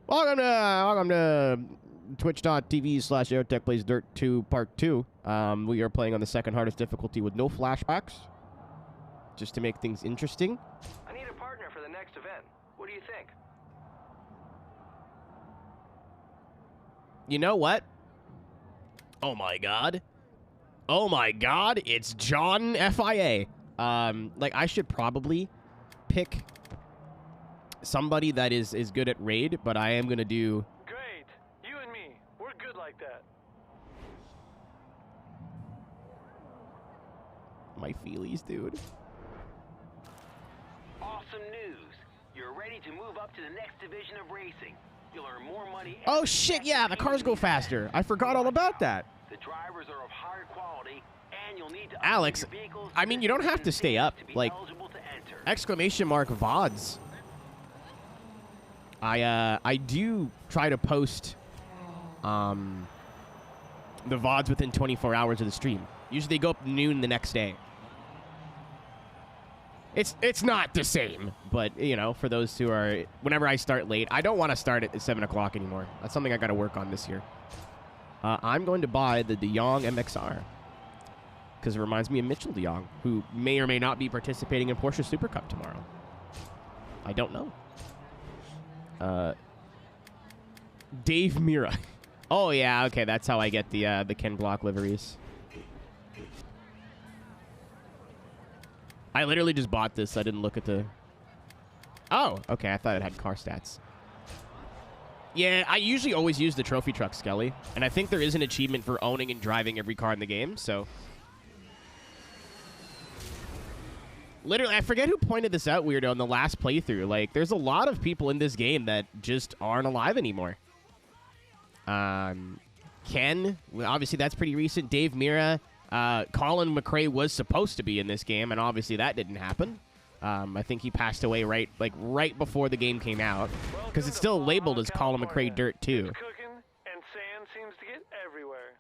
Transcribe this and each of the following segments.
Welcome to twitch.tv/Aeroteq plays Dirt 2 Part 2. We are playing on the second hardest difficulty with no flashbacks, just to make things interesting. I need a partner for the next event. What do you think? You know what? Oh my god. Oh my god, it's John FIA. Like, I should probably pick somebody that is good at raid, but I am gonna do... Great. You and me. We're good like that. My feelies, dude. Awesome news. You're ready to move up to the next division of racing. You'll earn more money. Oh shit, yeah, the cars go faster. I forgot all about that. The drivers are of higher quality, and you'll need to Alex, upgrade your vehicles I mean, you don't have to stay up. to be Like, eligible to enter. exclamation mark VODs. I do try to post the VODs within 24 hours of the stream. Usually they go up noon the next day. It's not the same, but, you know, for those who are... Whenever I start late, I don't want to start at 7 o'clock anymore. That's something I got to work on this year. I'm going to buy the De Jong MXR because it reminds me of Mitchell De Jong, who may or may not be participating in Porsche Super Cup tomorrow. I don't know. Dave Mira. Oh, yeah, okay, that's how I get the Ken Block liveries. I literally just bought this. I didn't look at the... Oh, okay, I thought it had car stats. Yeah, I usually always use the trophy truck, Skelly. And I think there is an achievement for owning and driving every car in the game, so... Literally, I forget who pointed this out, Weirdo, in the last playthrough. Like, there's a lot of people in this game that just aren't alive anymore. Ken, well, obviously that's pretty recent. Dave Mira, Colin McRae was supposed to be in this game, and obviously that didn't happen. I think he passed away right before the game came out, because it's still labeled as Colin McRae Dirt 2. It's cooking, and sand seems to get everywhere.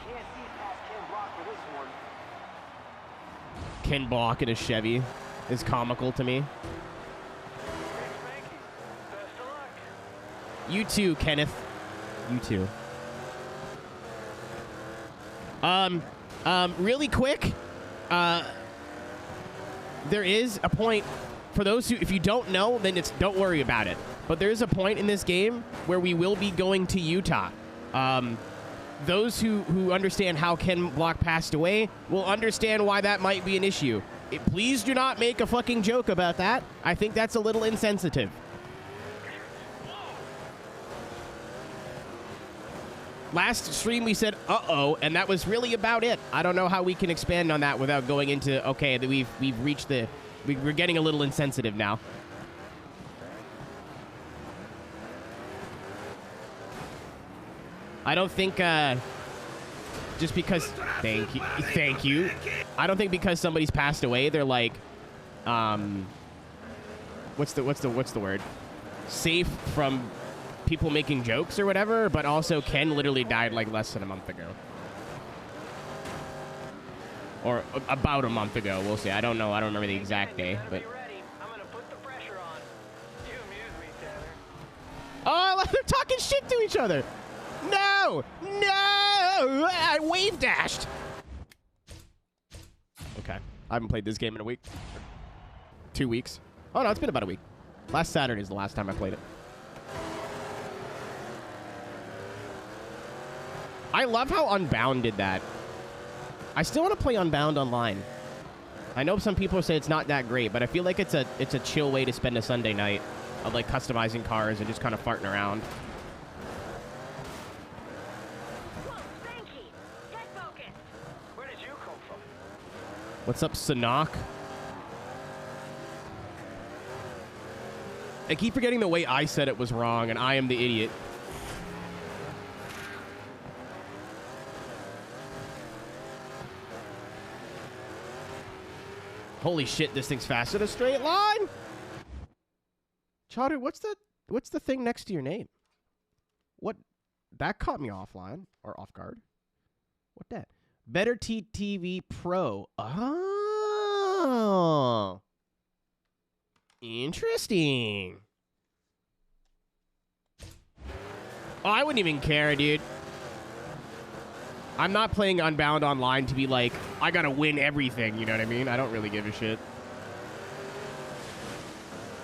Can't see past Ken Block for this one. Ken Block in a Chevy is comical to me. Thanks, Frankie. Best of luck. You too, Kenneth. You too. Really quick, there is a point, for those who, if you don't know, then don't worry about it. But there is a point in this game where we will be going to Utah. Those who understand how Ken Block passed away will understand why that might be an issue. Please do not make a fucking joke about that. I think that's a little insensitive. Last stream we said, uh-oh, and that was really about it. I don't know how we can expand on that without going into, okay, that we've reached the... We're getting a little insensitive now. I don't think, just because... Thank you. I don't think because somebody's passed away, they're like, what's the word? Safe from people making jokes or whatever, but also Ken literally died like less than a month ago. Or about a month ago, we'll see. I don't know. I don't remember the exact day, but... I'm gonna put the pressure on. You amuse me, Tanner. Oh, they're talking shit to each other. No! No! I wave dashed. Okay. I haven't played this game in a week. 2 weeks. Oh, no, it's been about a week. Last Saturday is the last time I played it. I love how Unbound did that. I still want to play Unbound online. I know some people say it's not that great, but I feel like it's a chill way to spend a Sunday night of like customizing cars and just kind of farting around. Whoa, Spanky! Get focused! Where did you come from? What's up, Sanok? I keep forgetting the way I said it was wrong, and I am the idiot. Holy shit, this thing's fast in a straight line! Chowder, what's the thing next to your name? What? That caught me offline, or off guard. What that? Better TV Pro. Oh! Interesting. Oh, I wouldn't even care, dude. I'm not playing Unbound Online to be like, I gotta win everything, you know what I mean? I don't really give a shit.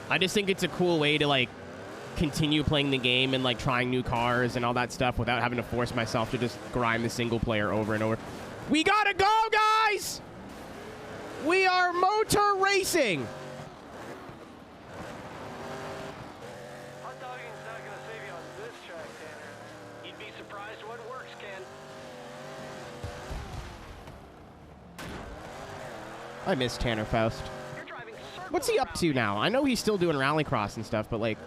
I just think it's a cool way to, like, continue playing the game and, like, trying new cars and all that stuff without having to force myself to just grind the single player over and over. We gotta go, guys! We are motor racing! Hot dogging's not gonna save you on this track, Tanner. You'd be surprised what works, Ken. I miss Tanner Faust. You're driving circles What's he up around to me. now? I know he's still doing rallycross and stuff, but, like,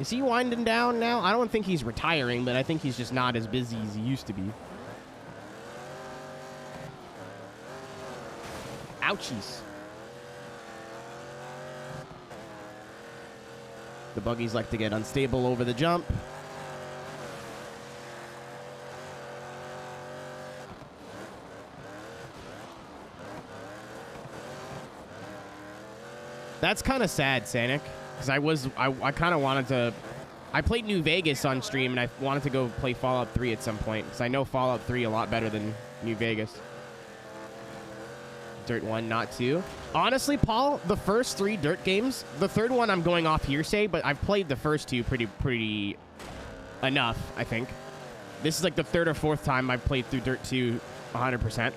is he winding down now? I don't think he's retiring, but I think he's just not as busy as he used to be. Ouchies. The buggies like to get unstable over the jump. That's kind of sad, Sanic, because I kind of wanted to. I played New Vegas on stream, and I wanted to go play Fallout 3 at some point, because I know Fallout 3 a lot better than New Vegas. Dirt 1, not 2. Honestly, Paul, the first 3 Dirt games, the third one I'm going off hearsay, but I've played the first 2 pretty enough, I think. This is like the 3rd or 4th time I've played through Dirt 2 100%.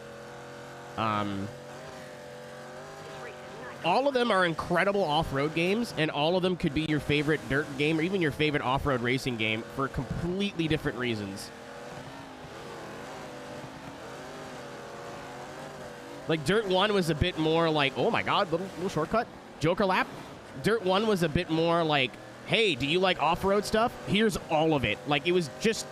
All of them are incredible off-road games, and all of them could be your favorite dirt game or even your favorite off-road racing game for completely different reasons. Like, Dirt 1 was a bit more like, oh my god, little shortcut. Joker lap. Dirt 1 was a bit more like, hey, do you like off-road stuff? Here's all of it. Like, it was just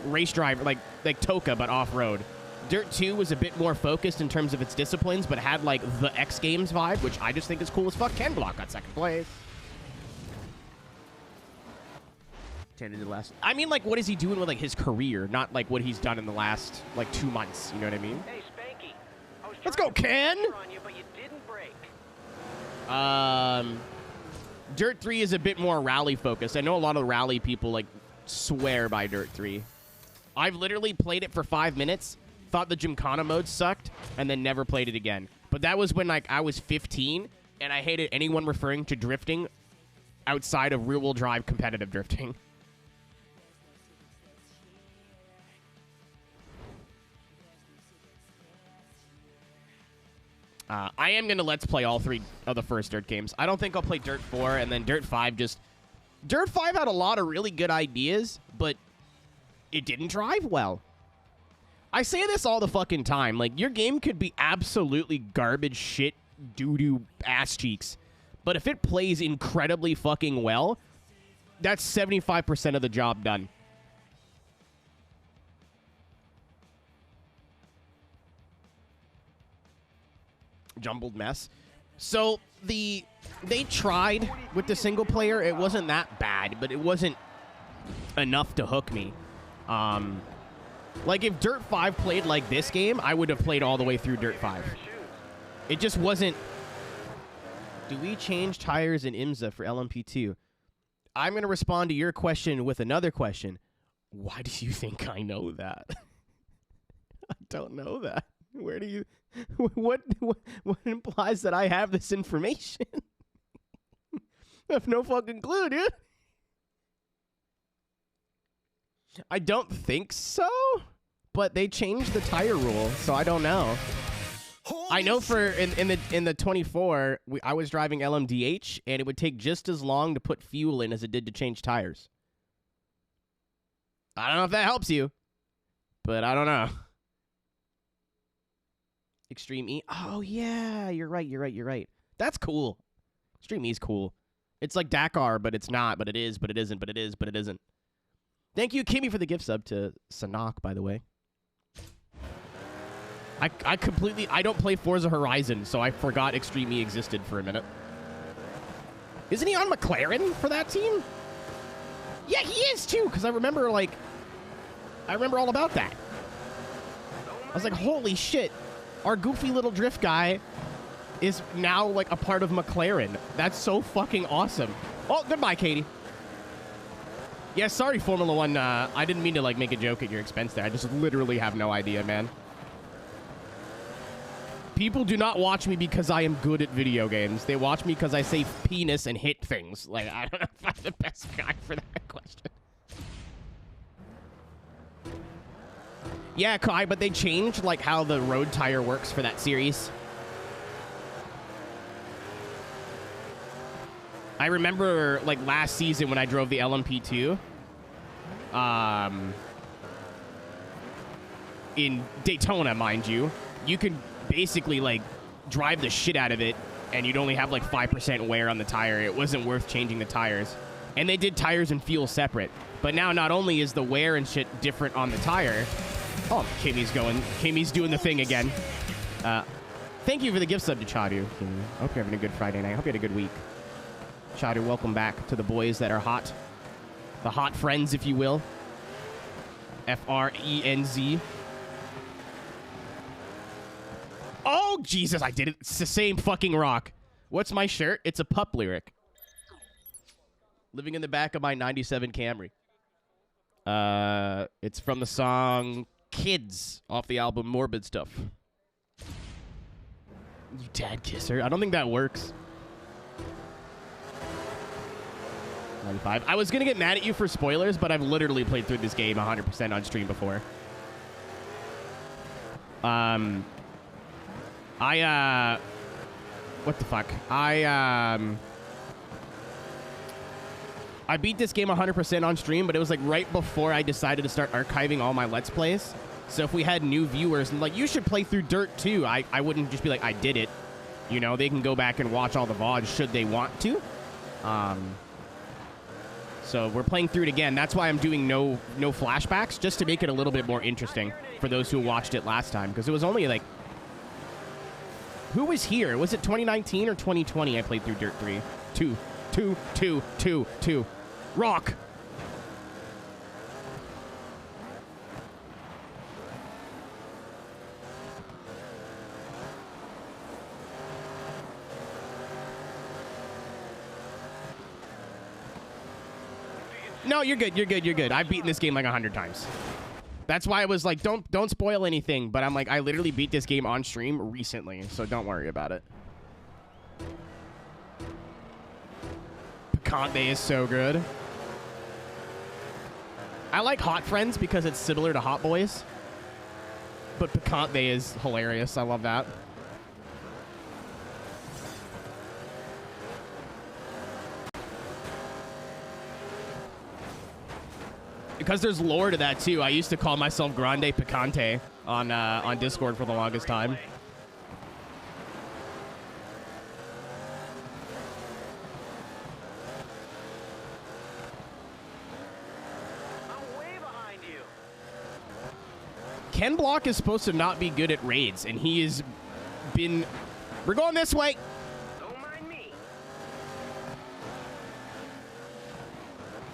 race driver, like Toka, but off-road. Dirt 2 was a bit more focused in terms of its disciplines, but had, like, the X Games vibe, which I just think is cool as fuck. Ken Block got 2nd place. I mean, like, what is he doing with, like, his career, not, like, what he's done in the last, like, 2 months. You know what I mean? Hey, Spanky. I was Let's trying go, to put Ken! pressure on you, but you didn't brake. Dirt 3 is a bit more rally focused. I know a lot of rally people, like, swear by Dirt 3. I've literally played it for 5 minutes, thought the Gymkhana mode sucked, and then never played it again. But that was when, like, I was 15, and I hated anyone referring to drifting outside of rear-wheel drive competitive drifting. I am going to Let's Play all 3 of the first Dirt games. I don't think I'll play Dirt 4, and then Dirt 5 just... Dirt 5 had a lot of really good ideas, but it didn't drive well. I say this all the fucking time. Like, your game could be absolutely garbage shit, doo-doo ass cheeks. But if it plays incredibly fucking well, that's 75% of the job done. Jumbled mess. So they tried with the single player. It wasn't that bad, but it wasn't enough to hook me. Like, if Dirt 5 played like this game, I would have played all the way through Dirt 5. It just wasn't... Do we change tires in IMSA for LMP2? I'm going to respond to your question with another question. Why do you think I know that? I don't know that. Where do you... What implies that I have this information? I have no fucking clue, dude. I don't think so, but they changed the tire rule, so I don't know. I know for in the 24, I was driving LMDH, and it would take just as long to put fuel in as it did to change tires. I don't know if that helps you, but I don't know. Extreme E. Oh, yeah, you're right. That's cool. Extreme E's cool. It's like Dakar, but it's not, but it is, but it isn't, but it is, but it isn't. Thank you, Kimmy, for the gift sub to Sanok, by the way. I don't play Forza Horizon, so I forgot Extreme E existed for a minute. Isn't he on McLaren for that team? Yeah, he is, too, because I remember all about that. I was like, holy shit. Our goofy little drift guy is now like a part of McLaren. That's so fucking awesome. Oh, goodbye, Katie. Yeah, sorry, Formula One. I didn't mean to like make a joke at your expense there. I just literally have no idea, man. People do not watch me because I am good at video games. They watch me because I say penis and hit things. Like, I don't know if I'm the best guy for that question. Yeah, Kai, but they changed like how the road tire works for that series. I remember like last season when I drove the LMP2. In Daytona, mind you, you could basically like drive the shit out of it and you'd only have like 5% wear on the tire. It wasn't worth changing the tires. And they did tires and fuel separate. But now not only is the wear and shit different on the tire. Oh, Kimmy's doing the thing again. Thank you for the gift sub to Chadu. I hope you're having a good Friday night. I hope you had a good week. Chadu, welcome back to the boys that are hot. The hot friends, if you will. F-R-E-N-Z. Oh, Jesus, I did it. It's the same fucking rock. What's my shirt? It's a pup lyric. Living in the back of my 97 Camry. It's from the song Kids off the album Morbid Stuff. You dad kisser. I don't think that works. 95. I was going to get mad at you for spoilers, but I've literally played through this game 100% on stream before. What the fuck? I beat this game 100% on stream, but it was like right before I decided to start archiving all my Let's Plays. So if we had new viewers and like, you should play through Dirt 2, I wouldn't just be like, I did it. You know, they can go back and watch all the VODs should they want to. So we're playing through it again. That's why I'm doing no flashbacks, just to make it a little bit more interesting for those who watched it last time. Because it was only like... Who was here? Was it 2019 or 2020 I played through Dirt 3? 2. Rock! No, you're good. I've beaten this game like 100 times. That's why I was like, don't spoil anything. But I'm like, I literally beat this game on stream recently, so don't worry about it. Picante is so good. I like Hot Friends because it's similar to Hot Boys. But Picante is hilarious. I love that. Because there's lore to that too. I used to call myself Grande Picante on Discord for the longest time. I'm way behind you. Ken Block is supposed to not be good at raids, and he has been... We're going this way! Don't mind me.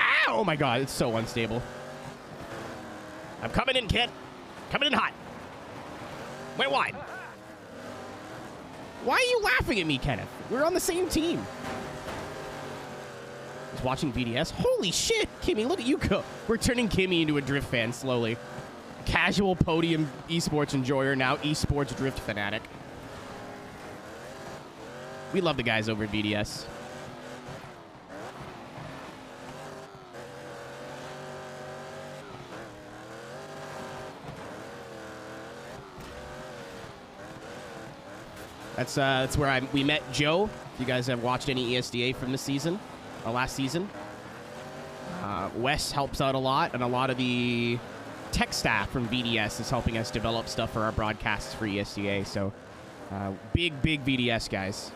Ow! Oh my god, it's so unstable. I'm coming in, kid. Coming in hot. Wait, wide. Why are you laughing at me, Kenneth? We're on the same team. He's watching VDS. Holy shit, Kimmy, look at you go. We're turning Kimmy into a drift fan slowly. Casual podium esports enjoyer, now esports drift fanatic. We love the guys over at VDS. That's where we met Joe. If you guys have watched any ESDA from this season, or last season. Wes helps out a lot, and a lot of the tech staff from VDS is helping us develop stuff for our broadcasts for ESDA. So, big VDS guys.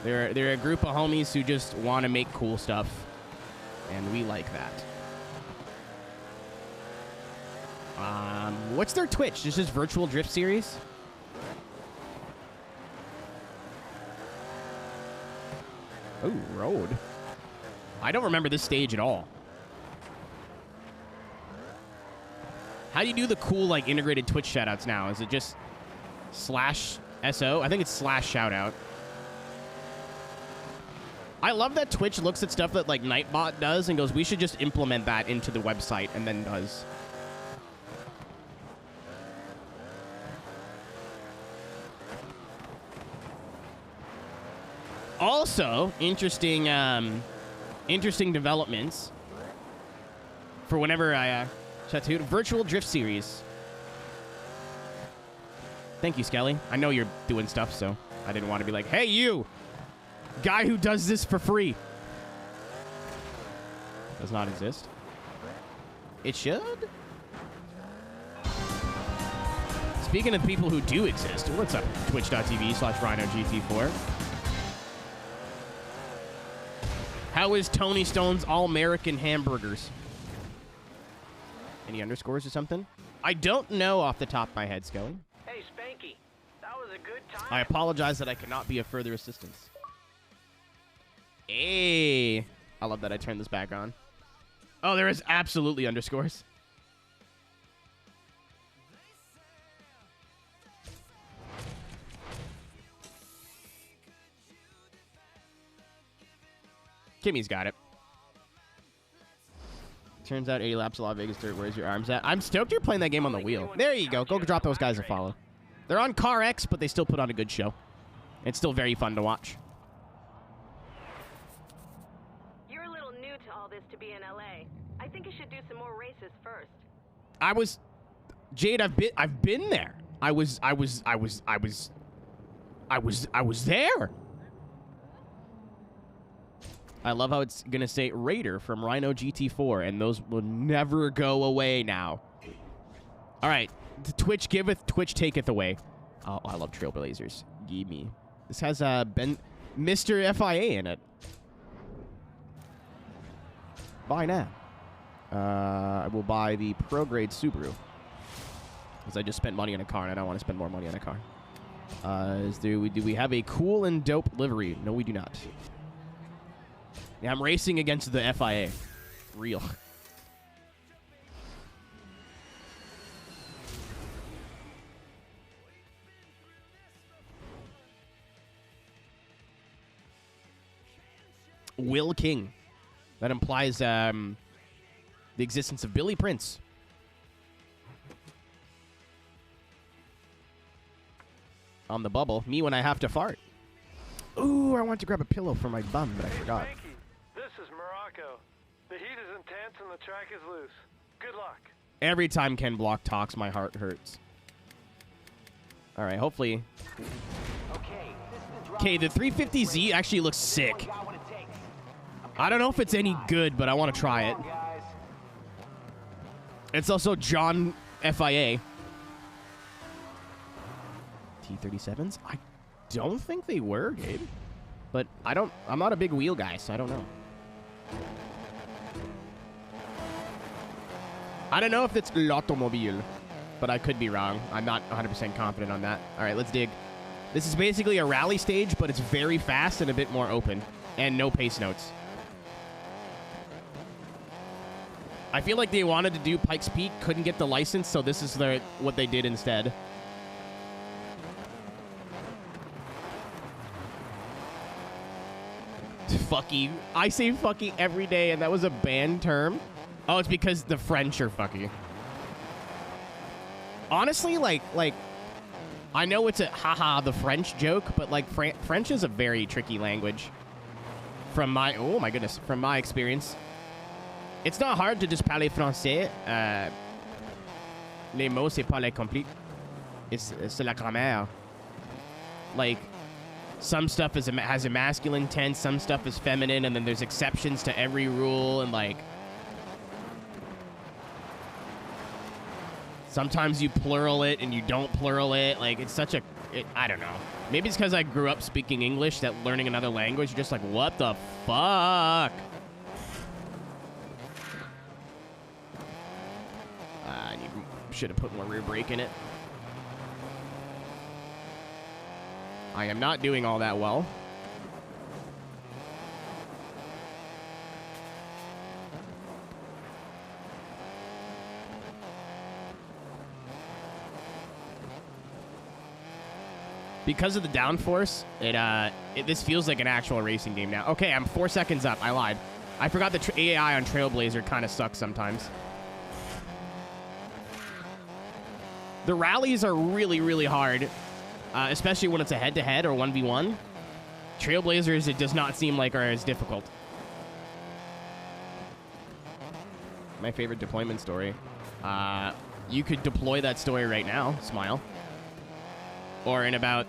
They're a group of homies who just want to make cool stuff, and we like that. What's their Twitch? This is Virtual Drift Series. Oh, road. I don't remember this stage at all. How do you do the cool, like, integrated Twitch shoutouts now? Is it just SO? I think it's slash shoutout. I love that Twitch looks at stuff that like Nightbot does and goes, we should just implement that into the website, and then does. Also, interesting developments for whenever I chat to virtual drift series. Thank you, Skelly. I know you're doing stuff, so I didn't want to be like, hey, you guy who does this for free. Does not exist. It should. Speaking of people who do exist, what's up? Twitch.tv/RhinoGT4. How is Tony Stone's All-American Hamburgers? Any underscores or something? I don't know off the top of my head, Skelly. Hey, Spanky, that was a good time. I apologize that I cannot be of further assistance. Hey, I love that I turned this back on. Oh, there is absolutely underscores. Kimmy's got it. Turns out 80 laps a lot of Vegas dirt. Where's your arms at? I'm stoked you're playing that game on the wheel. There you go. Go drop those guys a follow. They're on Car X, but they still put on a good show. It's still very fun to watch. You're a little new to all this to be in LA. I think you should do some more races first. Jade, I've been there. I was there. I love how it's going to say Raider from Rhino GT4, and those will never go away now. All right. Twitch giveth, Twitch taketh away. Oh, I love Trailblazers. Gimme. This has Mr. FIA in it. Buy now. I will buy the Pro Grade Subaru. Because I just spent money on a car, and I don't want to spend more money on a car. Do we have a cool and dope livery? No, we do not. Yeah, I'm racing against the FIA. Real. Will King. That implies the existence of Billy Prince. On the bubble. Me when I have to fart. Ooh, I want to grab a pillow for my bum, but I forgot. Spanky, this is Morocco. The heat is intense and the track is loose. Good luck. Every time Ken Block talks, my heart hurts. All right, hopefully. Okay, the 350Z actually looks sick. I don't know if it's any good, but I want to try it. It's also John FIA. T37s? I don't think they were, Gabe. But I'm not a big wheel guy, so I don't know. I don't know if it's l'automobile, but I could be wrong. I'm not 100% confident on that. All right, let's dig. This is basically a rally stage, but it's very fast and a bit more open. And no pace notes. I feel like they wanted to do Pikes Peak, couldn't get the license, so this is what they did instead. Fucky. I say fucky every day, and that was a banned term. Oh, it's because the French are fucky. Honestly, like, I know it's a haha the French joke, but like French is a very tricky language. From my from my experience, it's not hard to just parler français. Les mots c'est pas les compliqué. C'est la grammaire. Like, some stuff has a masculine tense, some stuff is feminine, and then there's exceptions to every rule, and like sometimes you plural it and you don't plural it. Like, it's such I don't know. Maybe it's because I grew up speaking English that learning another language, you're just like, what the fuck? You should have put more rear brake in it. I am not doing all that well. Because of the downforce, this feels like an actual racing game now. Okay, I'm 4 seconds up. I lied. I forgot the AI on Trailblazer kind of sucks sometimes. The rallies are really, really hard, especially when it's a head-to-head or 1v1. Trailblazers, it does not seem like are as difficult. My favorite deployment story. You could deploy that story right now, Smile. Or in about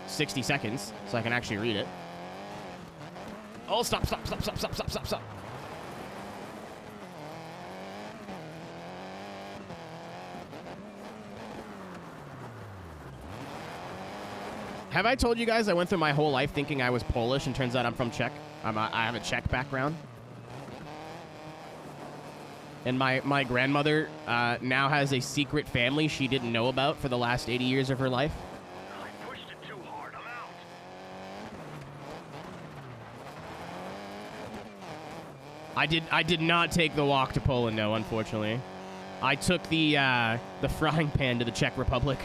60 seconds, so I can actually read it. Oh, stop. Have I told you guys I went through my whole life thinking I was Polish, and turns out I'm from Czech? I have a Czech background. And my grandmother now has a secret family she didn't know about for the last 80 years of her life. I pushed it too hard. I'm out. I did not take the walk to Poland, no, unfortunately. I took the frying pan to the Czech Republic.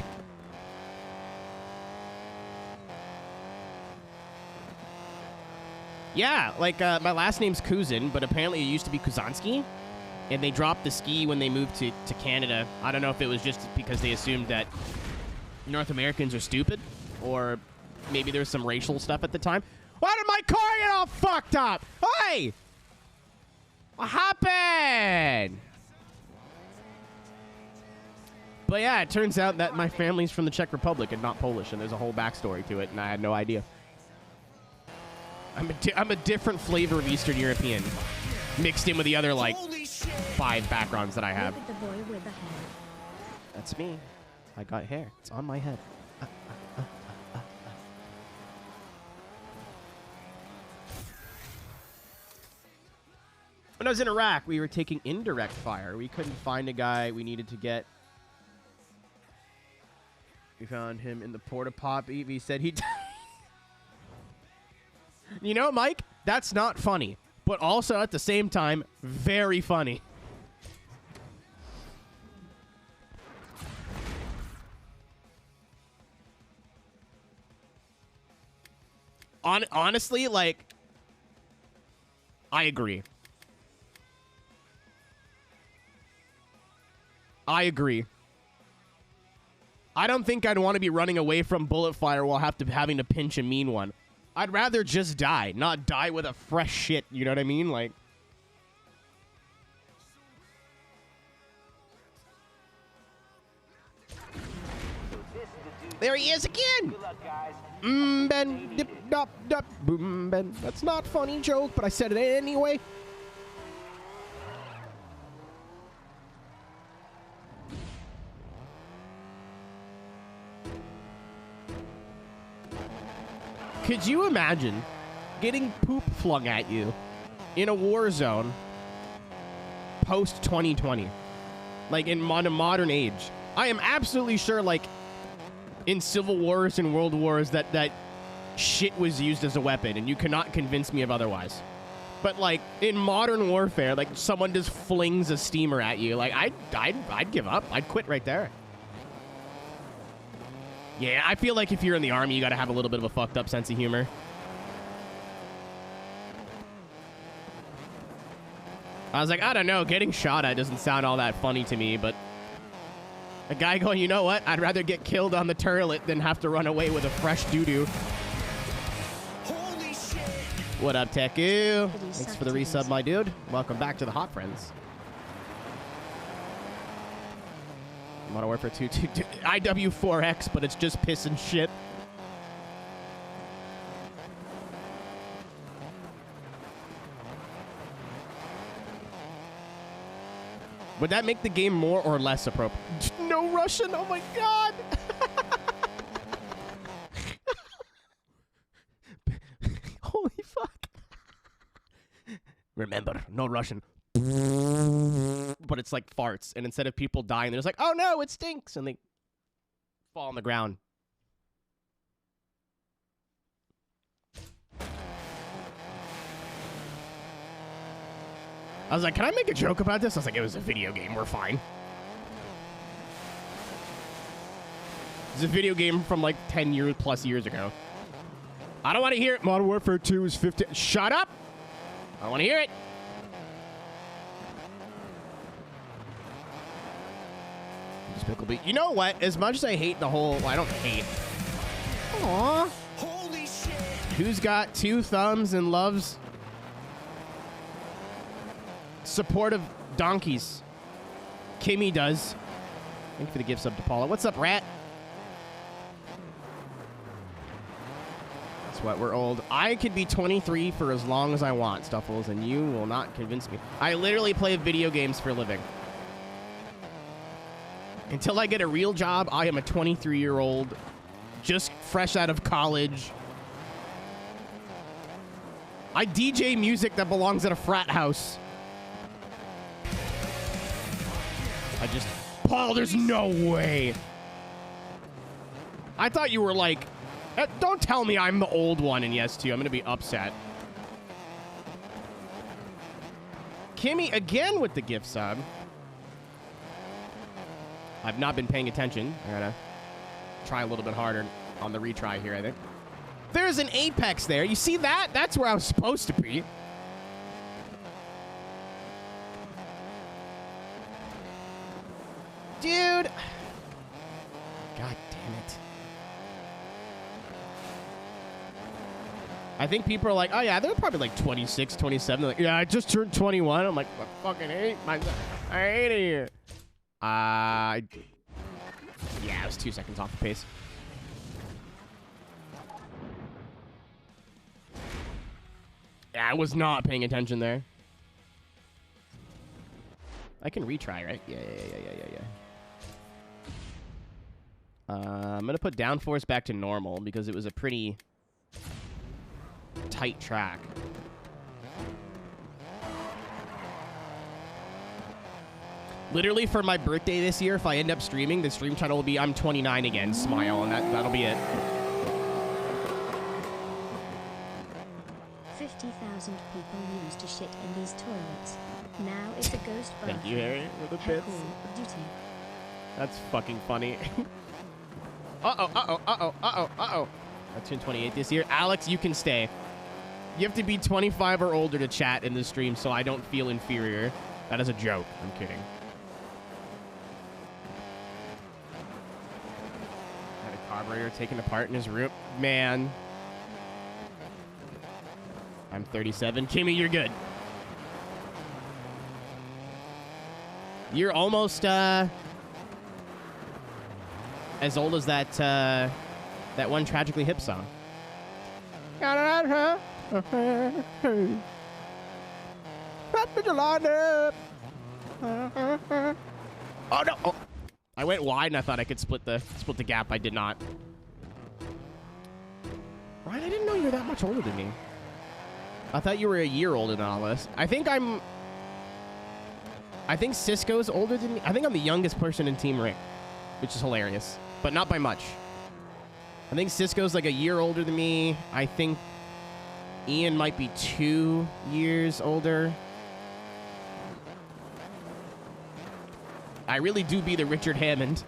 Yeah, like my last name's Kuzin, but apparently it used to be Kuzanski. And they dropped the ski when they moved to Canada. I don't know if it was just because they assumed that North Americans are stupid, or maybe there was some racial stuff at the time. Why did my car get all fucked up? Hey! What happened? But yeah, it turns out that my family's from the Czech Republic and not Polish, and there's a whole backstory to it, and I had no idea. I'm a different flavor of Eastern European, mixed in with the other, like, 5 backgrounds that I have. Look at the boy with the hair. That's me. I got hair. It's on my head. When I was in Iraq, we were taking indirect fire. We couldn't find a guy we needed to get. We found him in the porta potty. He said he died. You know, Mike, that's not funny, but also at the same time, very funny. Honestly, like, I agree. I agree. I don't think I'd want to be running away from bullet fire while having to pinch a mean one. I'd rather just die, not die with a fresh shit, you know what I mean? Like, there he is again! Good luck, guys. Ben, dip, dop, dop, boom, Ben. That's not a funny joke, but I said it anyway. Could you imagine getting poop flung at you in a war zone post 2020? Like, in a modern age. I am absolutely sure, like, in civil wars and world wars that shit was used as a weapon, and you cannot convince me of otherwise. But, like, in modern warfare, like, someone just flings a steamer at you. Like, I'd give up. I'd quit right there. Yeah, I feel like if you're in the army, you gotta have a little bit of a fucked up sense of humor. I was like, I don't know, getting shot at doesn't sound all that funny to me, but a guy going, you know what? I'd rather get killed on the turret than have to run away with a fresh doo-doo. Holy shit! What up, Teku? Thanks for the resub, my dude. Welcome back to the Hot Friends. Modern Warfare 2, IW4X, but it's just piss and shit. Would that make the game more or less appropriate? No Russian? Oh my god! Holy fuck. Remember, no Russian. But it's like farts, and instead of people dying, they're just like, oh no, it stinks, and they fall on the ground. I was like, can I make a joke about this? I was like, it was a video game, we're fine. It's a video game from like 10 years plus years ago. I don't want to hear it. Modern Warfare 2 is 50. Shut up! I don't want to hear it. Despicable. You know what? As much as I hate the whole... Well, I don't hate. Aww. Holy shit! Who's got 2 thumbs and loves supportive donkeys? Kimmy does. Thank you for the gift sub to Paula. What's up, rat? That's what, we're old. I could be 23 for as long as I want, Stuffles, and you will not convince me. I literally play video games for a living. Until I get a real job, I am a 23-year-old, just fresh out of college. I DJ music that belongs at a frat house. Paul, there's no way. I thought you were like, don't tell me I'm the old one in Yes 2. I'm going to be upset. Kimmy again with the gift sub. I've not been paying attention. I got to try a little bit harder on the retry here, I think. There's an Apex there. You see that? That's where I was supposed to be. Dude. God damn it. I think people are like, oh yeah, they're probably like 26, 27. They're like, yeah, I just turned 21. I'm like, I fucking hate myself. I hate it. Yeah, I was 2 seconds off the pace. Yeah, I was not paying attention there. I can retry, right? Yeah. I'm going to put downforce back to normal because it was a pretty tight track. Literally for my birthday this year, if I end up streaming, the stream title will be I'm 29 again, smile, and that'll be it. 50,000 people used to shit in these toilets. Now it's a ghost bathroom. Thank you, Harry, for the bits. Call of Duty. That's fucking funny. Uh-oh. I turned 28 this year. Alex, you can stay. You have to be 25 or older to chat in this stream so I don't feel inferior. That is a joke. I'm kidding. Had a carburetor taken apart in his room. Man. I'm 37. Kimmy, you're good. You're almost as old as that one Tragically Hip song. Oh no! Oh. I went wide and I thought I could split the gap. I did not. Ryan, I didn't know you were that much older than me. I thought you were a year older than all this. I think Cisco's older than me. I think I'm the youngest person in Team Ring, which is hilarious, but not by much. I think Cisco's like a year older than me. I think Ian might be 2 years older. I really do be the Richard Hammond.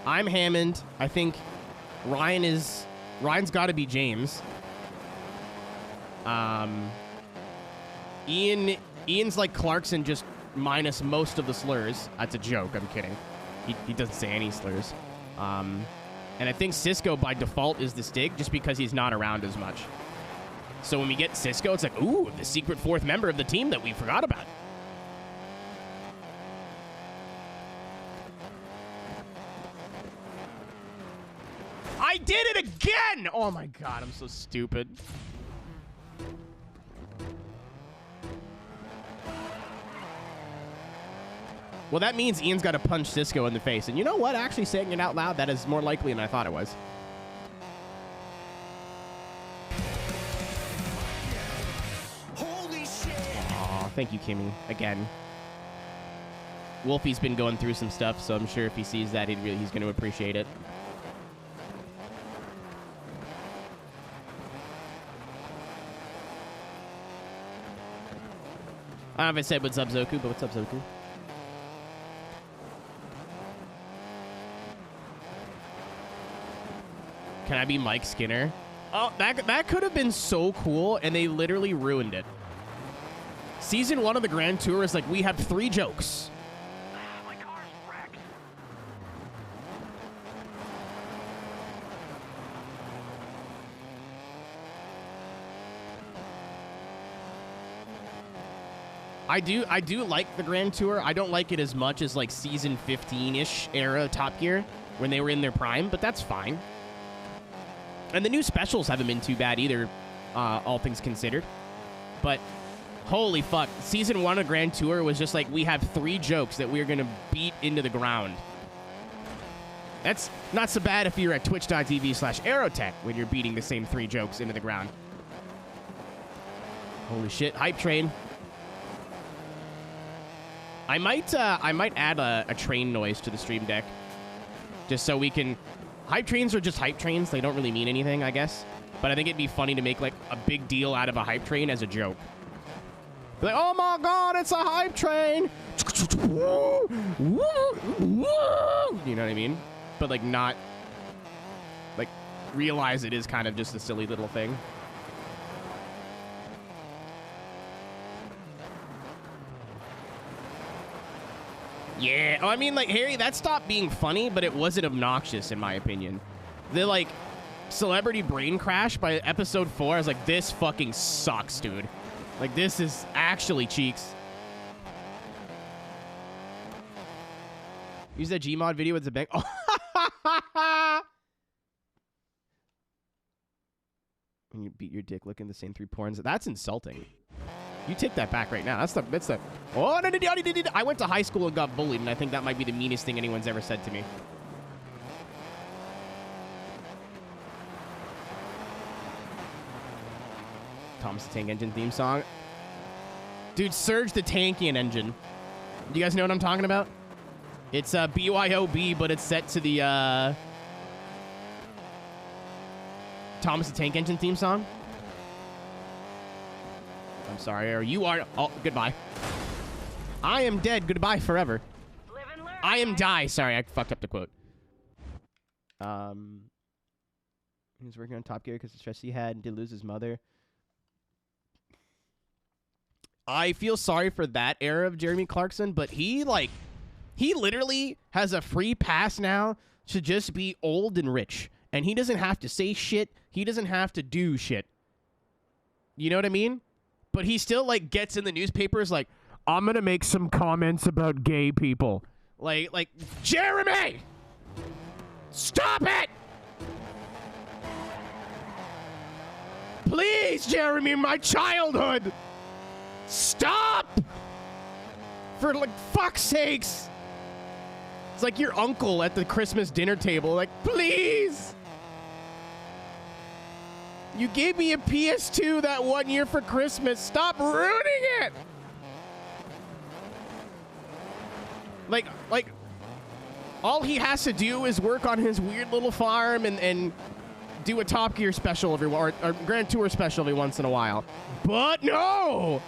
I'm Hammond. I think Ryan's got to be James. Ian's like Clarkson, just minus most of the slurs. That's a joke. I'm kidding. He doesn't say any slurs. And I think Cisco by default is the Stig just because he's not around as much. So when we get Cisco, it's like, ooh, the secret fourth member of the team that we forgot about. I did it again! Oh my god, I'm so stupid. Well, that means Ian's got to punch Cisco in the face. And you know what? Actually saying it out loud, that is more likely than I thought it was. Holy shit! Aw, thank you, Kimmy. Again. Wolfie's been going through some stuff, so I'm sure if he sees that, he's going to appreciate it. I don't know if I said what's up, Zoku, but what's up, Zoku? Can I be Mike Skinner? Oh, that could have been so cool, and they literally ruined it. Season 1 of the Grand Tour is like, we have 3 jokes. My car's wrecked. I do like the Grand Tour. I don't like it as much as like season 15-ish era Top Gear when they were in their prime, but that's fine. And the new specials haven't been too bad either, all things considered. But holy fuck, season 1 of Grand Tour was just like, we have 3 jokes that we're gonna beat into the ground. That's not so bad if you're at twitch.tv/Aeroteq when you're beating the same 3 jokes into the ground. Holy shit, hype train. I might add a train noise to the stream deck, just so we can. Hype trains are just hype trains. They don't really mean anything, I guess. But I think it'd be funny to make like a big deal out of a hype train as a joke. Be like, oh my god, it's a hype train! You know what I mean? But like not like realize it is kind of just a silly little thing. Yeah, oh, I mean, like, Harry, that stopped being funny, but it wasn't obnoxious, in my opinion. The, like, celebrity brain crash by episode 4, I was like, this fucking sucks, dude. Like, this is actually cheeks. Use that Gmod video with the bank. Oh. When you beat your dick looking the same 3 porns. That's insulting. You take that back right now. That's the. Oh, no, I went to high school and got bullied, and I think that might be the meanest thing anyone's ever said to me. Thomas the Tank Engine theme song. Dude, Surge the Tankian Engine. You guys know what I'm talking about? It's BYOB, but it's set to the Thomas the Tank Engine theme song. I'm sorry, or you are. Oh, goodbye. I am dead. Goodbye forever. Live and learn. I am die. Sorry, I fucked up the quote. He was working on Top Gear because the stress he had and did lose his mother. I feel sorry for that era of Jeremy Clarkson, but he literally has a free pass now to just be old and rich. And he doesn't have to say shit. He doesn't have to do shit. You know what I mean? But he still, like, gets in the newspapers like, I'm going to make some comments about gay people. Like, Jeremy! Stop it! Please, Jeremy, my childhood! Stop! For, like, fuck's sakes! It's like your uncle at the Christmas dinner table. Like, please! You gave me a PS2 that one year for Christmas. Stop ruining it! Like, all he has to do is work on his weird little farm and do a Top Gear special or Grand Tour special every once in a while. But no!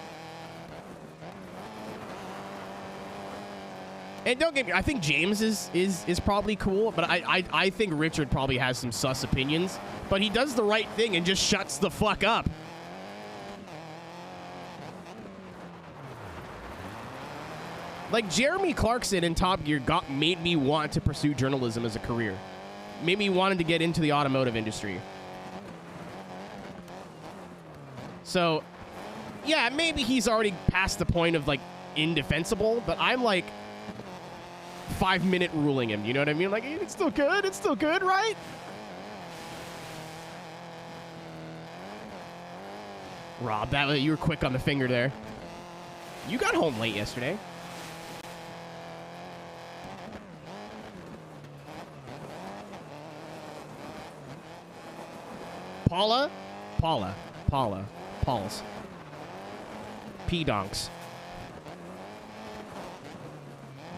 And don't get me, I think James is probably cool, but I think Richard probably has some sus opinions. But he does the right thing and just shuts the fuck up. Like, Jeremy Clarkson in Top Gear made me want to pursue journalism as a career. Made me wanted to get into the automotive industry. So, yeah, maybe he's already past the point of, like, indefensible, but I'm, like, 5-minute ruling him. You know what I mean? Like, it's still good, right? Rob, you were quick on the finger there. You got home late yesterday. Pauls. P-donks.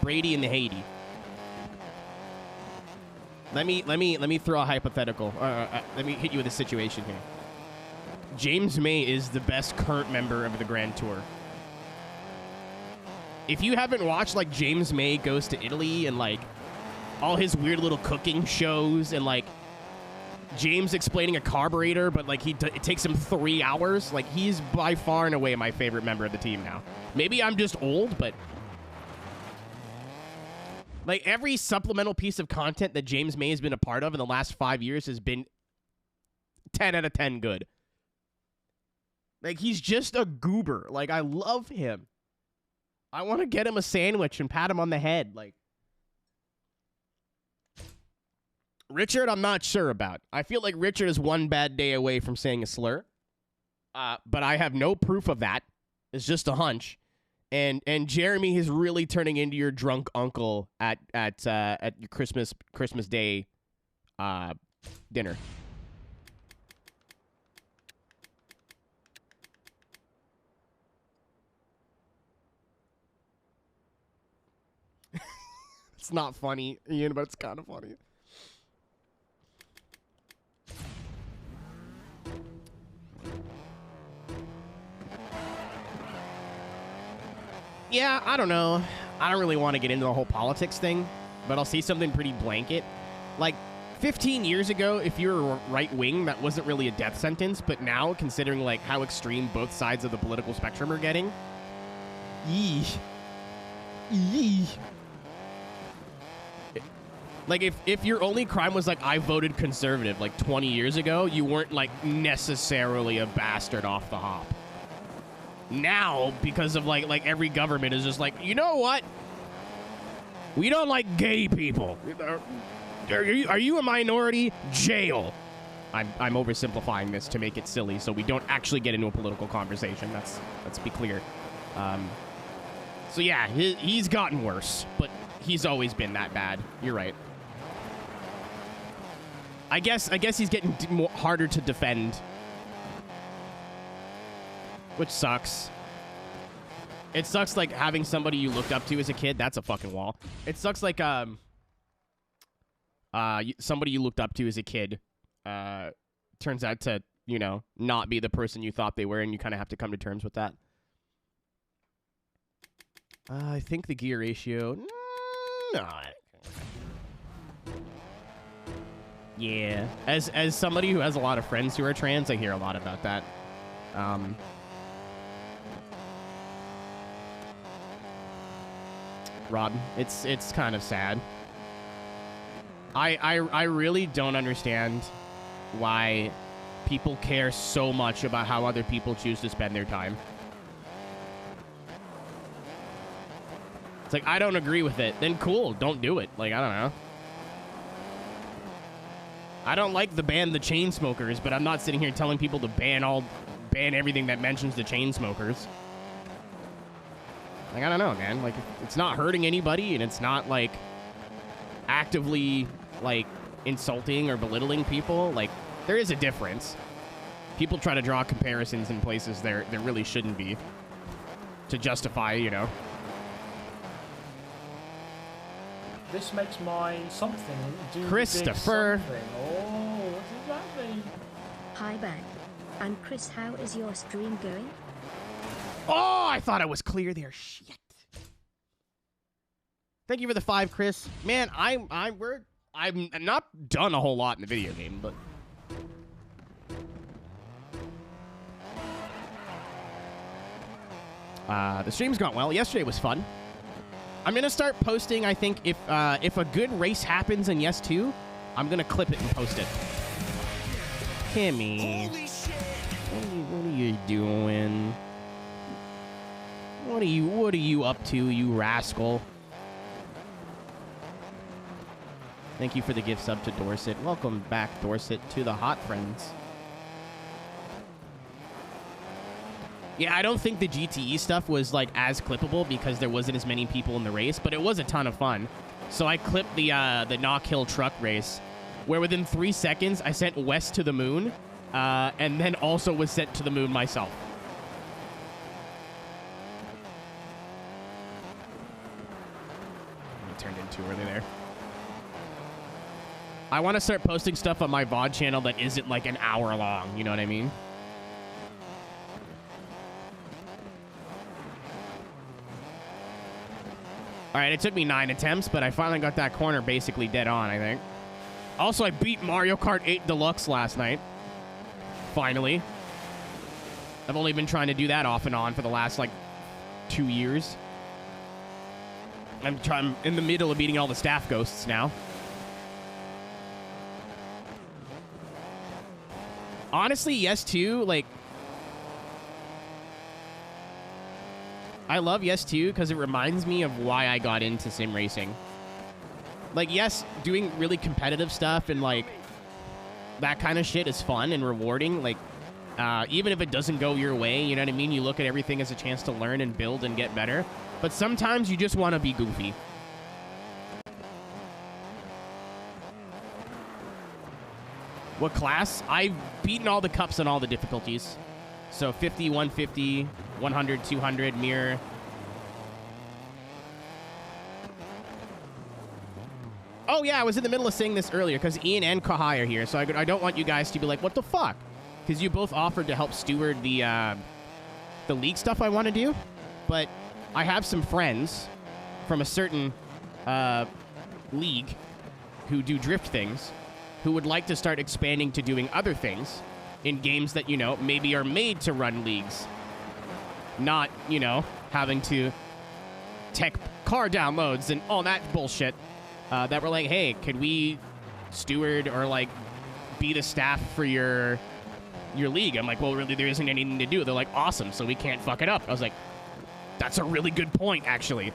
Brady and the Haiti. Let me throw a hypothetical. Let me hit you with a situation here. James May is the best current member of the Grand Tour. if you haven't watched like James May Goes to Italy and like all his weird little cooking shows and like James explaining a carburetor, but like it takes him 3 hours. Like he's by far and away my favorite member of the team now. Maybe I'm just old, but like every supplemental piece of content that James May has been a part of in the last 5 years has been 10 out of 10 good. Like he's just a goober. Like I love him. I want to get him a sandwich and pat him on the head. Like Richard, I'm not sure about. I feel like Richard is one bad day away from saying a slur. But I have no proof of that. It's just a hunch. And Jeremy is really turning into your drunk uncle at your Christmas Day dinner. It's not funny, Ian, but it's kind of funny. Yeah, I don't know. I don't really want to get into the whole politics thing, but I'll see something pretty blanket. Like, 15 years ago, if you were right-wing, that wasn't really a death sentence, but now, considering, like, how extreme both sides of the political spectrum are getting, yeesh. Like, if your only crime was, like, I voted conservative, like, 20 years ago, you weren't, like, necessarily a bastard off the hop. Now, because of, like every government is just like, you know what? We don't like gay people. Are you a minority? Jail. I'm oversimplifying this to make it silly so we don't actually get into a political conversation. Let's be clear. So, yeah, he's gotten worse, but he's always been that bad. You're right. I guess he's getting harder to defend, which sucks. It sucks, like, having somebody you looked up to as a kid. That's a fucking wall. It sucks, like, somebody you looked up to as a kid turns out to, you know, not be the person you thought they were, and you kind of have to come to terms with that. I think the gear ratio... No. Yeah. As somebody who has a lot of friends who are trans, I hear a lot about that. Rob, it's kind of sad. I really don't understand why people care so much about how other people choose to spend their time. It's like, I don't agree with it. Then cool, don't do it. Like, I don't know. I don't like the band The Chainsmokers, but I'm not sitting here telling people to ban everything that mentions The Chainsmokers. Like, I don't know, man. Like, it's not hurting anybody, and it's not, like, actively, like, insulting or belittling people. Like, there is a difference. People try to draw comparisons in places there really shouldn't be to justify, you know. This makes my something do Christopher. Something. Oh, what does that mean? Hi, Ben. And Chris, how is your stream going? Oh, I thought I was clear there. Shit. Thank you for the 5, Chris. Man, I'm not done a whole lot in the video game, but the stream's gone well. Yesterday was fun. I'm gonna start posting. I think if a good race happens in Yes 2, I'm gonna clip it and post it. Kimmy, Holy shit! what are you doing? What are you up to, you rascal? Thank you for the gift sub to Dorset. Welcome back, Dorset, to the Hot Friends. Yeah, I don't think the GTE stuff was, like, as clippable because there wasn't as many people in the race, but it was a ton of fun. So I clipped the Knock Hill truck race, where within 3 seconds, I sent Wes to the moon, and then also was sent to the moon myself. I turned in too early there. I want to start posting stuff on my VOD channel that isn't, like, an hour long, you know what I mean? All right, it took me 9 attempts, but I finally got that corner basically dead on, I think. Also, I beat Mario Kart 8 Deluxe last night. Finally. I've only been trying to do that off and on for the last, like, 2 years. I'm in the middle of beating all the staff ghosts now. Honestly, yes, too. Like, I love Yes 2 because it reminds me of why I got into sim racing. Like, yes, doing really competitive stuff and, like, that kind of shit is fun and rewarding. Like, even if it doesn't go your way, you know what I mean? You look at everything as a chance to learn and build and get better. But sometimes you just want to be goofy. What class? I've beaten all the cups on all the difficulties. So 50, 150, 100, 200, mirror. Oh, yeah, I was in the middle of saying this earlier because Ian and Kahai are here. So I don't want you guys to be like, what the fuck? Because you both offered to help steward the league stuff I want to do. But I have some friends from a certain league who do drift things who would like to start expanding to doing other things in games that, you know, maybe are made to run leagues. Not, you know, having to tech car downloads and all that bullshit. That were like, hey, could we steward or, like, be the staff for your league? I'm like, well, really, there isn't anything to do. They're like, awesome, so we can't fuck it up. I was like, that's a really good point, actually.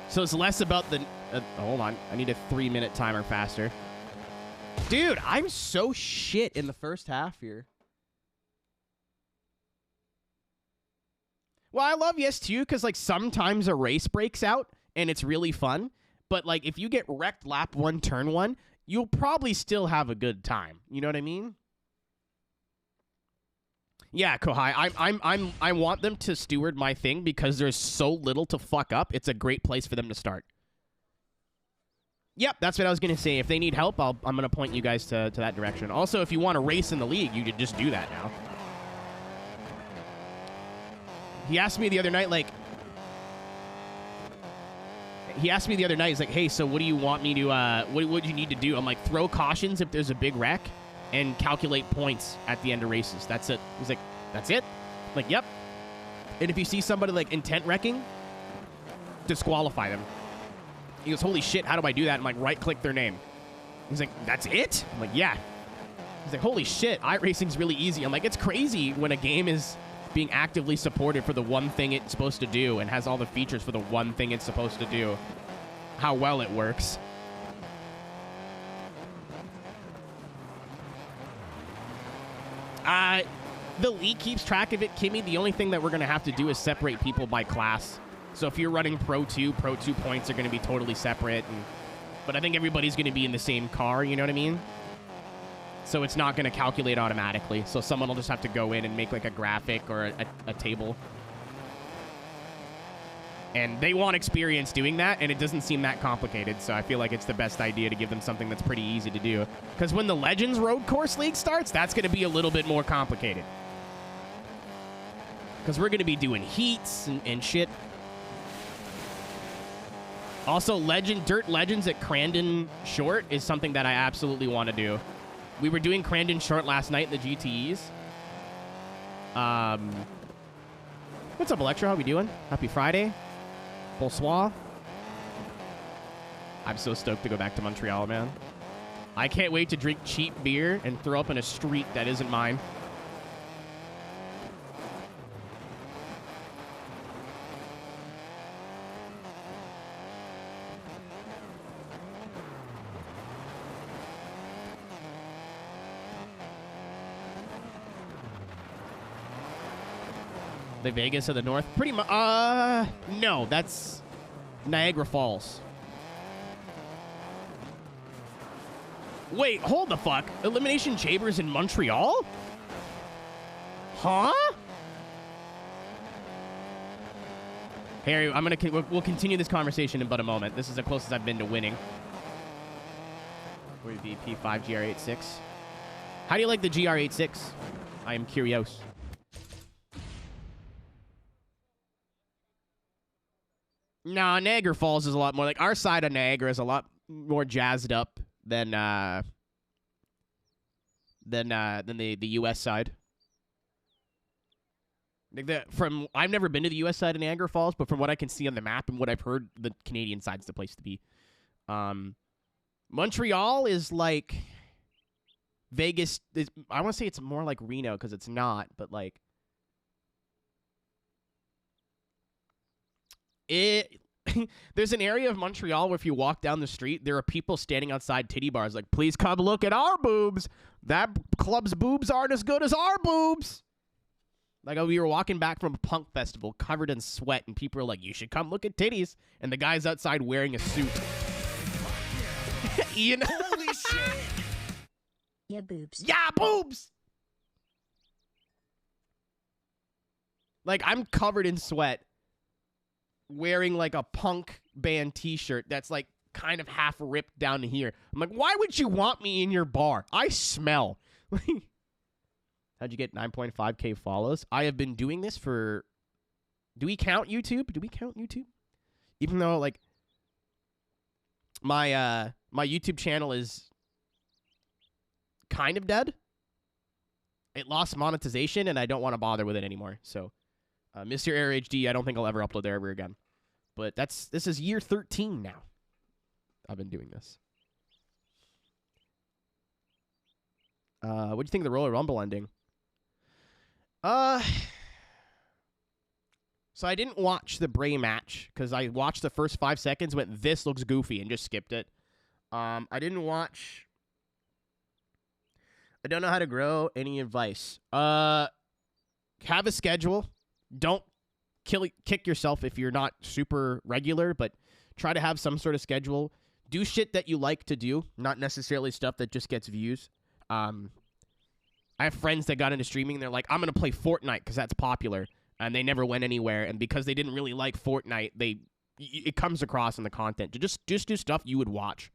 So it's less about the... hold on. I need a 3-minute timer faster. Dude, I'm so shit in the first half here. Well, I love Yes 2 because, like, sometimes a race breaks out and it's really fun. But, like, if you get wrecked lap 1, turn 1, you'll probably still have a good time. You know what I mean? Yeah, Kohai, I want them to steward my thing because there's so little to fuck up. It's a great place for them to start. Yep, that's what I was going to say. If they need help, I'm going to point you guys to that direction. Also, if you want to race in the league, you could just do that now. He asked me the other night, like... he's like, hey, so what do you want me to, what would you need to do? I'm like, throw cautions if there's a big wreck and calculate points at the end of races. That's it. He's like, that's it? I'm like, yep. And if you see somebody, like, intent wrecking, disqualify them. He goes, holy shit, how do I do that? I'm like, right-click their name. He's like, that's it? I'm like, yeah. He's like, holy shit, iRacing's really easy. I'm like, it's crazy when a game is being actively supported for the one thing it's supposed to do and has all the features for the one thing it's supposed to do. How well it works. The league keeps track of it, Kimmy. The only thing that we're going to have to do is separate people by class. So if you're running Pro 2 points are going to be totally separate. But I think everybody's going to be in the same car, you know what I mean? So it's not going to calculate automatically. So someone will just have to go in and make, like, a graphic or a table. And they want experience doing that, and it doesn't seem that complicated. So I feel like it's the best idea to give them something that's pretty easy to do. Because when the Legends Road Course League starts, that's going to be a little bit more complicated. Because we're going to be doing heats and shit. Also, Dirt Legends at Crandon Short is something that I absolutely want to do. We were doing Crandon Short last night in the GTEs. What's up, Electro? How we doing? Happy Friday. Bonsoir. I'm so stoked to go back to Montreal, man. I can't wait to drink cheap beer and throw up in a street that isn't mine. The Vegas of the North? Pretty much. No, that's Niagara Falls. Wait, hold the fuck. Elimination Chambers in Montreal? Huh? Harry, we'll continue this conversation in but a moment. This is the closest I've been to winning. Would be P5 GR86. How do you like the GR86? I am curious. No, Niagara Falls is a lot more like our side of Niagara is a lot more jazzed up than the U.S. side. Like I've never been to the U.S. side of Niagara Falls, but from what I can see on the map and what I've heard, the Canadian side's the place to be. Montreal is like Vegas. I want to say it's more like Reno because it's not, but like it. There's an area of Montreal where if you walk down the street, there are people standing outside titty bars like, please come look at our boobs. That club's boobs aren't as good as our boobs. Like, we were walking back from a punk festival covered in sweat, and people are like, you should come look at titties. And the guy's outside wearing a suit. Ian. Holy shit! Yeah, boobs. Yeah, boobs! Like, I'm covered in sweat, wearing, like, a punk band t-shirt that's, like, kind of half ripped down to here. I'm like, why would you want me in your bar? I smell. How'd you get 9.5K follows? I have been doing this for... Do we count YouTube? Even though, like, my YouTube channel is kind of dead. It lost monetization, and I don't want to bother with it anymore. So, Mr. Air HD, I don't think I'll ever upload there ever again. But this is year 13 now. I've been doing this. What do you think of the Royal Rumble ending? So I didn't watch the Bray match because I watched the first 5 seconds, went, this looks goofy, and just skipped it. I didn't watch... I don't know how to grow. Any advice? Have a schedule. Don't kick yourself if you're not super regular, but try to have some sort of schedule. Do shit that you like to do, not necessarily stuff that just gets views. I have friends that got into streaming, and they're like, I'm going to play Fortnite because that's popular, and they never went anywhere, and because they didn't really like Fortnite, it comes across in the content to just do stuff you would watch.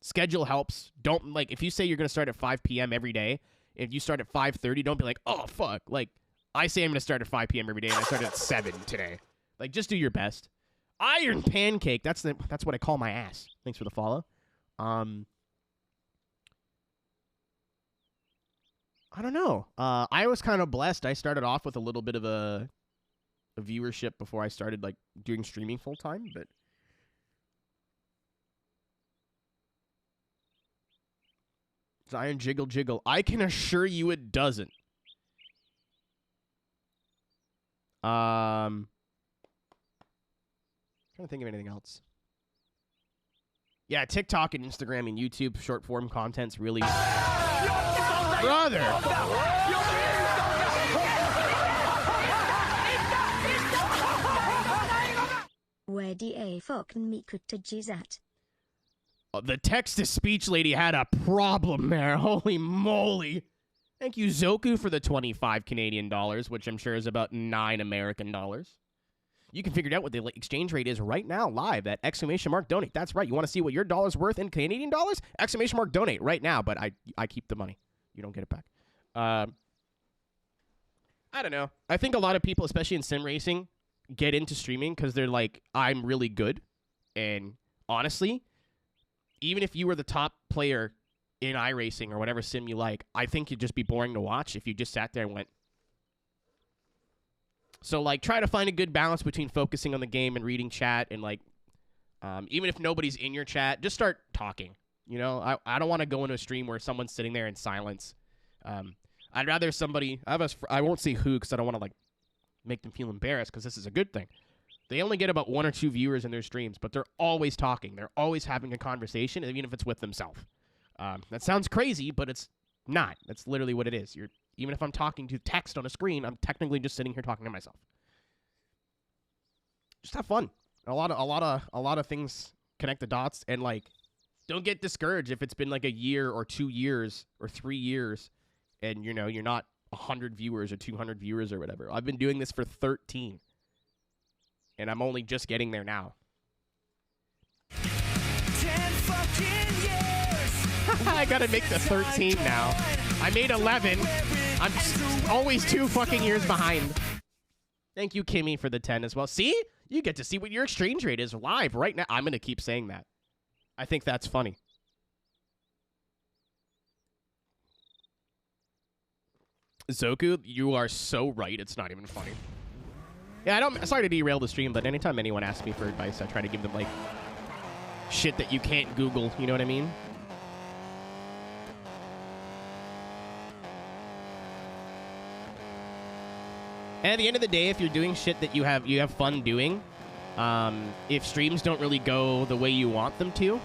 Schedule helps. Don't, like, if you say you're going to start at 5 p.m. every day, if you start at 5:30, don't be like, oh, fuck. Like, I say I'm going to start at 5 p.m. every day, and I started at 7 today. Like, just do your best. Iron Pancake, that's what I call my ass. Thanks for the follow. I don't know. I was kind of blessed. I started off with a little bit of a viewership before I started, like, doing streaming full time, but Zion jiggle. I can assure you it doesn't. Trying to think of anything else. Yeah, TikTok and Instagram and YouTube short form content's really brother. Where da fucking me could to at? The text-to-speech lady had a problem there. Holy moly. Thank you, Zoku, for the 25 Canadian dollars, which I'm sure is about 9 American dollars. You can figure out what the exchange rate is right now, live at !donate. That's right. You want to see what your dollar's worth in Canadian dollars? !donate right now, but I keep the money. You don't get it back. I don't know. I think a lot of people, especially in sim racing, get into streaming because they're like, I'm really good. And honestly, even if you were the top player in iRacing or whatever sim you like, I think it'd just be boring to watch if you just sat there and went. So, like, try to find a good balance between focusing on the game and reading chat and, like, even if nobody's in your chat, just start talking. You know, I don't want to go into a stream where someone's sitting there in silence. I'd rather somebody, I won't say who because I don't want to, like, make them feel embarrassed because this is a good thing. They only get about 1 or 2 viewers in their streams, but they're always talking. They're always having a conversation, even if it's with themselves. That sounds crazy, but it's not. That's literally what it is. Even if I'm talking to text on a screen, I'm technically just sitting here talking to myself. Just have fun. A lot of things connect the dots, and like, don't get discouraged if it's been like a year or 2 years or 3 years, and you're not 100 viewers or 200 viewers or whatever. I've been doing this for 13, and I'm only just getting there now. 10 fucking years. I gotta make the 13 now. I made 11. I'm always 2 fucking years behind. Thank you, Kimmy, for the 10 as well. See? You get to see what your exchange rate is live right now. I'm going to keep saying that. I think that's funny. Zoku, you are so right. It's not even funny. Yeah, sorry to derail the stream, but anytime anyone asks me for advice, I try to give them, like, shit that you can't Google. You know what I mean? And at the end of the day, if you're doing shit that you have fun doing, if streams don't really go the way you want them to,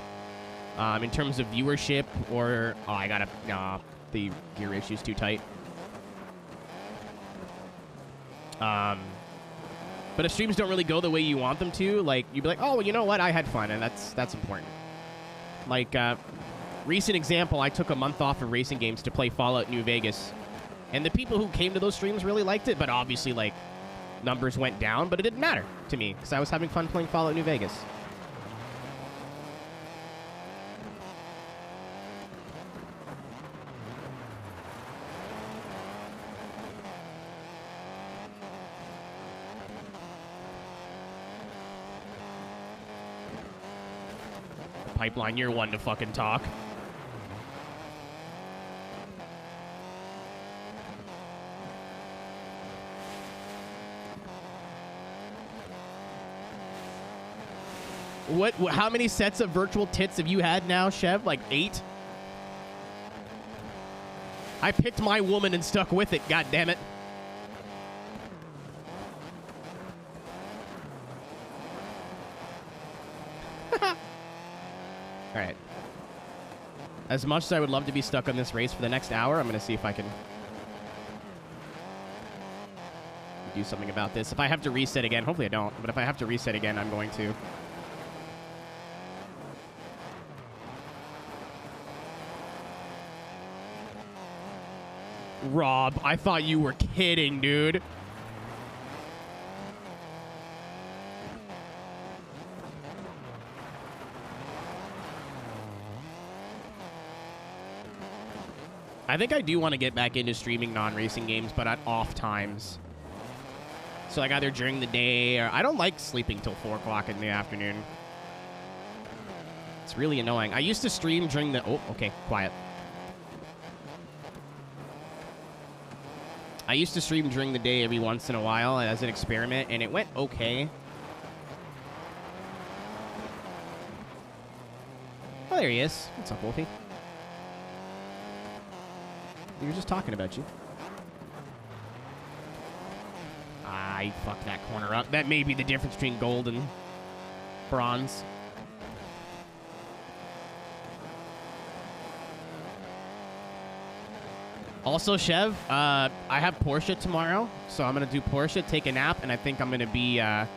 in terms of viewership or... Oh, I gotta... Nah, the gear issue's too tight. But if streams don't really go the way you want them to, like, you'd be like, oh, well, you know what? I had fun, and that's important. Like, recent example, I took a month off of racing games to play Fallout New Vegas. And the people who came to those streams really liked it, but obviously, like, numbers went down, but it didn't matter to me, because I was having fun playing Fallout New Vegas. Pipeline, you're one to fucking talk. How many sets of virtual tits have you had now, Chev? Like 8? I picked my woman and stuck with it, god damn it. Alright. As much as I would love to be stuck on this race for the next hour, I'm going to see if I can do something about this. If I have to reset again, hopefully I don't, but if I have to reset again, I'm going to. Rob, I thought you were kidding, dude. I think I do want to get back into streaming non-racing games, but at off times. So like either during the day, or I don't like sleeping till 4 o'clock in the afternoon. It's really annoying. I used to stream during the... Oh, okay, quiet. I used to stream during the day every once in a while as an experiment, and it went okay. Oh, there he is. What's up, Wolfie? We were just talking about you. I fucked that corner up. That may be the difference between gold and bronze. Also, Chev, I have Porsche tomorrow, so I'm gonna do Porsche, take a nap, and I think I'm gonna be at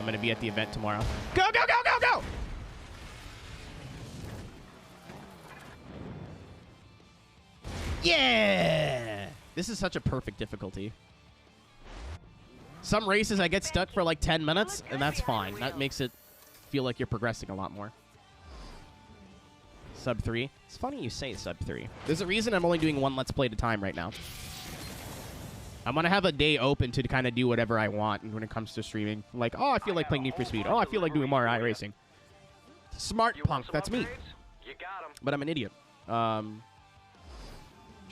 the event tomorrow. Go, go, go, go, go! Yeah! This is such a perfect difficulty. Some races I get stuck for like 10 minutes, and that's fine. That makes it feel like you're progressing a lot more. Sub 3. It's funny you say sub 3. There's a reason I'm only doing 1 Let's Play at a time right now. I'm going to have a day open to kind of do whatever I want when it comes to streaming. Like, oh, I feel like playing Need for Speed. Oh, I feel like doing more iRacing. Smart punk. That's me. But I'm an idiot. Try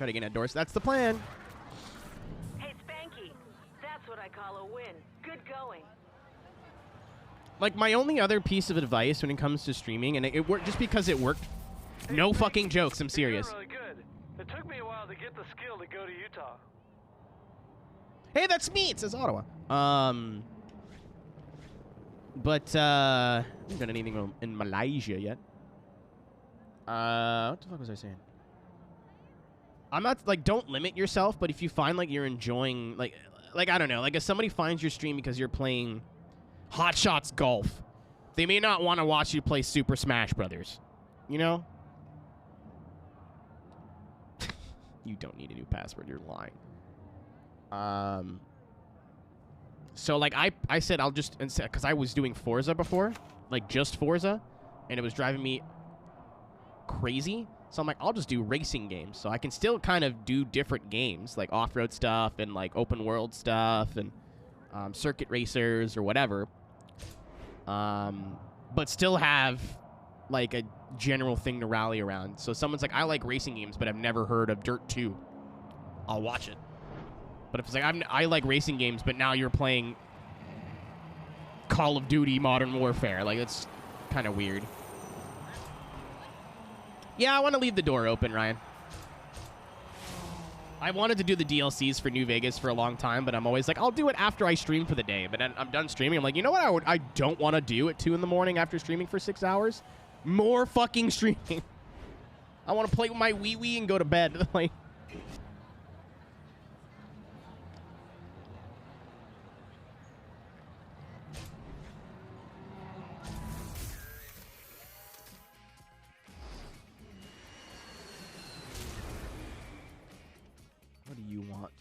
to get outdoors. That's the plan. Hey, Spanky. That's what I call a win. Good going. Like, my only other piece of advice when it comes to streaming, and it worked just because it worked. No fucking jokes. I'm serious. You're really good. It took me a while to get the skill to go to Utah. Hey, that's me. It says Ottawa. But I haven't done anything in Malaysia yet. What the fuck was I saying? I'm not, like, don't limit yourself, but if you find, like, you're enjoying, like, I don't know, like, if somebody finds your stream because you're playing Hot Shots Golf, they may not want to watch you play Super Smash Brothers. You know? You don't need a new password. You're lying. So, like, I said I'll just, because I was doing Forza before, like, just Forza, and it was driving me crazy. So I'm like, I'll just do racing games. So I can still kind of do different games, like off-road stuff and, like, open world stuff and circuit racers or whatever, but still have like a general thing to rally around. So someone's like, I like racing games, but I've never heard of Dirt 2. I'll watch it. But if it's like, I like racing games, but now you're playing Call of Duty Modern Warfare, like, it's kind of weird. Yeah, I want to leave the door open, Ryan. I wanted to do the DLCs for New Vegas for a long time, but I'm always like, I'll do it after I stream for the day. But then I'm done streaming. I'm like, you know what I don't want to do at 2 in the morning after streaming for 6 hours? More fucking streaming. I want to play with my Wii and go to bed. Like, what do you want?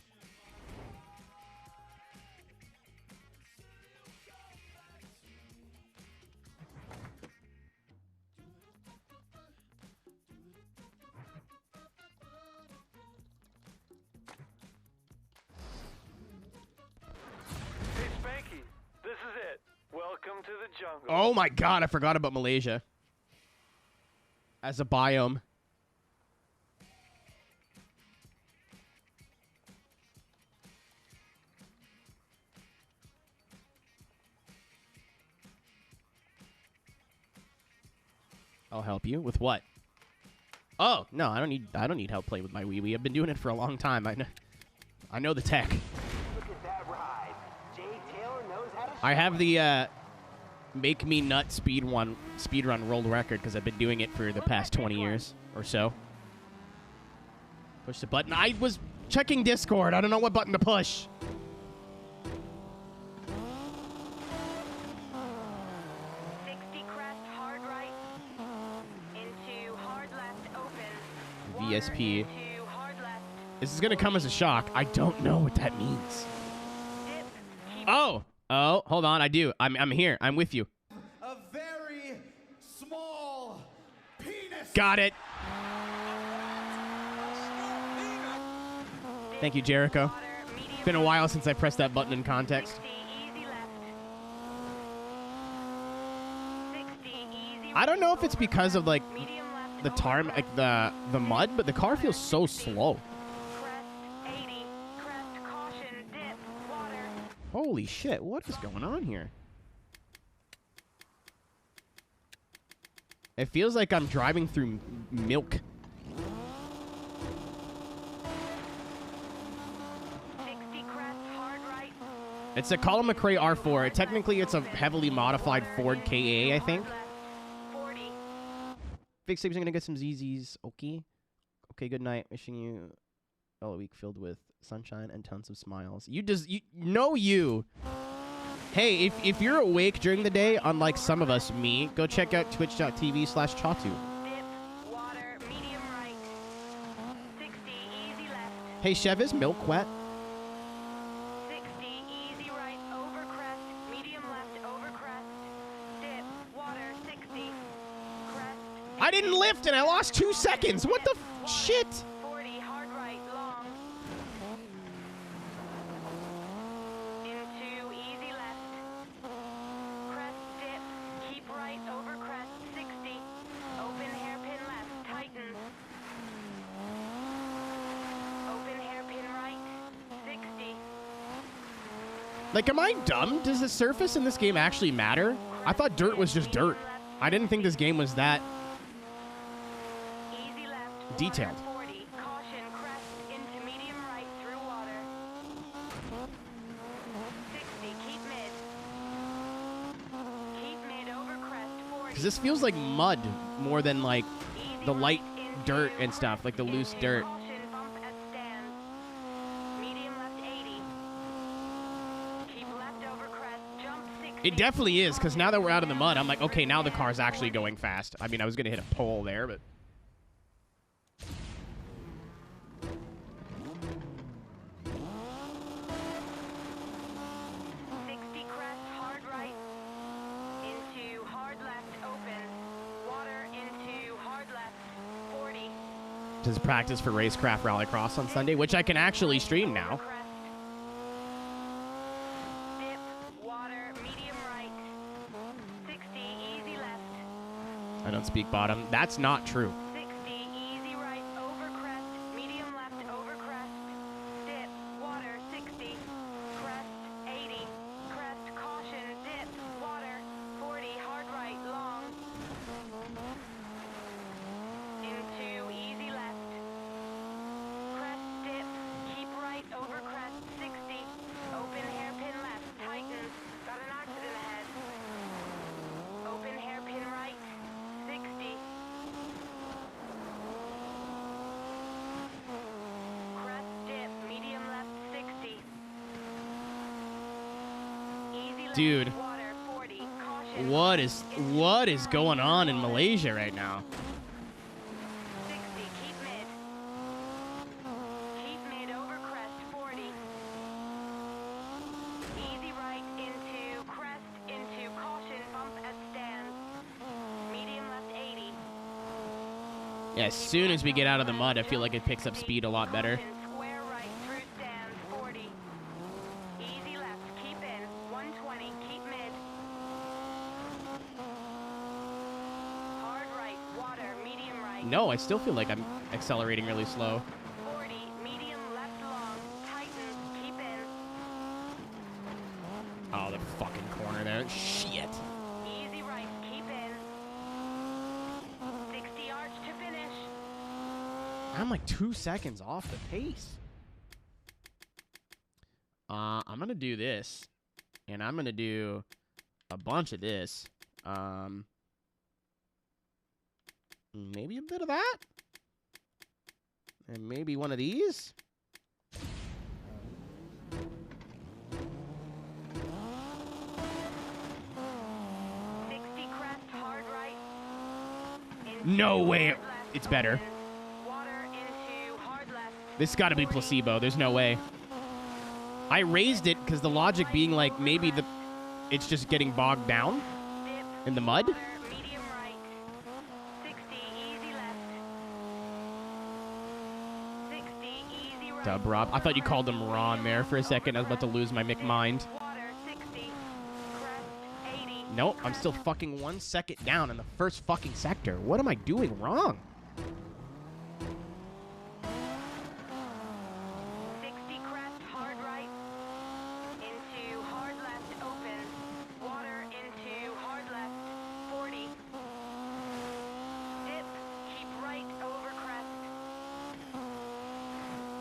Hey, Spanky, this is it. Welcome to the jungle. Oh my god, I forgot about Malaysia as a biome. I'll help you with what? Oh, no, I don't need help play with my Wii. I've been doing it for a long time. I know the tech. Look at that ride. Jay Taylor knows how to I have the Make Me Nut speedrun world record because I've been doing it for the past 20 years or so. Push the button. I was checking Discord. I don't know what button to push. VSP. This is gonna come as a shock. I don't know what that means. Oh, hold on. I do. I'm here. I'm with you. A very small penis. Got it. Thank you, Jericho. It's been a while since I pressed that button in context. I don't know if it's because of like the tar, like the mud, but the car feels so slow. Holy shit, what is going on here? It feels like I'm driving through milk. It's a Colin McRae R4. Technically, it's a heavily modified Ford KA, I think. Big Sabe's gonna get some ZZs. Okay. Okay, good night. Wishing you all a week filled with sunshine and tons of smiles. You know you. Hey, if you're awake during the day, unlike some of us, me, go check out twitch.tv/Chatu. Hey, Chev, is milk wet? I didn't lift and I lost 2 seconds. What the shit? 40, hard right, long. Into easy left. Crest dip. Keep right over crest. 60. Open hairpin left. Tightens. Open hairpin right. 60. Like, am I dumb? Does the surface in this game actually matter? I thought dirt was just dirt. I didn't think this game was that detailed. 40. Caution, crest into medium right through water. 60. Keep mid. Keep mid over crest. 40. Because this feels like mud more than like the light dirt and stuff, like the loose dirt. Caution, bump at stand. Medium left 80. Keep left over crest. Jump 60. It definitely is, because now that we're out of the mud, I'm like, okay, now the car's actually going fast. I mean, I was going to hit a pole there, but... Does practice for Racecraft Rallycross on Sunday, which I can actually stream now. Dip, I don't speak bottom. That's not true. 60, easy right over crest, medium left over crest, dip, water, 60, crest, 80, crest, caution, dip, water, 40, hard right, long, into easy left, crest, dip, keep right over crest, 60, open hairpin left, tightens, got an accident ahead, open hairpin right, 60. Crest dip, medium left 60. Easy left, Dude. water 40. Caution. What is going on in Malaysia right now? 60, keep mid. Keep mid over crest 40. Easy right into crest into caution bump at stands. Medium left 80. Yeah, as soon as we get out of the mud, I feel like it picks up speed a lot better. Caution, square right through stands 40. Easy left, keep in 120, keep mid. Hard right, water, medium right. No, I still feel like I'm accelerating really slow. 40, medium left long, tighten, keep in. Oh, the fucking corner there. Shit. Easy right, keep in. 60 arch to finish. I'm like 2 seconds off the pace. I'm gonna do this, and I'm gonna do a bunch of this. Maybe a bit of that, and maybe one of these. 60 crest, hard right. No way. Hard left, It's better. open. Water into hard left. This got to be placebo. There's no way. I raised it because the logic being like maybe it's just getting bogged down Dip, in the mud. water, medium right. 60, easy left. 60, easy right. Dub Rob. I thought you called him Ron there for a second. I was about to lose my mind. Water, 60. Crest, 80. Nope, I'm still fucking 1 second down in the first fucking sector. What am I doing wrong? 60 crest, hard right. Into hard left, open. Water into hard left, 40. Dip, keep right over crest.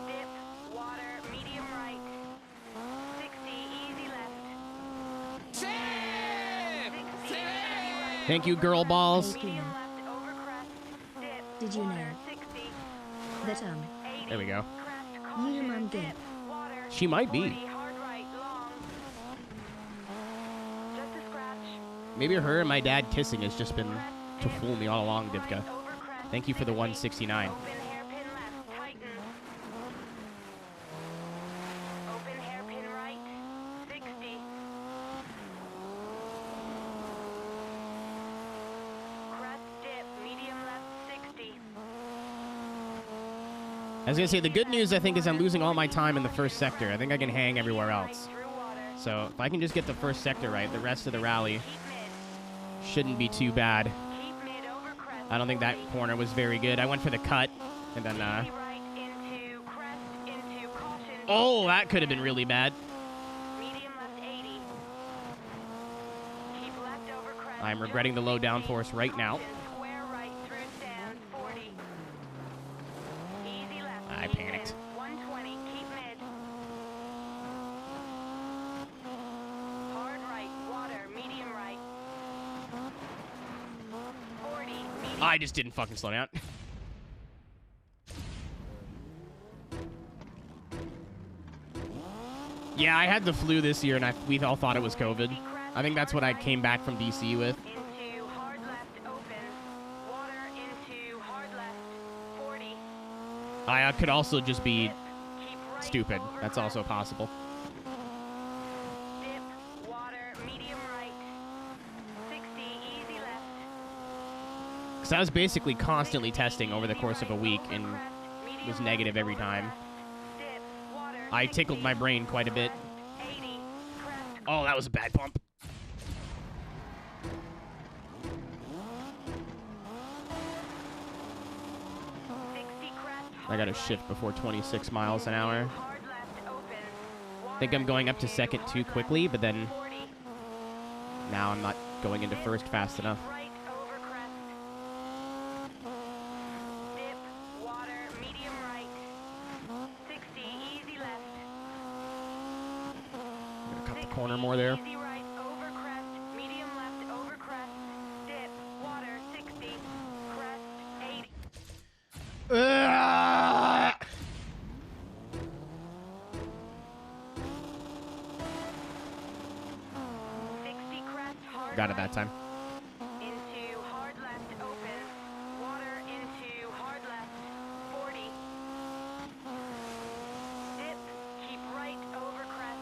Dip, water, medium right. 60, easy left. 60, easy right. Thank you, girl balls. Medium left over crest. Dip, Did you water, know 60. that 80. There we go. Crest, You caution, mum did. dip, water, She might be. 40, hard right, long. Just a scratch. Maybe her and my dad kissing has just been to fool me all along, Divka. Right over crest, Thank you for the 169. Open hairpin left, tighten. Open hairpin right, 60. Crest dip, medium left, 60. I was gonna say the good news I think is I'm losing all my time in the first sector. I think I can hang everywhere else. Through water. So if I can just get the first sector right, the rest of the rally Keep mid. shouldn't be too bad. Keep mid over crest. I don't think that 40. corner was very good. I went for the cut, and then Easy right into crest, into caution. oh, that could have been really bad. Medium left 80. Keep left over crest. I'm regretting the low downforce right now. Caution, square right through stands 40. Easy left. I keep panicked. in, 120. Keep mid. Hard right. Water. Medium right. 40. Medium. I just didn't fucking slow down. Yeah, I had the flu this year, and we all thought it was COVID. I think that's what I came back from DC with. Into hard left. Open. Water into hard left. 40. I could also just be Dip. Keep right stupid. over That's crest. also possible. Dip, water, medium right. 60, easy left. Because I was basically constantly testing over the course of a week, and Medium was negative left, every over time. crest. Dip, water, I tickled 60, my brain quite a bit. crest, 80, crest, Oh, that was a bad bump. I got to shift before 26 miles an hour. Hard left open. I think I'm going up to second too quickly, but then 40. now I'm not going into first fast enough. Right over crest. Dip, water, medium right. 60, easy left. I'm gonna cut the corner more there. Easy right over crest, medium left over crest. Dip, water, 60. Crest, 80. Got it that time. Into hard left open. Water into hard left. 40. Dip. Keep right over crest.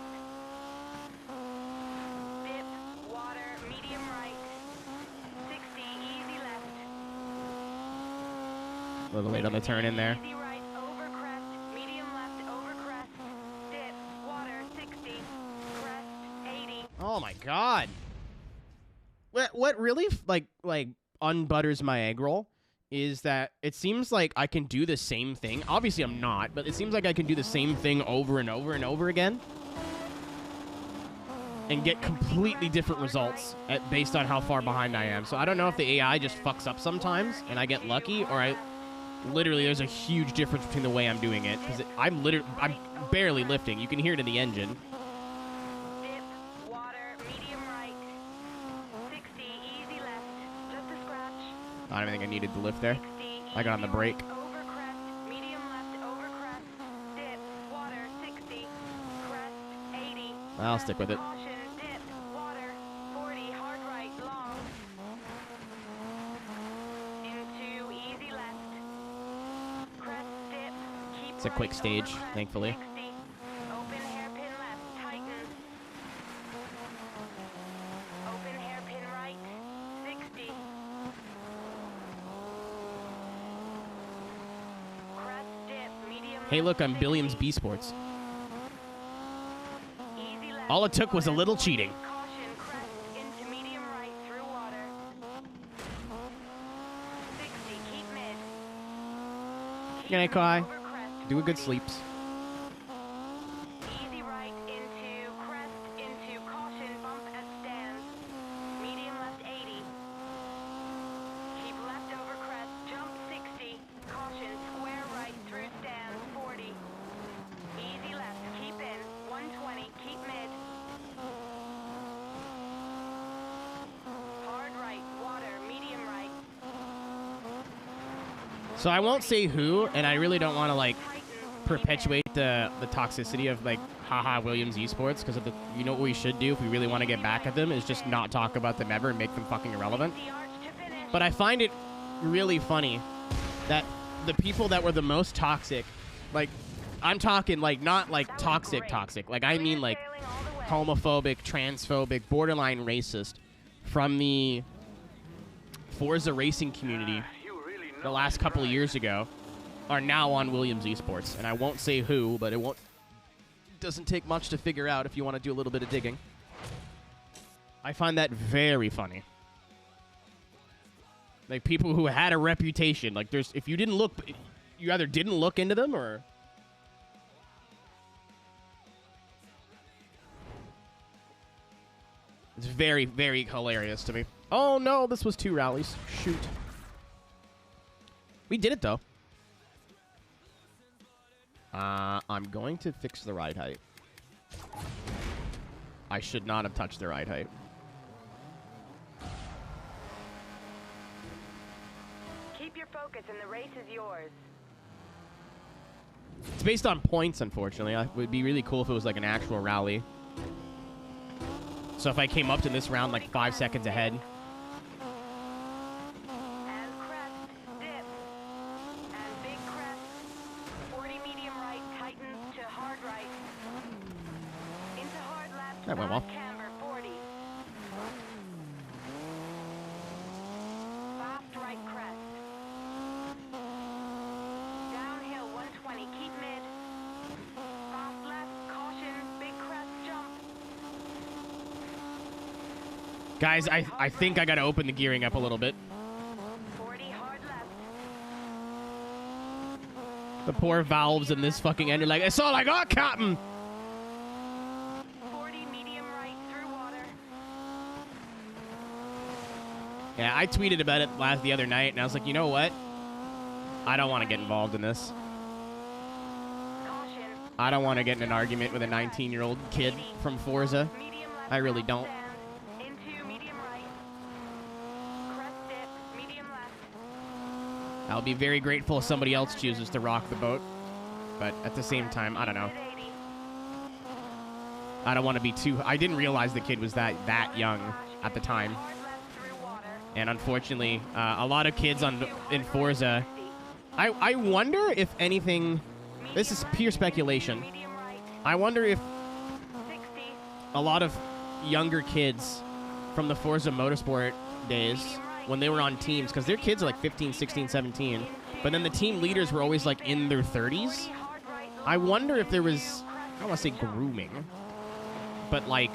Dip. Water. Medium right. 60. Easy left. A little late on the turn in there. Easy right over crest. Medium left over crest. Dip. Water. 60. Crest. 80. Oh my god. What really like unbutters my egg roll is that it seems like I can do the same thing. Obviously I'm not, but it seems like I can do the same thing over and over and over again and get completely different results based on how far behind I am. So I don't know if the AI just fucks up sometimes and I get lucky, or literally there's a huge difference between the way I'm doing it, because I'm barely lifting. You can hear it in the engine. I don't even think I needed the lift there. I got on the brake. Over crest, medium left over crest, dip, water, 60, crest, 80. I'll stick with it. Caution, dip, water, 40, hard right, long. Into easy left. Crest, dip, keep It's a quick right stage, over crest, thankfully. 60. Open hairpin left, tighten. Open hairpin right, 60. Hey, look, I'm Billiams B Sports. All it took was a little cheating. Caution, crest into medium right through water. 60, keep mid. Good night, Kai. Over crest, Do a good 40. sleeps. Easy right into crest into caution, bump at stands. Medium left 80. Keep left over crest, jump 60. Caution, square right through stands 40. Easy left, keep in 120, keep mid. Hard right, water, medium right. So I won't say who, and I really don't want to like perpetuate the toxicity of like haha Williams Esports, because of the, you know what we should do if we really want to get back at them is just not talk about them ever and make them fucking irrelevant. But I find it really funny that the people that were the most toxic, like I'm talking like not like toxic, like I mean like homophobic, transphobic, borderline racist from the Forza racing community the last couple of years ago are now on Williams Esports. And I won't say who, but it doesn't take much to figure out if you want to do a little bit of digging. I find that very funny. Like people who had a reputation, like if you didn't look, you either didn't look into them or... It's very, very hilarious to me. Oh no, this was 2 rallies. Shoot. We did it though. I'm going to fix the ride height. I should not have touched the ride height. Keep your focus and the race is yours. It's based on points, unfortunately. It would be really cool if it was like an actual rally. So if I came up to this round like 5 seconds ahead. And crest, dip. And big crest. 40 medium right, tighten to hard right. Into hard left. That went well. Camber, 40. Fast right crest. Downhill 120, keep mid. Fast left, caution, big crest, jump. Guys, I think I got to open the gearing up a little bit. 40 hard left. The poor valves in this fucking end are like, that's all I got, Captain. 40 medium right through water. Yeah, I tweeted about it the other night, and I was like, you know what? I don't want to get involved in this. Caution. I don't want to get in an argument with a 19-year-old kid from Forza. Medium left. I really don't. Down. Into medium right. Crest dip. Medium left. I'll be very grateful if somebody else chooses to rock the boat. But at the same time, I don't know. Mid 80. I don't want to be too... I didn't realize the kid was that young at the time. Hard left through water. And unfortunately, a lot of kids in Forza... I wonder if anything... This is pure speculation. Medium right. I wonder if 60. a lot of younger kids from the Forza Motorsport days, when they were on teams, because their kids are like 15, 16, 17, but then the team leaders were always like in their 30s. Hard right. I wonder if there was, I don't want to say grooming, but like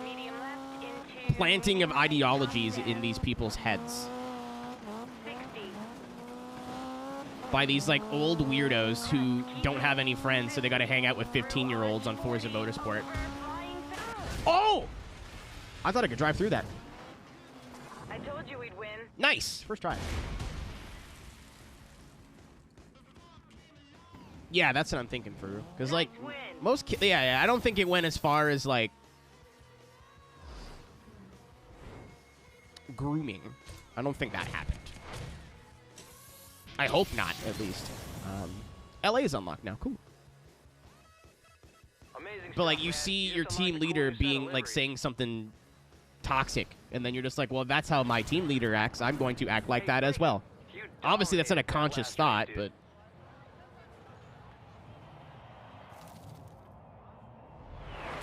Medium left into planting of ideologies in these people's heads 60. by these like old weirdos who don't have any friends, so they got to hang out with 15-year-olds on Forza Motorsport. Flying fast. Oh! I thought I could drive through that. I told you we'd win. Nice. First try. Yeah, that's what I'm thinking for. Because, like, Nice win. most kids... Yeah, I don't think it went as far as, like, grooming. I don't think that happened. I hope not, at least. LA is unlocked now. Cool. Amazing But, like, stuff, you man. see You your just team unlocked a leader quarter being, set of like, livery. saying something toxic. And then you're just like, well, that's how my team leader acts. I'm going to act like that as well. You Obviously, that's not a dominated that conscious last thought, race, but... dude.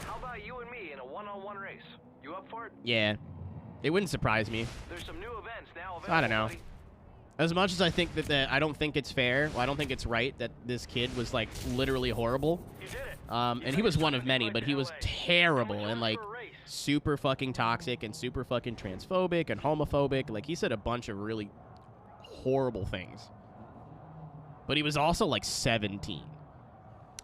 How about you and me in a one-on-one race? You up for it? Yeah. It wouldn't surprise me. There's some new events now available. I don't know. buddy. As much as I think that I don't think it's fair, well, I don't think it's right that this kid was, like, literally horrible. You did it. And he was one of many, but he was terrible and, like, For a race. super fucking toxic and super fucking transphobic and homophobic. Like, he said a bunch of really horrible things. But he was also, like, 17.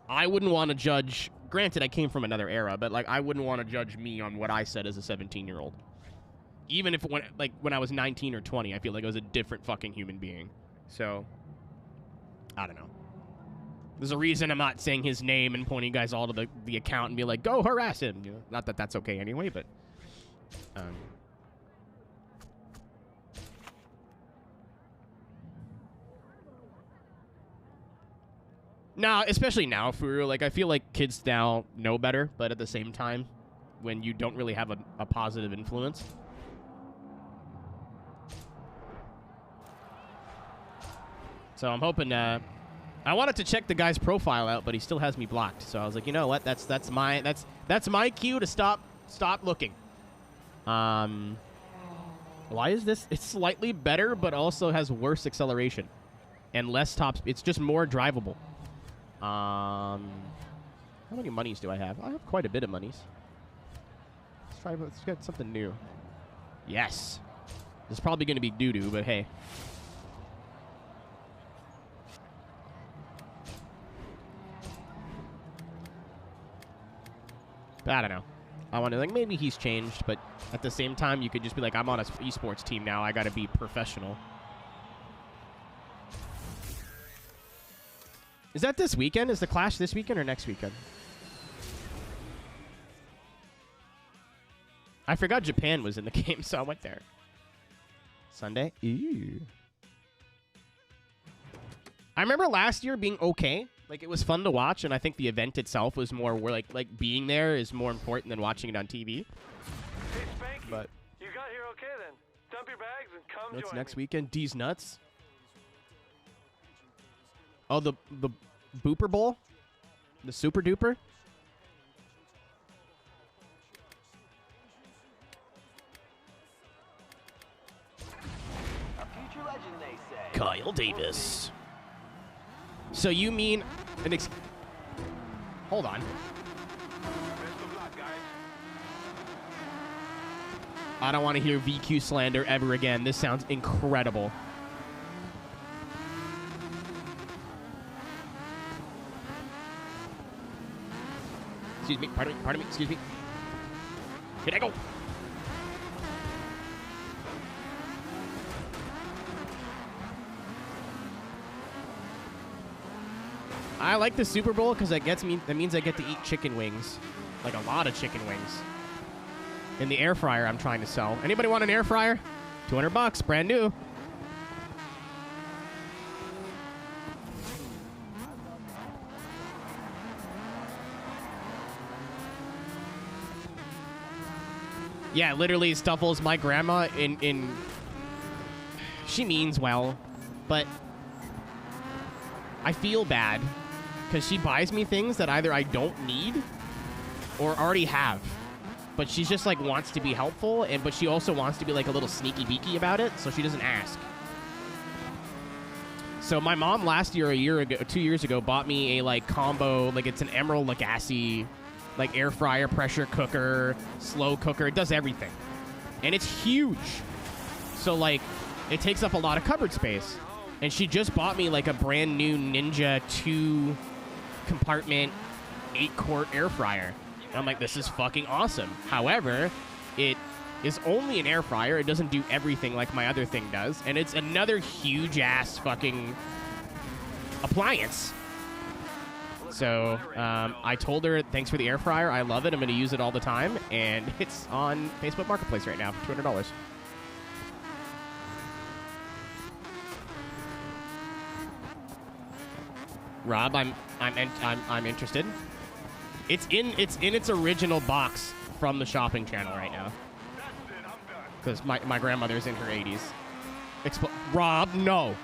I wouldn't want to judge... Granted, I came from another era, but, like, I wouldn't want to judge me on what I said as a 17-year-old. Even if, when I was 19 or 20, I feel like I was a different fucking human being. So, I don't know. There's a reason I'm not saying his name and pointing you guys all to the account and be like, go harass him. You know, not that that's okay anyway, but... No, especially now, for real. Like, I feel like kids now know better, but at the same time, when you don't really have a positive influence... So I'm hoping. I wanted to check the guy's profile out, but he still has me blocked. So I was like, you know what? That's my cue to stop looking. Why is this? It's slightly better, but also has worse acceleration and less top. It's just more drivable. How many monies do I have? I have quite a bit of monies. Let's get something new. Yes. This is probably going to be doo-doo, but hey. I don't know. I want to, like, maybe he's changed, but at the same time, you could just be like, I'm on an esports team now. I got to be professional. Is that this weekend? Is the Clash this weekend or next weekend? I forgot Japan was in the game, so I went there. Sunday? Ew. I remember last year being okay. Like, it was fun to watch, and I think the event itself was more like being there is more important than watching it on TV. Hey, Spanky. But You got here okay then. Dump your bags and come that's join next me. weekend. D's nuts. Oh, the Booper Bowl? The Super Duper? A future legend, they say. Kyle Davis. So you mean an Hold on. Best of luck, guys. I don't want to hear VQ slander ever again. This sounds incredible. Excuse me. Pardon me. Excuse me. Here I go. I like the Super Bowl because that means I get to eat chicken wings. Like a lot of chicken wings. In the air fryer I'm trying to sell. Anybody want an air fryer? $200, brand new. Yeah, literally, Stuffles, my grandma, she means well, but I feel bad because she buys me things that either I don't need or already have. But she's just, like, wants to be helpful, but she also wants to be, like, a little sneaky beaky about it, so she doesn't ask. So my mom last year, 2 years ago, bought me a, like, combo, like, it's an Emerald Lagasse, like, air fryer, pressure cooker, slow cooker. It does everything. And it's huge. So, like, it takes up a lot of cupboard space. And she just bought me, like, a brand new Ninja 2-compartment, 8-quart air fryer. And I'm like, this is fucking awesome. However, it is only an air fryer. It doesn't do everything like my other thing does. And it's another huge-ass fucking appliance. So I told her, thanks for the air fryer. I love it. I'm going to use it all the time. And it's on Facebook Marketplace right now for $200. Rob, I'm interested. It's in its original box from the shopping channel right now. Because my grandmother's in her 80s. Rob, no.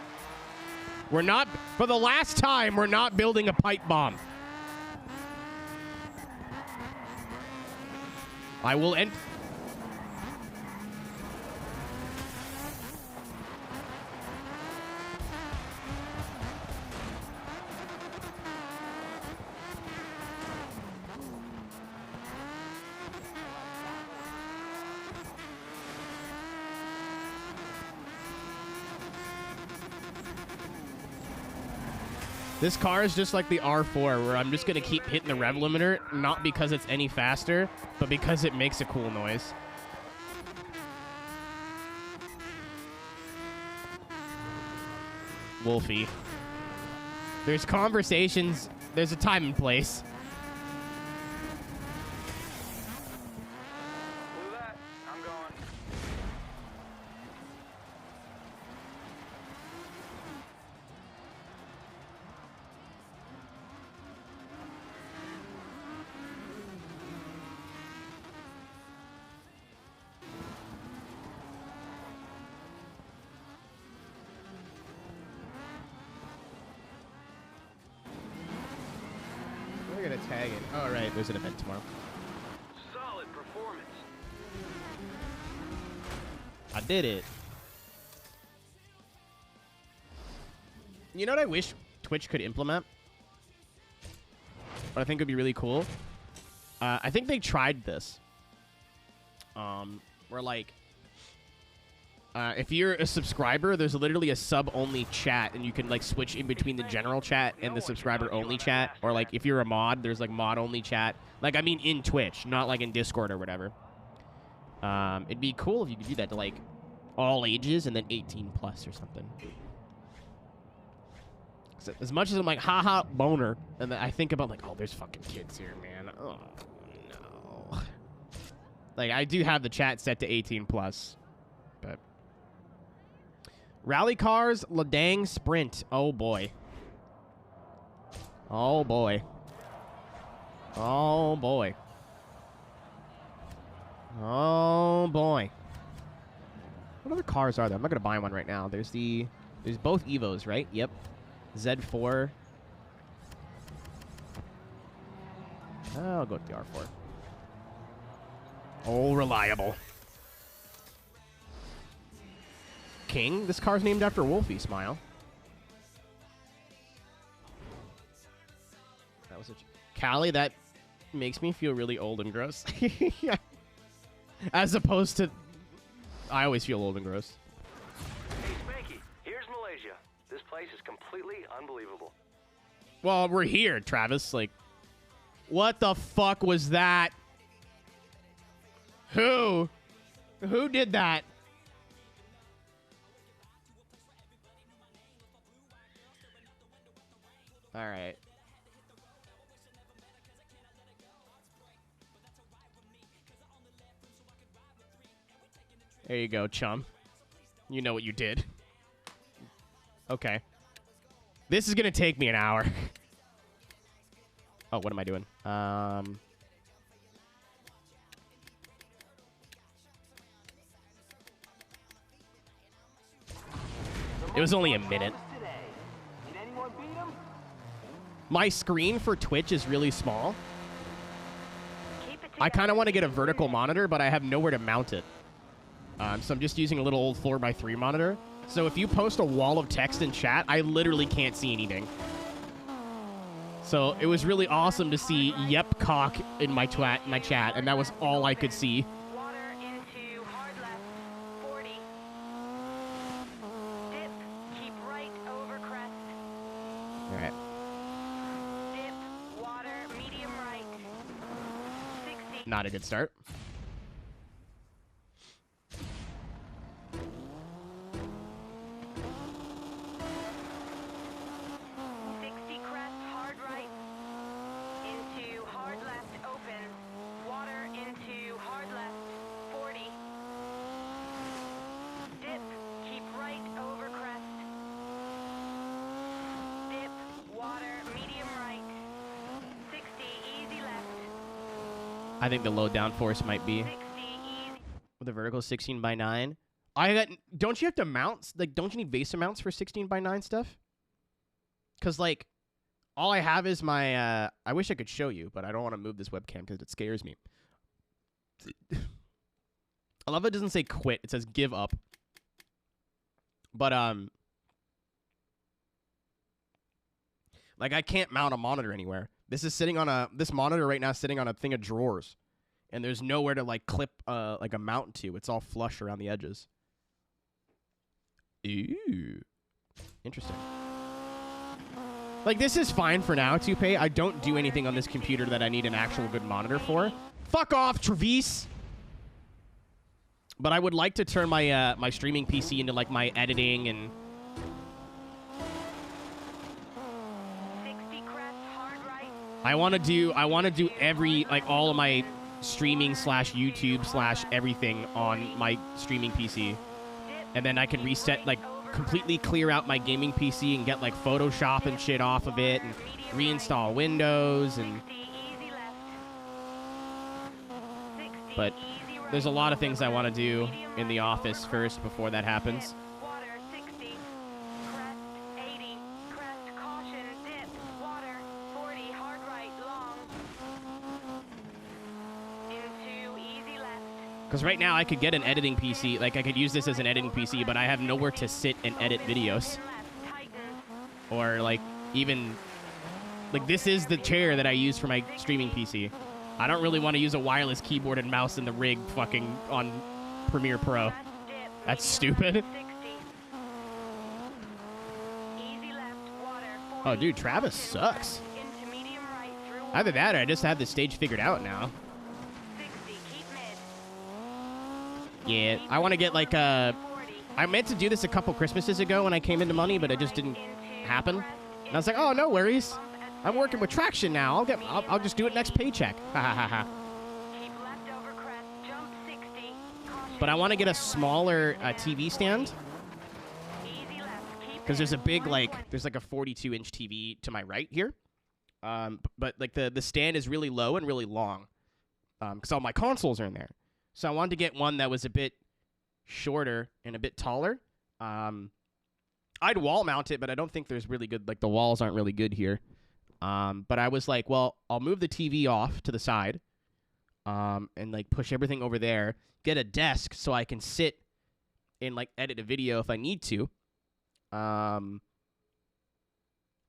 We're not, for the last time, we're not building a pipe bomb. I will end. This car is just like the R4, where I'm just going to keep hitting the rev limiter, not because it's any faster, but because it makes a cool noise. Wolfie. There's conversations. There's a time and place. Blew that. I'm going. We're going to tag it. Oh, right. There's an event tomorrow. Solid performance. I did it. You know what I wish Twitch could implement? What I think would be really cool? I think they tried this. Where, like, if you're a subscriber, there's literally a sub-only chat, and you can, like, switch in between the general chat and the subscriber-only chat. Or, like, if you're a mod, there's, like, mod-only chat. Like, I mean in Twitch, not, like, in Discord or whatever. It'd be cool if you could do that to, like, all ages and then 18 plus or something. So, as much as I'm like, haha, boner, and then I think about, like, oh, there's fucking kids here, man. Oh, no. Like, I do have the chat set to 18 plus, but... Rally cars, Ladang Sprint. Oh, boy. Oh, boy. Oh, boy. Oh, boy. What other cars are there? I'm not going to buy one right now. There's both Evos, right? Yep. Z4. I'll go with the R4. Oh, reliable. King? This car's named after Wolfie. Smile. That was Callie, that makes me feel really old and gross. Yeah. As opposed to... I always feel old and gross. Hey, Spanky, here's Malaysia. This place is completely unbelievable. Well, we're here, Travis. Like, What the fuck was that? Who? Who did that? All right. There you go, chum. You know what you did. Okay. This is going to take me an hour. Oh, what am I doing? It was only a minute. My screen for Twitch is really small. I kind of want to get a vertical monitor, but I have nowhere to mount it. So I'm just using a little old 4x3 monitor. So if you post a wall of text in chat, I literally can't see anything. So it was really awesome to see "yep cock" in my chat, and that was all I could see. Water into hard left, 40. Dip, keep right over crest. All right. Dip, water, medium right. 60. Not a good start. I think the low downforce might be with the vertical 16:9. Don't you have to mount, like, don't you need VESA mounts for 16:9 stuff? Because, like, all I have is my, I wish I could show you, but I don't want to move this webcam because it scares me. I love it doesn't say quit, it says give up. But, like, I can't mount a monitor anywhere. This is sitting on this monitor right now is sitting on a thing of drawers. And there's nowhere to, like, clip, like, a mount to. It's all flush around the edges. Ooh. Interesting. Like, this is fine for now, Toupee. I don't do anything on this computer that I need an actual good monitor for. Fuck off, Travis! But I would like to turn my, my streaming PC into, like, my editing and... I want to do every, like, all of my streaming / YouTube / everything on my streaming PC. And then I can reset, like, completely clear out my gaming PC and get, like, Photoshop and shit off of it and reinstall Windows and... But there's a lot of things I want to do in the office first before that happens. Because right now I could get an editing PC, like I could use this as an editing PC, but I have nowhere to sit and edit videos. Or like even, like this is the chair that I use for my streaming PC. I don't really want to use a wireless keyboard and mouse in the rig fucking on Premiere Pro. That's stupid. Oh dude, Travis sucks. Either that or I just have the stage figured out now. Yeah, I want to get like a... I meant to do this a couple Christmases ago when I came into money, but it just didn't happen. And I was like, oh, no worries. I'm working with Traction now. I'll just do it next paycheck. Ha ha ha ha. But I want to get a smaller TV stand. Because there's a big, like, there's like a 42-inch TV to my right here. But like the stand is really low and really long. Because all my consoles are in there. So I wanted to get one that was a bit shorter and a bit taller. I'd wall mount it, but I don't think there's really good, like the walls aren't really good here. But I was like, well, I'll move the TV off to the side and like push everything over there, get a desk so I can sit and like edit a video if I need to.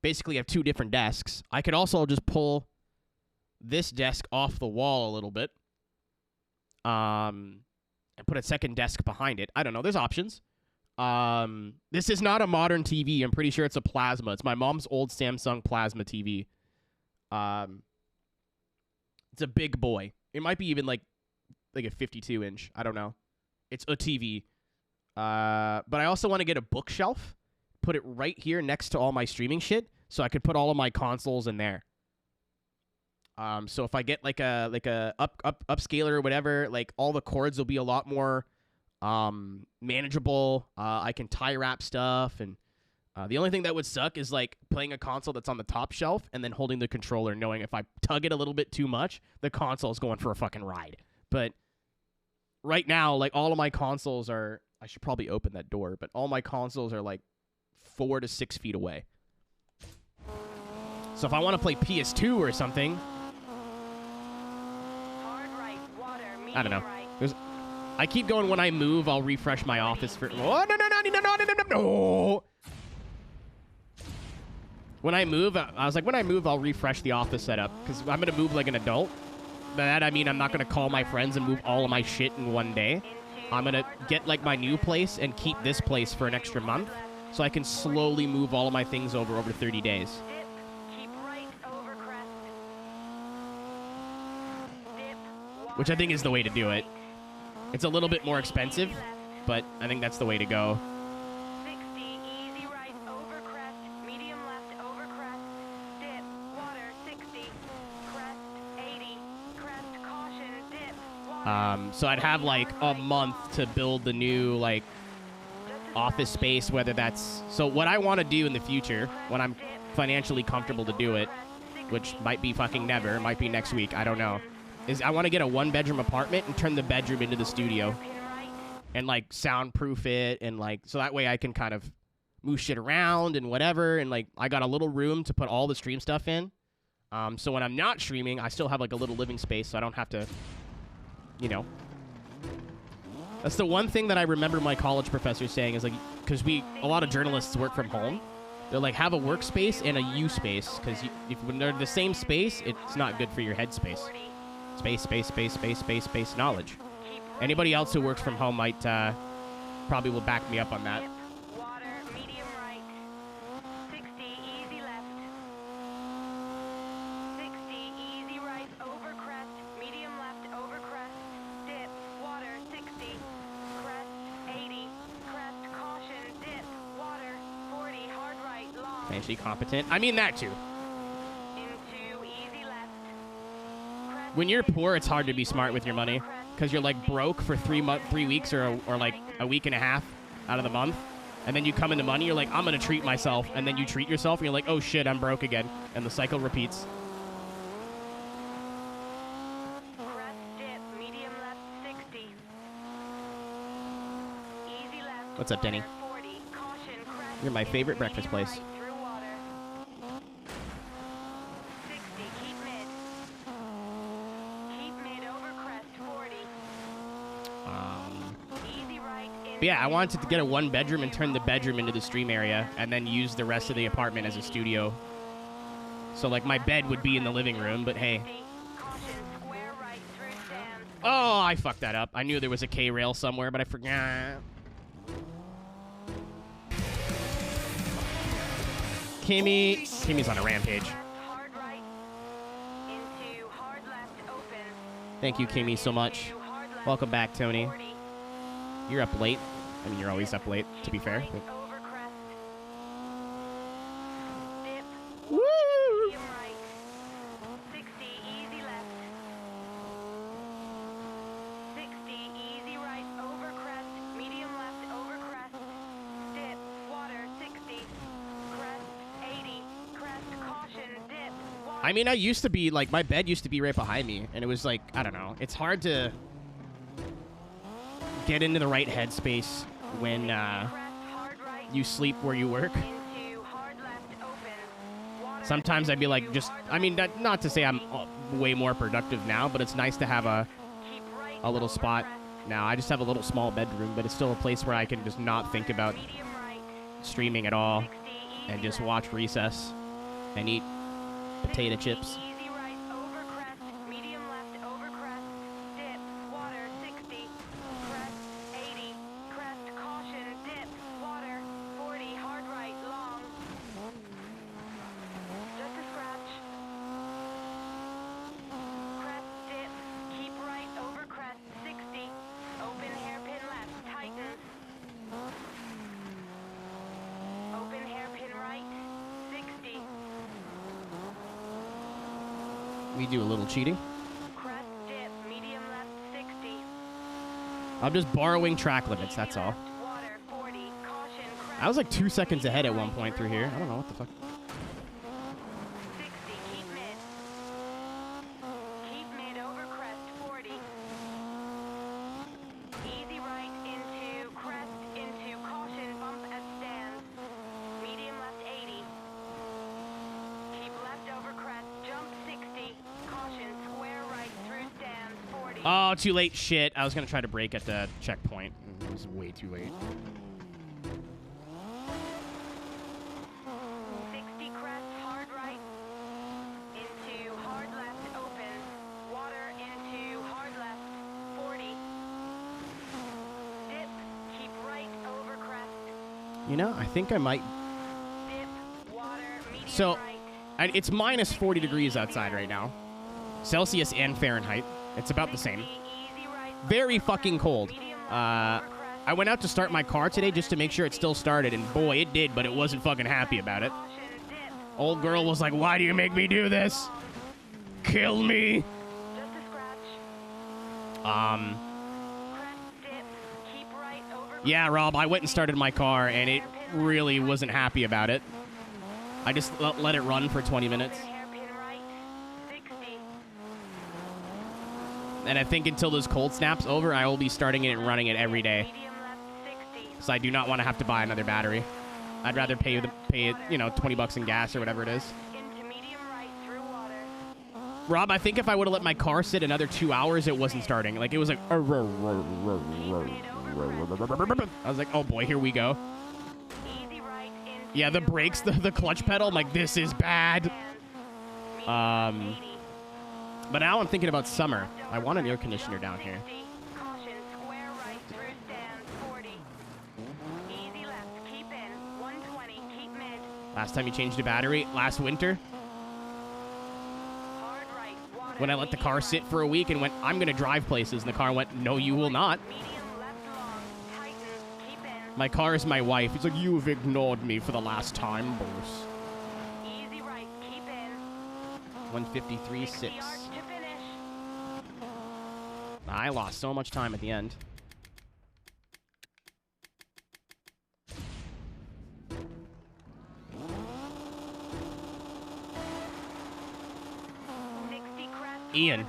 Basically, I have two different desks. I could also just pull this desk off the wall a little bit. And put a second desk behind it. I don't know. There's options. This is not a modern TV. I'm pretty sure it's a plasma. It's my mom's old Samsung plasma TV. It's a big boy. It might be even like a 52-inch. I don't know. It's a TV. But I also want to get a bookshelf, put it right here next to all my streaming shit, so I could put all of my consoles in there. So if I get like a upscaler or whatever, like all the cords will be a lot more manageable. I can tie wrap stuff, and the only thing that would suck is like playing a console that's on the top shelf and then holding the controller, knowing if I tug it a little bit too much, the console is going for a fucking ride. But right now, like all of my consoles are, I should probably open that door, but all my consoles are like 4 to 6 feet away. So if I want to play PS2 or something, I don't know. I keep going, when I move, I'll refresh my office for... Oh, no. When I move, I was like, when I move, I'll refresh the office setup, because I'm going to move like an adult. By that, I mean I'm not going to call my friends and move all of my shit in one day. I'm going to get, like, my new place and keep this place for an extra month, so I can slowly move all of my things over 30 days. Which I think is the way to do it. It's a little bit more expensive, but I think that's the way to go. 60, easy right, over crest, medium left, over crest, dip, water, 60, crest, 80, crest, caution, dip, water. So I'd have like a month to build the new like office space, whether that's... So what I want to do in the future, when I'm financially comfortable to do it, which might be fucking never, might be next week, I don't know, is I want to get a 1-bedroom apartment and turn the bedroom into the studio and like soundproof it, and like so that way I can kind of move shit around and whatever, and like I got a little room to put all the stream stuff in. So when I'm not streaming, I still have like a little living space, so I don't have to, you know. That's the one thing that I remember my college professor saying is like, because a lot of journalists work from home, they're like, have a workspace and a U space, because when they're the same space, it's not good for your head space. Space, knowledge. Anybody else who works from home might probably will back me up on that. Water, medium right, 60, easy left, 60, easy right, over crest, medium left, over crest, dip, water, 60, crest, 80, crest, caution, dip, water, 40, hard right, long. Financially competent. I mean that too. When you're poor, it's hard to be smart with your money, because you're like broke for 3 weeks or like a week and a half out of the month, and then you come into money, you're like, I'm gonna treat myself, and then you treat yourself, and you're like, oh shit, I'm broke again, and the cycle repeats. Crest dip, medium left, 60. Easy left. What's up, Denny? 40, caution, crest, You're my favorite medium breakfast place. right, through water. 60, keep mid. Keep mid over crest, 40. Easy right. But yeah, I wanted to get a 1-bedroom and turn the bedroom into the stream area, and then use the rest of the apartment as a studio. So like my bed would be in the living room, but hey. Caution, square right through stand. Oh, I fucked that up. I knew there was a K-rail somewhere, but I forgot. Kimmy's on a rampage. Hard right into hard left open. Thank you, Kimmy, so much. Hard left, Welcome back, Tony. 40. You're up late. I mean, you're always up late, to be fair. Right But... over crest. Dip. Woo! Medium right. 60, easy left. 60, easy right, over crest. Medium left, over crest. Dip. Water, 60. Crest, 80. Crest, caution, dip. Water. I mean, I used to be, like, my bed used to be right behind me, and it was like, I don't know. It's hard to get into the right headspace when Crest, hard right you sleep where you work. into hard left open. Water, Sometimes I'd be like, just, I mean, not to say I'm way more productive now, but it's nice to have a keep right little over spot. crest. Now, I just have a little small bedroom, but it's still a place where I can just not think about Medium right. streaming at all 60, easy and just left. watch Recess and eat potato 60, chips. Easy right, over crest, medium left, over crest, dip, water, 60, crest, 80, crest, caution, dip, water, 40, hard right, long. Just a scratch. Crest we do a little cheating. Crest dip, medium left 60. I'm just borrowing track limits, that's all. Water 40. Caution, crest. I was like 2 seconds ahead at one point through here. I don't know what the fuck. 60, keep mid. Keep mid over crest 40. Easy right into crest into caution bump at stands. Medium left 80. Keep left over crest, jump 60. Caution, square right through stands 40. Oh, too late. Shit. I was going to try to brake at the checkpoint. It was way too late. 60 crest, hard right. Into hard left, open. Water into hard left, 40. Dip, keep right over crest. You know, I think I might... Dip, water, medium So, right. it's minus 40 degrees outside right now. Celsius and Fahrenheit. It's about the same. Easy right, Very fucking cold. medium left over crest. I went out to start my car today just to make sure it still started, and boy, it did, but it wasn't fucking happy about it. Caution, dip, Old girl was like, why do you make me do this? Kill me. just a scratch. Crest, dip, keep right over Yeah, Rob, I went and started my car, and it really wasn't happy about it. I just let it run for 20 minutes. open hairpin right, 60. And I think until this cold snap's over, I will be starting it and running it every day. Medium left 60. So I do not want to have to buy another battery. I'd rather pay it, you know, 20 bucks in gas or whatever it is. Into medium right through water. Rob, I think if I would have let my car sit another 2 hours, it wasn't starting. Like, it was like... I was like, oh boy, here we go. Easy right into Yeah, the brakes, the clutch pedal, I'm like, this is bad. But now I'm thinking about summer. I want an air conditioner down here. Caution, square right through stands 40. Easy left, keep in 120, keep mid. Last time you changed a battery, last winter, Hard right, water. when I let the car sit for a week and went, I'm going to drive places, and the car went, no, you will not. Medium left long, tighten, keep in. My car is my wife. It's like, you've ignored me for the last time, Bruce. Easy right, keep in. 153.6. 60 yards to finish. I lost so much time at the end. Ian,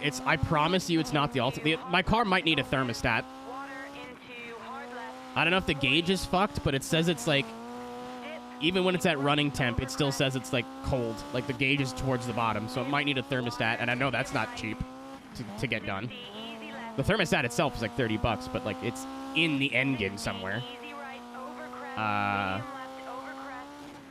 it's. I promise you, it's not the ultimate. My car might need a thermostat. Water into hard left. I don't know if the gauge is fucked, but it says it's like, Dip. even when it's at running temp, it still says it's like cold. Like the gauge is towards the bottom, so it might need a thermostat. And I know that's not cheap to get done. Easy left. The thermostat itself is like 30 bucks, but like it's in the engine somewhere. Easy right over crest. Uh, Medium left over crest.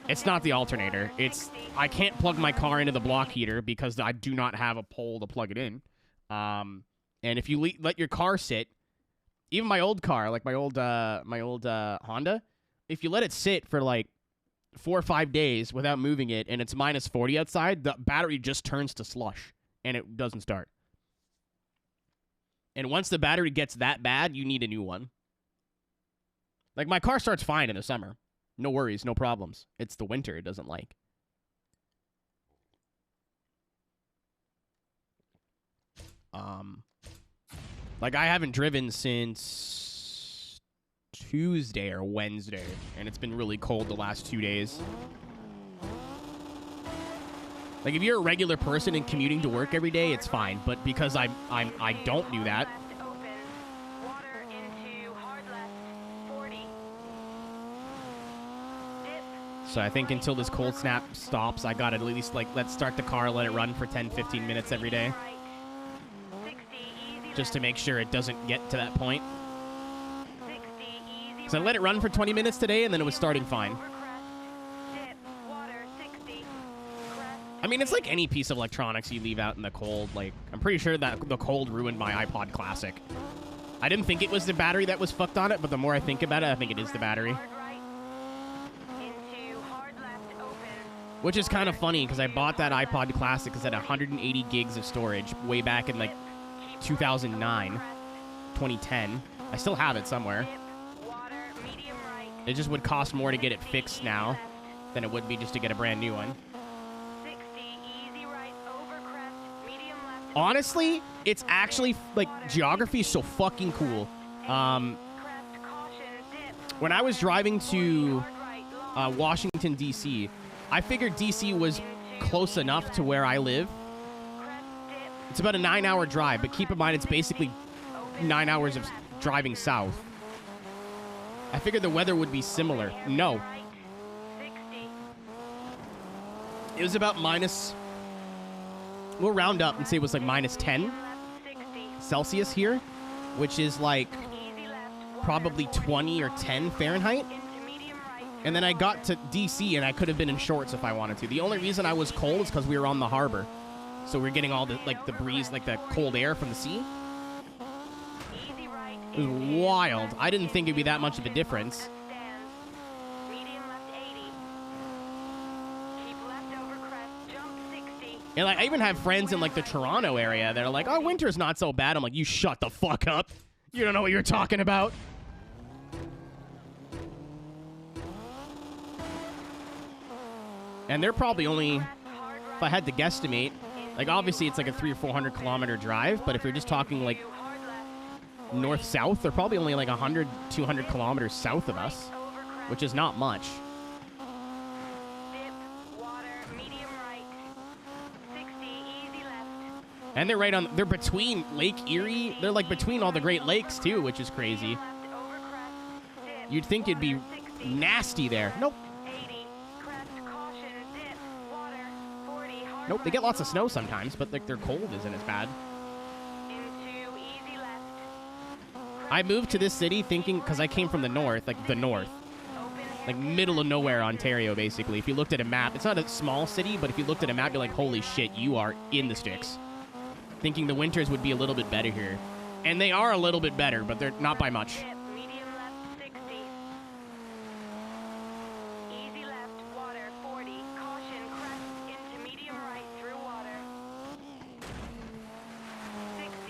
It's not the alternator. It's I can't plug my car into the block heater because I do not have a pole to plug it in. And if you let your car sit, even my old car, like my old Honda, if you let it sit for like 4 or 5 days without moving it and it's minus 40 outside, the battery just turns to slush and it doesn't start. And once the battery gets that bad, you need a new one. Like my car starts fine in the summer. No worries, no problems. It's the winter it doesn't like. Like I haven't driven since Tuesday or Wednesday, and it's been really cold the last 2 days. Like if you're a regular person and commuting to work every day, it's fine. But because I don't do that. Left open. Water into hard left. 40. Dip. So I think until this cold snap stops, I gotta at least like let's start the car, let it run for 10-15 minutes every day. Right. 60. Easy Just to make sure it doesn't get to that point. 60. Easy So I let it run for 20 minutes today, and then it was starting fine. over crest. Dip. Water 60. Crest. I mean, it's like any piece of electronics you leave out in the cold. Like, I'm pretty sure that the cold ruined my iPod Classic. I didn't think it was the battery that was fucked on it, but the more I think about it, I think it is the battery. Hard right. Into hard left open. Which is kind of funny, because I bought that iPod Classic because it had 180 gigs of storage way back in, like, 2009, 2010. I still have it somewhere. Dip. Water medium right. It just would cost more to get it fixed now than it would be just to get a brand new one. 60. Easy right over crest Honestly, it's actually, like, geography is so fucking cool. When I was driving to Washington, D.C., I figured D.C. was close enough to where I live. It's about a 9-hour drive, but keep in mind it's basically 9 hours of driving south. I figured the weather would be similar. No. It was about minus... We'll round up and say it was like minus 10 Celsius here, which is like probably 20 or 10 Fahrenheit. And then I got to DC and I could have been in shorts if I wanted to. The only reason I was cold is because we were on the harbor. So we're getting all the, like, the breeze, like the cold air from the sea. It was wild. I didn't think it'd be that much of a difference. And like, I even have friends in like the Toronto area that are like, oh, winter's not so bad. I'm like, you shut the fuck up. You don't know what you're talking about. And they're probably only, if I had to guesstimate, like obviously it's like a 300 or 400 kilometer drive, but if you're just talking like north-south, they're probably only like 100, 200 kilometers south of us, which is not much. And they're right on, they're between Lake Erie. They're like between all the Great Lakes too, which is crazy. You'd think it'd be nasty there. Nope. Nope, they get lots of snow sometimes, but like their cold isn't as bad. I moved to this city thinking, because I came from the north, like middle of nowhere, Ontario, basically. If you looked at a map, it's not a small city, but if you looked at a map, you're like, holy shit, you are in the sticks. Thinking the winters would be a little bit better here. And they are a little bit better, but they're not by much.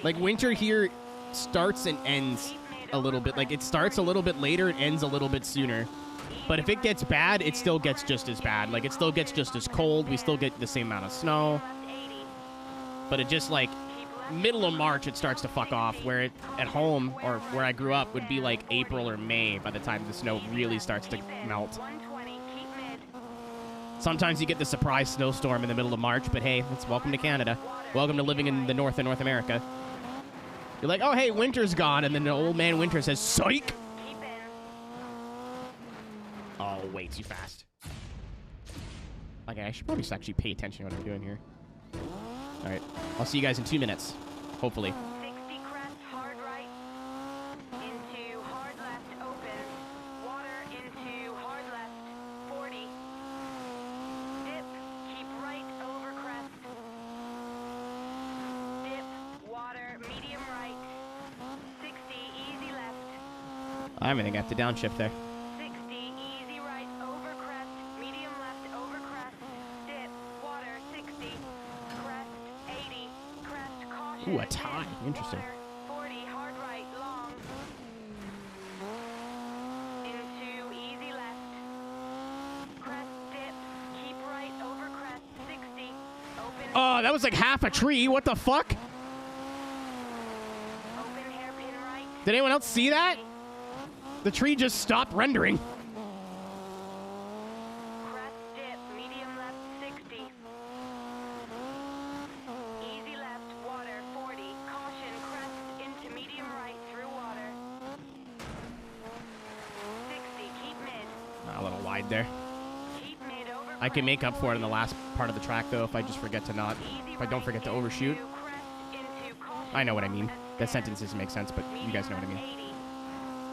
Like, winter here starts and ends a little bit. Like, it starts a little bit later, it ends a little bit sooner. But if it gets bad, it still gets just as bad. Like, it still gets just as cold. We still get the same amount of snow. But it just, like, middle of March, it starts to fuck off. Where it, at home, or where I grew up, would be, like, April or May by the time the snow really starts to melt. Sometimes you get the surprise snowstorm in the middle of March, but hey, it's welcome to Canada. Welcome to living in the north of North America. You're like, oh, hey, winter's gone, and then the old man winter says, psych! Oh, way too fast. Okay, I should probably just actually pay attention to what I'm doing here. All right, I'll see you guys in 2 minutes, hopefully. 60 crest, hard right, into hard left, open, water into hard left, 40, dip, keep right over crest, dip, water, medium right, 60, easy left. I think I have to downshift there. 60, easy right, over crest, medium left, over crest, dip, water, 60, crest, 80, crest, caution. Ooh, a tie. Interesting. Water, 40, hard right, long. Into easy left. Crest, dip, keep right, over crest, 60, open. Oh, that was like half a tree. What the fuck? Open hairpin right. Did anyone else see that? The tree just stopped rendering. Crest, dip, medium left, 60. Easy left, water, 40. Caution, crest into medium right, through water. 60, keep mid. A little wide there. Keep mid, over I can make up for it in the last part of the track, though, if I just forget to not... If I don't forget to overshoot. I know what I mean. That sentence doesn't make sense, but you guys know what I mean.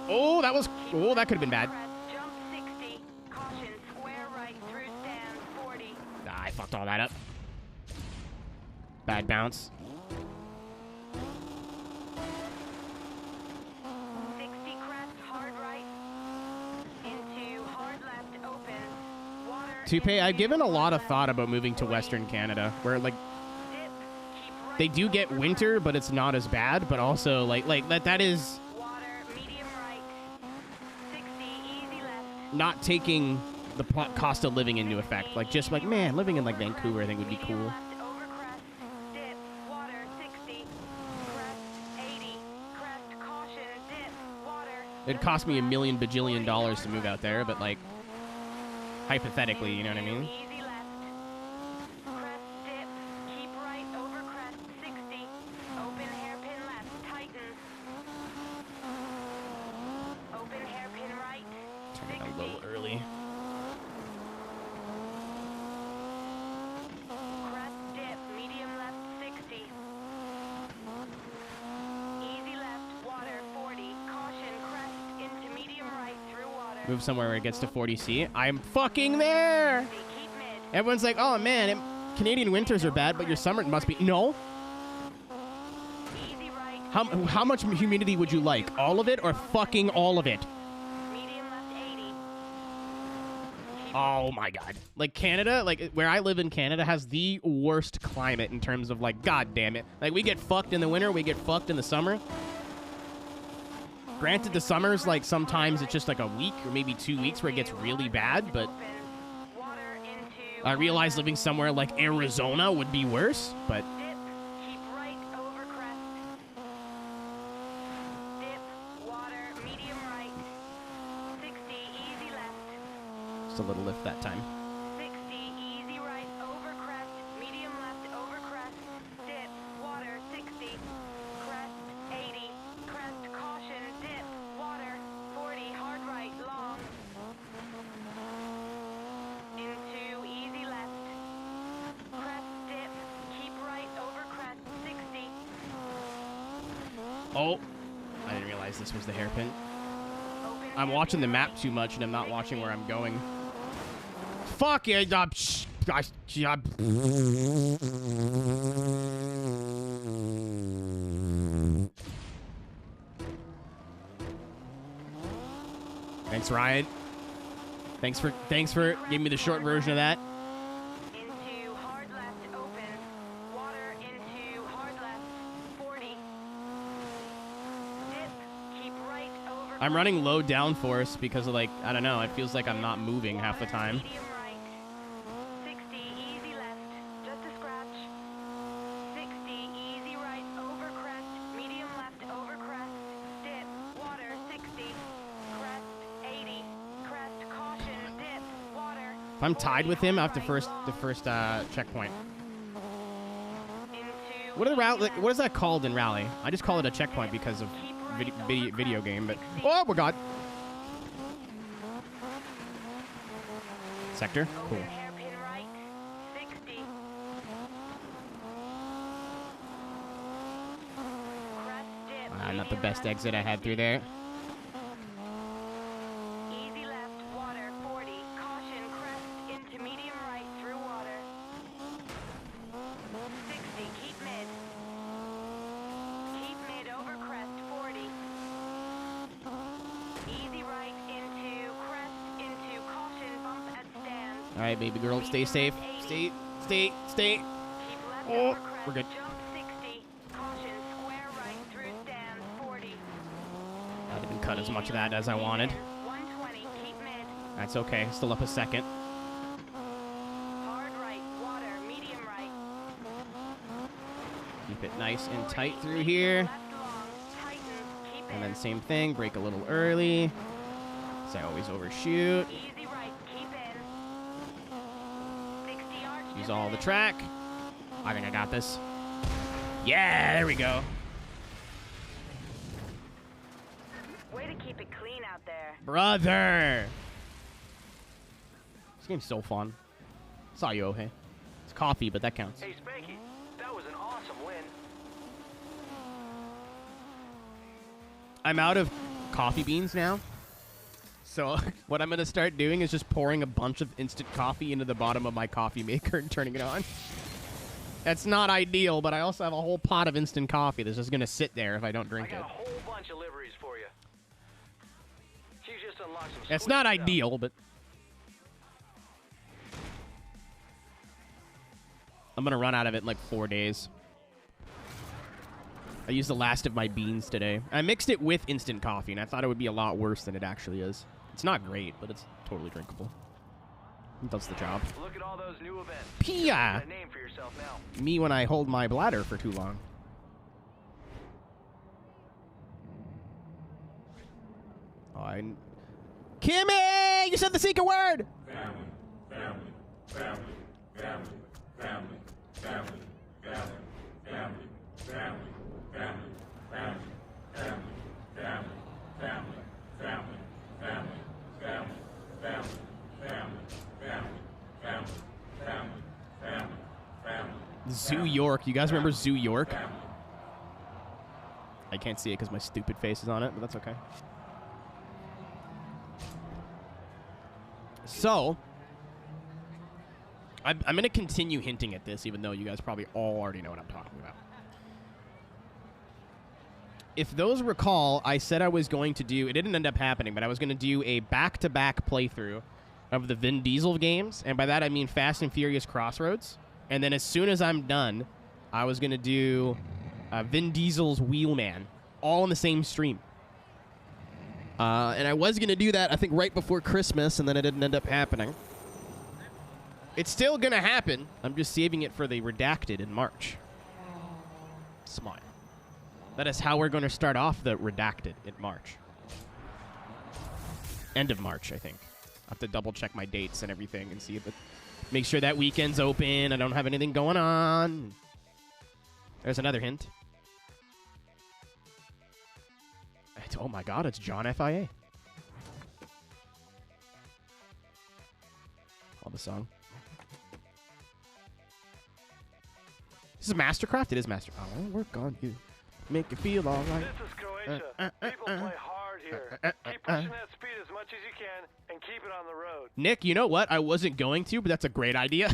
Oh, that was... Oh, that could have been bad. Jump 60. Caution, square right, through stand, 40. Ah, I fucked all that up. Bad bounce. 60 crest, hard right. Into hard left, open. Water. Toupee, I've given a lot of thought about moving to Western Canada, where, like, Dip, keep right. they do get winter, but it's not as bad, but also, like that is Water, medium right. 60, easy left. not taking the cost of living into effect. Like, just like, man, living in, like, Vancouver, I think would be cool. Left, over crest. Dip, water, 60. It'd cost me $1 million bajillion to move out there, but like, hypothetically, you know what I mean? Easy left. Crest dip. Keep right over crest 60. Open hairpin left. Tightens. Open hairpin right. Turn it 60. a little early. Crest dip. Medium left 60. Easy left. Water 40. Caution crest into medium right through water. Move somewhere where it gets to 40C. I'm fucking there! Keep mid. Everyone's like, oh man, Canadian winters are bad, but your summer must be. No. Easy right. How much humidity would you like? All of it or fucking all of it? Medium left 80. Oh my god. Like Canada, like where I live in Canada has the worst climate in terms of like, god damn it. Like we get fucked in the winter, we get fucked in the summer. Granted, the summer's like sometimes it's just like a week or maybe 2 weeks where it gets really bad, but Water into I realize living somewhere like Arizona would be worse, but dip. Keep right over crest. Dip. Water. Medium right. 60. Easy left. just a little lift that time. 60. Easy right. Over crest. Medium left. Over crest. Dip. Water. 60. Crest. 80. Crest. Caution. Dip. Water. 40. Hard right. Long. Into easy left. Crest. Dip. Keep right. Over crest. 60. Oh, I didn't realize this was the hairpin. Open I'm watching the map too much and I'm not watching where I'm going. Fuck it. Thanks, Ryan. Thanks for giving me the short version of that. into hard left. Open. Water into hard left. 40. Dip. Keep right over. I'm running low downforce because of like, I don't know, it feels like I'm not moving half the time. Medium right. 60. Easy left. Just a scratch. 60. Easy right. Over crest. Medium left. Over crest. Dip. Water. 60. Crest. 80. Crest. Caution. Dip. Water. If I'm tied with him after the first checkpoint. Into What are the route? Like, what is that called in rally? I just call it a checkpoint because of video game. But oh my god, sector, cool. Open hairpin right. 60. Crest dip. Not the best exit I had through there. Easy left. Water. 40. Caution. Crest into medium right through water. 60. Keep mid. Keep mid over crest. 40. Easy right into crest into caution. Bump at stand. All right, baby girl, stay safe. Stay. Keep left Oh, over crest. we're good. Jump 60. Caution. Square right through stand. 40. I didn't cut as much of that as I wanted. 120. Keep mid. That's okay. Still up a second. Hard right. Water. Medium right. Keep it nice and tight through here. Left long. Tighten. Keep And in. then same thing. Brake a little early. So I always overshoot. Easy right. Keep in. 60 yards. Use to all the finish. track. I think I got this. Yeah, there we go. Way to keep it clean out there. Brother! This game's so fun. Saw you, Ohe. It's coffee, but that counts. Hey, Spanky, that was an awesome win. I'm out of coffee beans now. So what I'm going to start doing is just pouring a bunch of instant coffee into the bottom of my coffee maker and turning it on. That's not ideal, but I also have a whole pot of instant coffee that's just going to sit there if I don't I drink got it. a whole bunch of liveries for you. You just unlocked some It's sweet not stuff. ideal, but I'm going to run out of it in like 4 days. I used the last of my beans today. I mixed it with instant coffee, and I thought it would be a lot worse than it actually is. It's not great, but it's totally drinkable. It does the job. Look at all those new events. Pia! Got a name for yourself now. Me when I hold my bladder for too long. Kimmy! You said the secret word! Zoo York. You guys remember Zoo York? I can't see it because my stupid face is on it, but that's okay. So, I'm going to continue hinting at this, even though you guys probably all already know what I'm talking about. If those recall, I said I was going to do, it didn't end up happening, but I was going to do a back-to-back playthrough of the Vin Diesel games, and by that I mean Fast and Furious Crossroads. And then as soon as I'm done, I was going to do Vin Diesel's Wheelman, all in the same stream. And I was going to do that, I think, right before Christmas, and then it didn't end up happening. It's still going to happen. I'm just saving it for the Redacted in March. Smart. That is how we're going to start off the Redacted in March. End of March, I think. I have to double-check my dates and everything and see if it... Make sure that weekend's open. I don't have anything going on. There's another hint. Oh my god, it's John FIA. Love the song. This is Mastercraft? It is Master. I won't work on you. Make you feel alright. This is Croatia. People play hard here. Keep pushing that speed as much as you can and keep it on the road. Nick, you know what? I wasn't going to, but that's a great idea.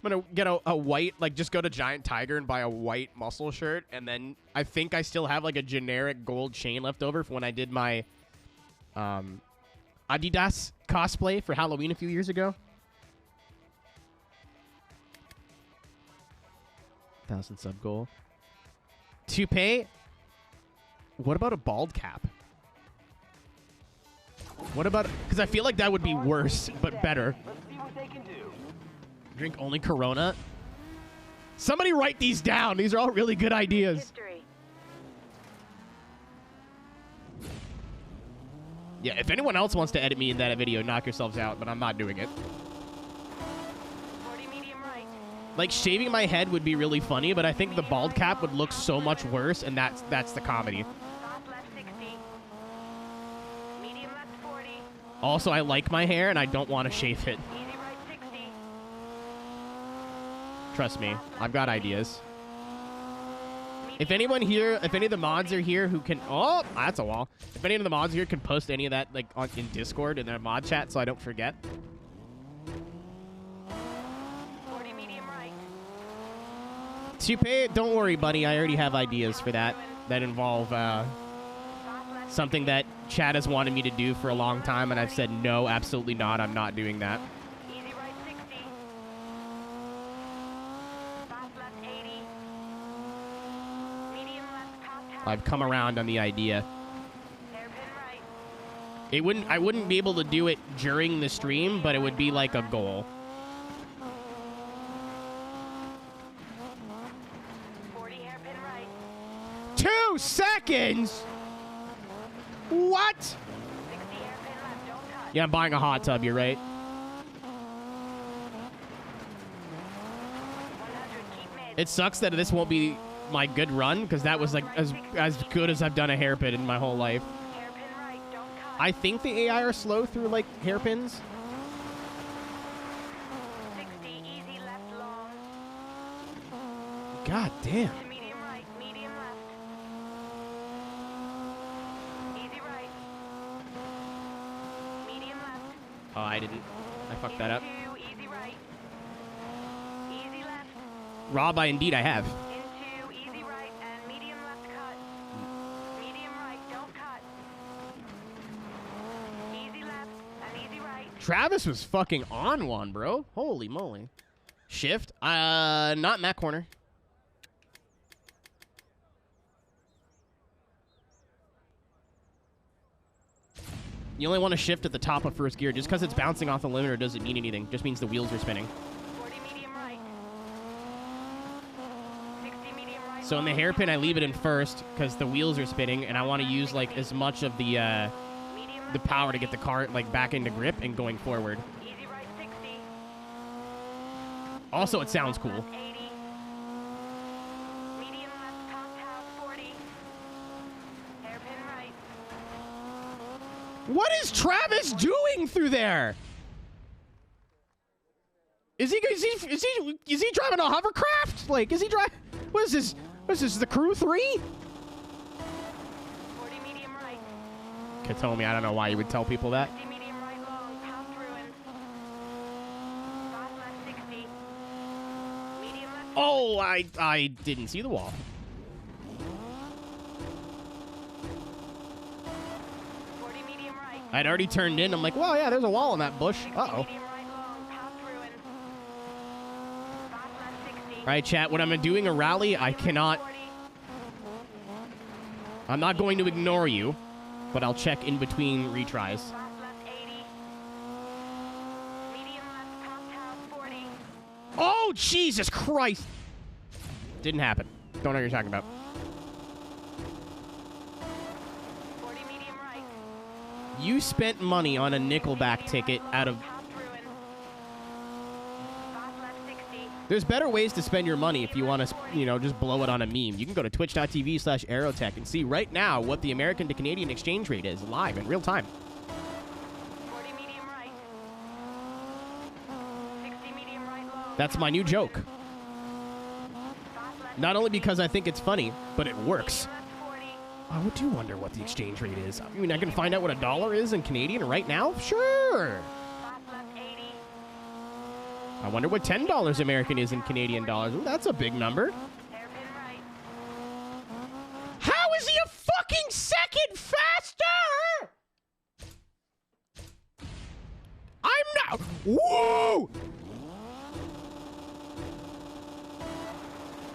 I'm going to get a white, like, just go to Giant Tiger and buy a white muscle shirt, and then I think I still have, like, a generic gold chain left over from when I did my Adidas cosplay for Halloween a few years ago. 1,000 sub goal. Toupee? What about a bald cap? What about... Because I feel like that would be worse, but better. Let's see what they can do. Drink only Corona? Somebody write these down. These are all really good ideas. History. Yeah, if anyone else wants to edit me in that video, knock yourselves out, but I'm not doing it. 40 medium right. Like, shaving my head would be really funny, but I think the bald cap would look so much worse, and that's the comedy. Soft left 60. Medium left 40. Also, I like my hair, and I don't want to shave it. Easy right 60. Trust me, I've got ideas. If anyone here, if any of the mods are here who can... Oh, that's a wall. If any of the mods here can post any of that, like, in Discord in their mod chat so I don't forget. 40 medium right. Toupee, don't worry, buddy. I already have ideas for that involve Soft left something that Chad has wanted me to do for a long time, and I've said, no, absolutely not. I'm not doing that. Easy right 60. Soft left 80. Medium left top half. I've come around on the idea. Hairpin right. I wouldn't be able to do it during the stream, but it would be like a goal. 40 hairpin right. 2 seconds? What? 60 hairpin left. Don't cut. Yeah, I'm buying a hot tub. You're right. 100 keep mid. It sucks that this won't be my good run, because that was like as good as I've done a hairpin in my whole life. Hairpin right. Don't cut. I think the AI are slow through like hairpins. 60 easy left long. God damn. To medium right. Medium left. Easy right. Medium left. Oh, I didn't. I fucked that up. Into easy right. Easy left. Rob, I have. Into easy right and medium left cut. Medium right. Don't cut. Easy left and easy right. Travis was fucking on one, bro. Holy moly. Shift? Not in that corner. You only want to shift at the top of first gear. Just because it's bouncing off the limiter doesn't mean anything. Just means the wheels are spinning. 40 medium right. 60 medium right. So in the hairpin, I leave it in first because the wheels are spinning, and I want to use like as much of the power to get the car like back into grip and going forward. Easy right 60. Also, it sounds cool. 80. Medium left top house 40. Hairpin right. What is Travis doing through there? Is he driving a hovercraft? Like, is he driving? What is this? What is this? The Crew 3? 40 medium right. Katomi, I don't know why you would tell people that. 50 medium right long, past ruin. Fast left 60. Medium left. Oh, I didn't see the wall. 40 medium right. I'd already turned in. I'm like, well, yeah, there's a wall in that bush. 60 Uh-oh. medium right long, past ruin. Fast left 60. All right, chat, when I'm doing a rally, I cannot... 40. I'm not going to ignore you, but I'll check in between retries. Fast left 80. Medium left top house 40. Oh, Jesus Christ! Didn't happen. Don't know what you're talking about. 40 medium right. You spent money on a Nickelback ticket out of... Past ruin. Fast left 60. There's better ways to spend your money if you want to, you know, just blow it on a meme. You can go to twitch.tv/Aeroteq and see right now what the American to Canadian exchange rate is live in real time. 40 medium right. 60 medium right low. That's my new joke. Fast left Not only because I think it's funny, but it works. medium left 40. I do wonder what the exchange rate is. I mean, I can find out what $1 is in Canadian right now? Sure. Fast left 80. I wonder what $10 American is in Canadian dollars. Ooh, that's a big number. Hairpin right. How is he a fucking second faster? I'm not. Woo!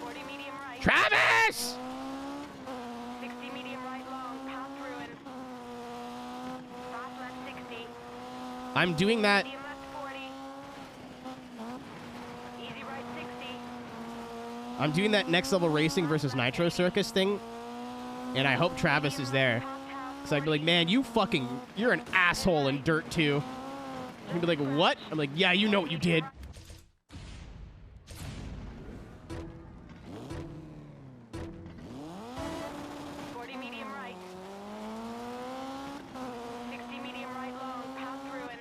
40 medium right. Travis! 60 medium right long. Past ruin. Fast left 60. I'm doing that. Medium left 40. Easy right 60. I'm doing that next level racing versus Nitro Circus thing, and I hope Travis is there. Top house So I'd be like, man, you're an asshole in Dirt 2. He'd be like, what? I'm like, yeah, you know what you did. 40 medium right. 60 medium right long. Past ruin.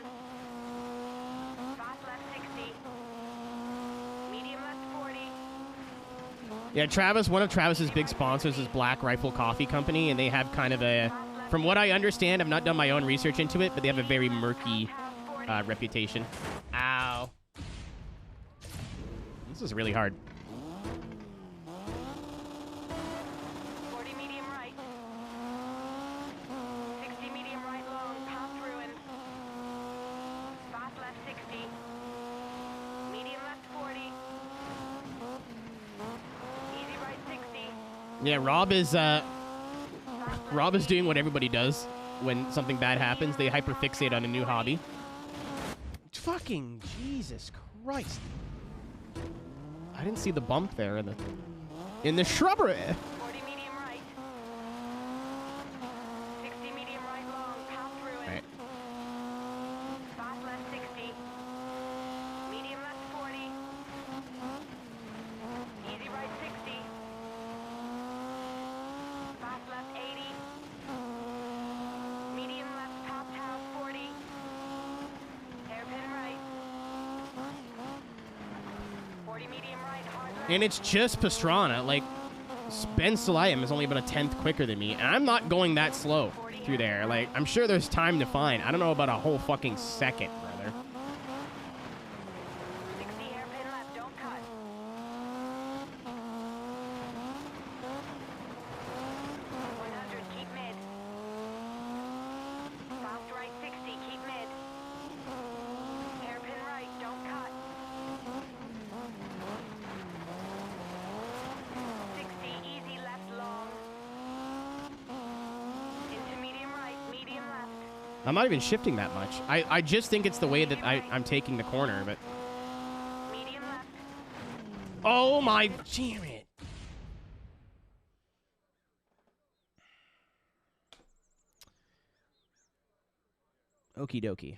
Fast left 60. Medium left 40. Yeah, Travis, one of Travis's big sponsors is Black Rifle Coffee Company, and they have kind of a, from what I understand, I've not done my own research into it, but they have a very murky reputation. Ow. This is really hard. 40 medium right. 60 medium right long. Past ruin. Fast left 60. Medium left 40. Easy right 60. Yeah, Rob is doing what everybody does when something bad happens. They hyperfixate on a new hobby. Fucking Jesus Christ. I didn't see the bump there in the shrubbery. 40 medium right. 60 medium right long. Past ruin. All right. Fast left 60. Medium left 40. Easy right 60. Fast left 80. Medium left top house 40. Hairpin right. 40 medium right hard left. And it's just Pastrana. Like, Ben Salayim is only about a 10th quicker than me, and I'm not going that slow through there. Like, I'm sure there's time to find. I don't know about a whole fucking second, brother. 60 hairpin left, don't cut. 100, keep mid. Fast right 60, keep mid. Hairpin right, don't cut. 60, easy left long. Into medium right, medium left. I'm not even shifting that much. I just think it's the way that I'm taking the corner, but... Medium left. Oh my... Damn it. Okie dokie.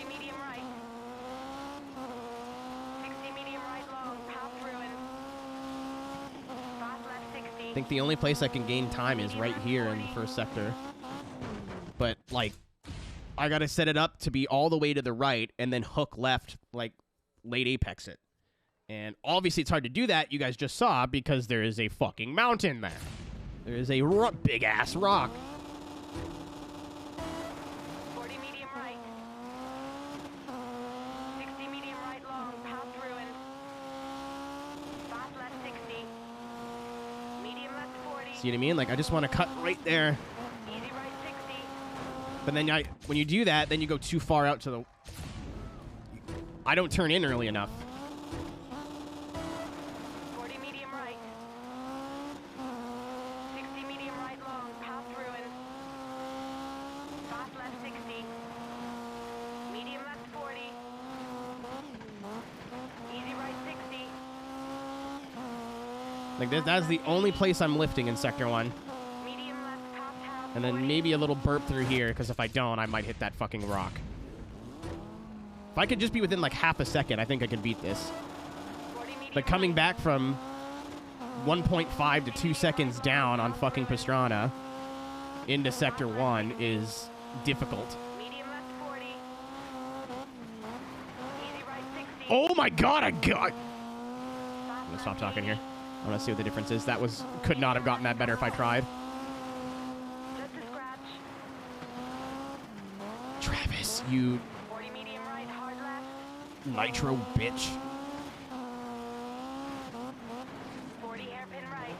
Medium right. 60 medium right long, past ruin. Fast left 60. I think the only place I can gain time is right here in the first sector. But, like, I gotta set it up to be all the way to the right and then hook left, like, late apex it. And obviously it's hard to do that, you guys just saw, because there is a fucking mountain there. There is a big-ass rock. 40 medium right. 60 medium right long, past ruin. Fast left 60. Medium left 40. See what I mean? Like, I just want to cut right there. Easy right 60. But then when you do that, then you go too far out to the... I don't turn in early enough. 40 medium right. 60 medium right long, past ruin. Fast left 60. Medium left 40. Easy right 60. Like, that's the only place I'm lifting in Sector 1. Medium left top half. And then maybe a little burp through here, because if I don't, I might hit that fucking rock. If I could just be within, like, half a second, I think I can beat this. But coming back from 1.5 to 2 seconds down on fucking Pastrana into Sector 1 is difficult. Medium left 40. Easy right 60. Oh my god, I'm gonna stop talking here. I want to see what the difference is. That could not have gotten that better if I tried. Just a scratch. Travis, you 40 medium right, hard left. nitro bitch. 40 hairpin right.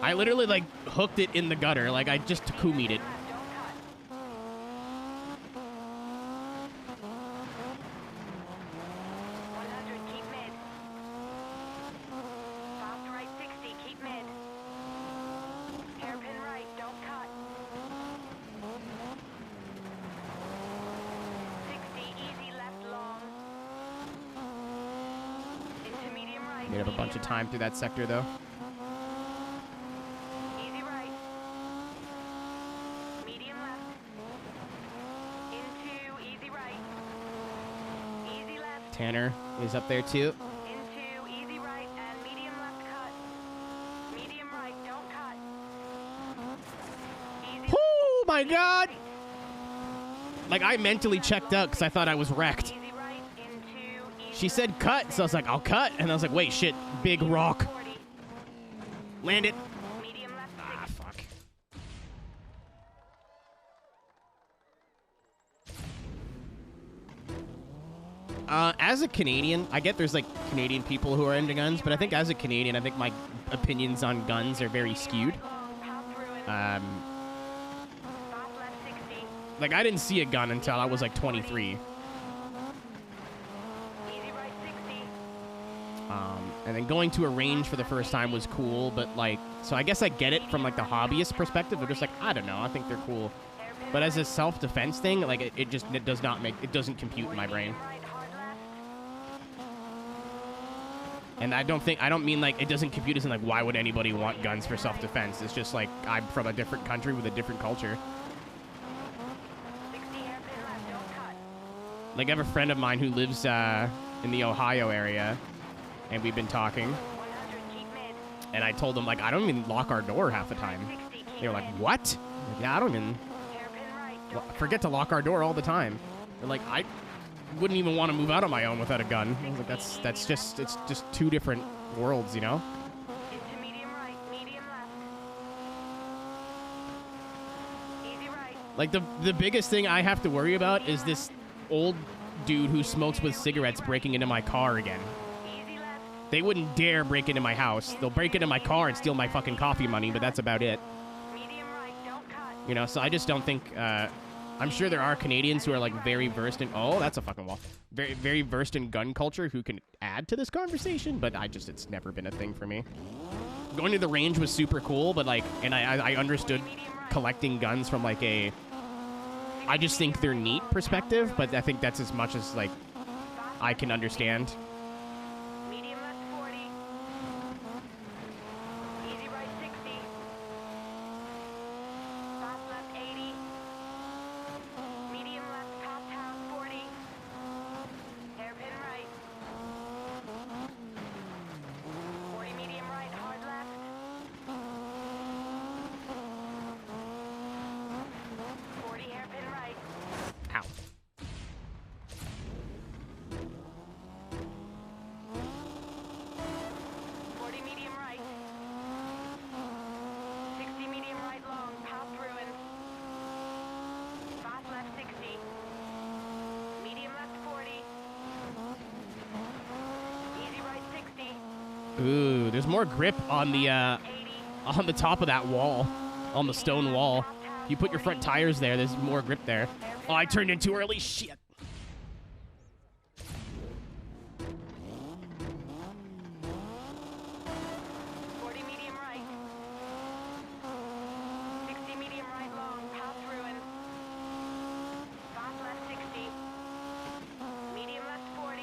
I literally, like, hooked it in the gutter. Like, I just Takumi'd it. Left, don't cut. 100, keep mid. Fast right 60, keep mid. Hairpin right, don't cut. 60, easy left long. Into medium right. Made up a bunch of time through that sector, though. Easy right. Medium left. Into easy right. Easy left. Tanner is up there, too. Into easy right and medium left cut. Medium right, don't cut. Easy Oh, my God! Like, I mentally checked out because I thought I was wrecked. easy right into easy She said cut, so I was like, I'll cut. And I was like, wait, shit, big rock. 40. Land it. Medium left Ah, fuck. As a Canadian, I get there's, like, Canadian people who are into guns, but I think as a Canadian, I think my opinions on guns are very skewed. long, past ruin. Um, Fast left 60. like, I didn't see a gun until I was, like, 23. Easy right 60. And then going to a range for the first time was cool, but, like, so I guess I get it from, like, the hobbyist perspective. I'm just like, I don't know, I think they're cool. Hairpin But as a self-defense thing, like, it doesn't compute in my brain. right, hard left. And I don't mean, like, it doesn't compute as in, like, why would anybody want guns for self-defense? It's just, like, I'm from a different country with a different culture. 60 hairpin left, don't cut. Like, I have a friend of mine who lives in the Ohio area, and we've been talking, 100, keep mid. and I told them, like, I don't even lock our door half the time. 60, keep They were like, mid. what? I'm like, yeah, I don't even Hairpin right, don't forget to lock our door all the time. They're like, I wouldn't even want to move out on my own without a gun. I was like, it's just two different worlds, you know? Into medium right, medium left. Easy right. Like, the biggest thing I have to worry about is this old dude who smokes with cigarettes breaking into my car again. Easy left. They wouldn't dare break into my house. They'll break into my car and steal my fucking coffee money, but that's about it. Medium right, don't cut. You know, so I just don't think, I'm sure there are Canadians who are, like, very versed in, oh, that's a fucking wall. Very, very versed in gun culture who can add to this conversation, but it's never been a thing for me. Going to the range was super cool, but, like, and I understood collecting guns from, like, a I just think they're neat perspective, but I think that's as much as, like, I can understand. Medium left 40. Easy right 60. Fast left 80. Medium left top house 40. Hairpin right. 40 medium right, hard left. 40 hairpin right. Ow. 40 medium right. 60 medium right long, top ruin. Fast left 60. Medium left 40. Easy right 60. Ooh, there's more grip on the 80. top of that wall, on the stone wall. If you put your front tires there, there's more grip there. Oh, I turned in too early. Shit. 40 medium right. 60 medium right long, top ruin. Fast left 60. Medium left 40.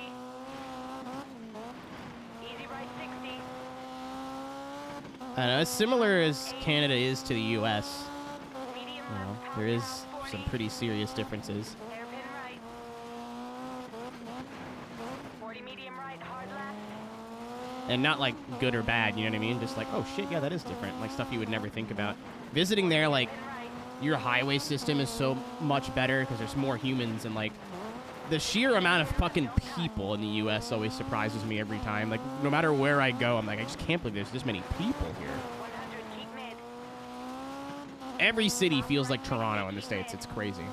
Easy right 60. I know, as similar as Canada is to the U.S., Medium you know, left top there is house 40. some pretty serious differences. Hairpin right. 40 medium right, hard left. And not, like, good or bad, you know what I mean? Just like, oh, shit, yeah, that is different. Like, stuff you would never think about. Visiting there, like, your highway system is so much better because there's more humans, and, like, the sheer amount of fucking people in the U.S. always surprises me every time. Like, no matter where I go, I'm like, I just can't believe there's this many people here. 100, keep mid. Every city feels like Toronto in the States. It's crazy.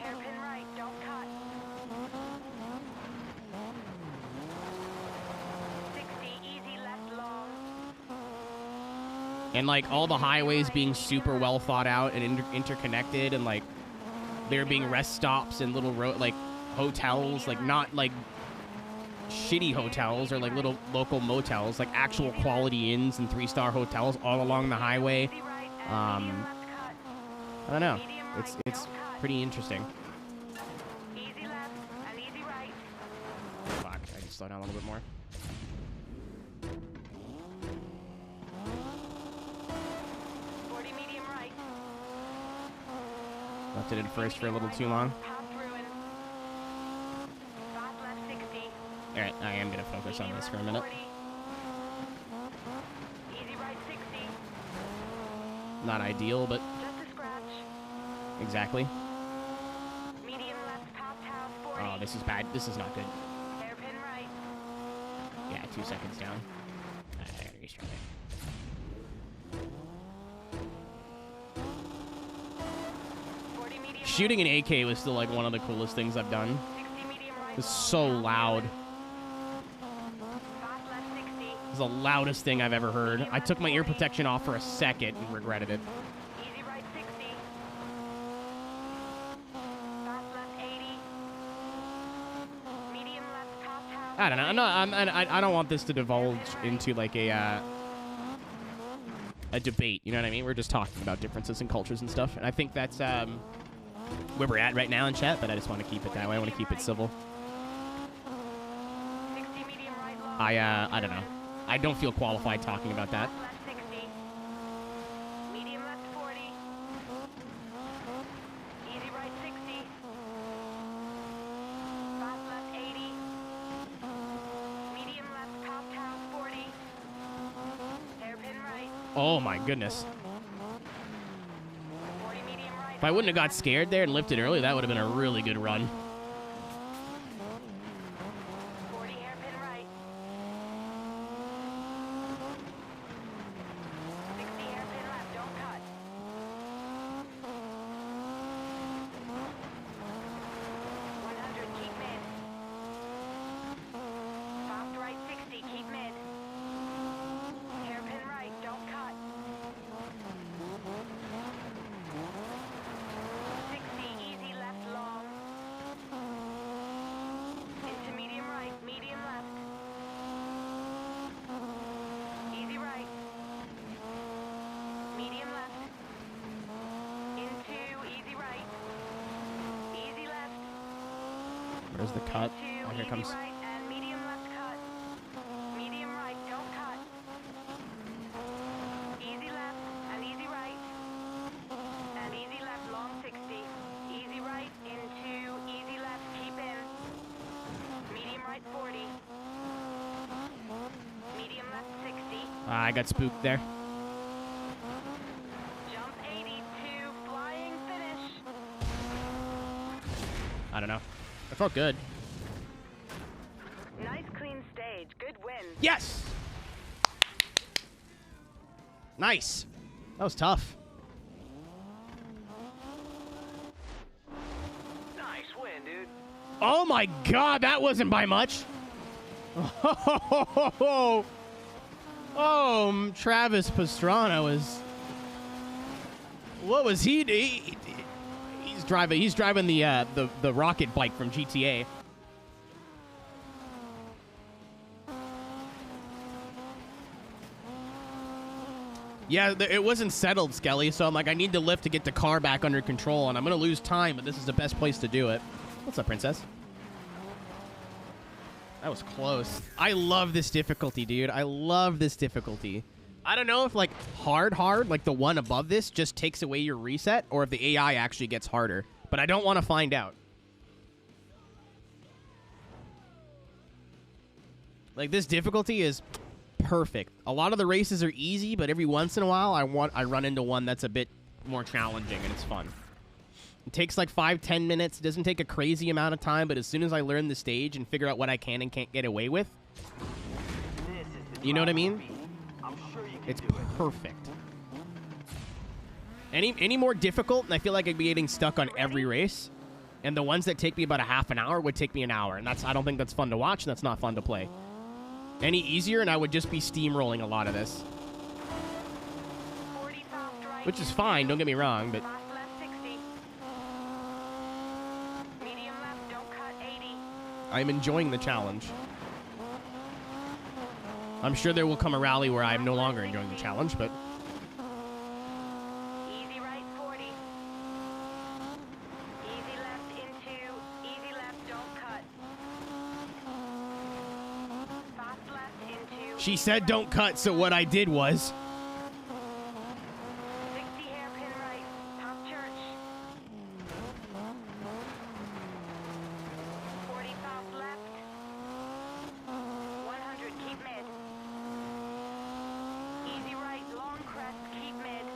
Hairpin right, don't cut. 60, easy left long. And, like, all the highways being super well thought out and interconnected, and, like, there being rest stops and little, like, hotels, like, not, like, shitty hotels or, like, little local motels, like, actual quality inns and 3-star hotels all along the highway. Easy right, and medium left cut. I don't know. Medium It's right, don't cut. pretty interesting. Easy left and easy right. Fuck, I can slow down a little bit more. 40 medium right. Left it in first for a little too long. Top ruin. Fast left 60. Alright, I am gonna focus on this for a minute. 40. Easy right 60. Not ideal, but Just a scratch. exactly. Medium left top house 40. Oh, this is bad. This is not good. Hairpin right. Yeah, 2 seconds down. I gotta restart it. 40 medium Shooting an AK was still, like, one of the coolest things I've done. 60 medium right. It's so loud. Fast left 60. It's the loudest thing I've ever heard. I took my ear protection off for a second and regretted it. Easy right 60. Fast left 80. Medium left top house. I don't know. I don't want this to divulge into, like, a debate. You know what I mean? We're just talking about differences in cultures and stuff. And I think that's where we're at right now in chat, but I just want to keep it that way. I want to keep it civil. 60 medium right long. I don't know. I don't feel qualified talking about that. Left 60. Medium left 40. Easy right 60. Fast left 80. Medium left top house 40. Hairpin right. Oh my goodness. 40 medium right. If I wouldn't have got scared there and lifted early, that would have been a really good run. 40 hairpin right. 60 hairpin left. Don't cut. 100. Keep mid. Soft right 60. Keep mid. Hairpin right. Don't cut. 60. Easy left long. Where's the cut? Into Oh, here it easy comes. right and medium left cut. Medium right, don't cut. Easy left and easy right. And easy left, long 60. Easy right into easy left, keep in. Medium right 40. Medium left 60. I got spooked there. Jump 82, flying finish. I don't know. It felt good. Nice clean stage, good win. Yes! Nice. That was tough. Nice win, dude. Oh my god, that wasn't by much. Oh, Travis Pastrana was. What was he? He's driving the rocket bike from GTA. Yeah, it wasn't settled, Skelly, so I'm like, I need to lift to get the car back under control, and I'm going to lose time, but this is the best place to do it. What's up, Princess? That was close. I love this difficulty, dude. I love this difficulty. I don't know if, like, hard, like the one above this, just takes away your reset, or if the AI actually gets harder. But I don't want to find out. Like, this difficulty is perfect. A lot of the races are easy, but every once in a while, I run into one that's a bit more challenging, and it's fun. It takes like 5-10 minutes. It doesn't take a crazy amount of time, but as soon as I learn the stage and figure out what I can and can't get away with, you know what I mean? It's perfect. Any more difficult, and I feel like I'd be getting stuck on every race. And the ones that take me about a half an hour would take me an hour, and I don't think that's fun to watch, and that's not fun to play. Any easier, and I would just be steamrolling a lot of this. 40 soft right. Which is fine, don't get me wrong, but Fast left 60. Medium left, don't cut 80. I'm enjoying the challenge. I'm sure there will come a rally where I am no longer enjoying the challenge, but Easy right 40. Easy left into, easy left, don't cut. Fast left into. she said don't cut, so what I did was 60 hairpin right, top church. 40 soft left. 100, keep mid. Easy right, long crest, keep mid.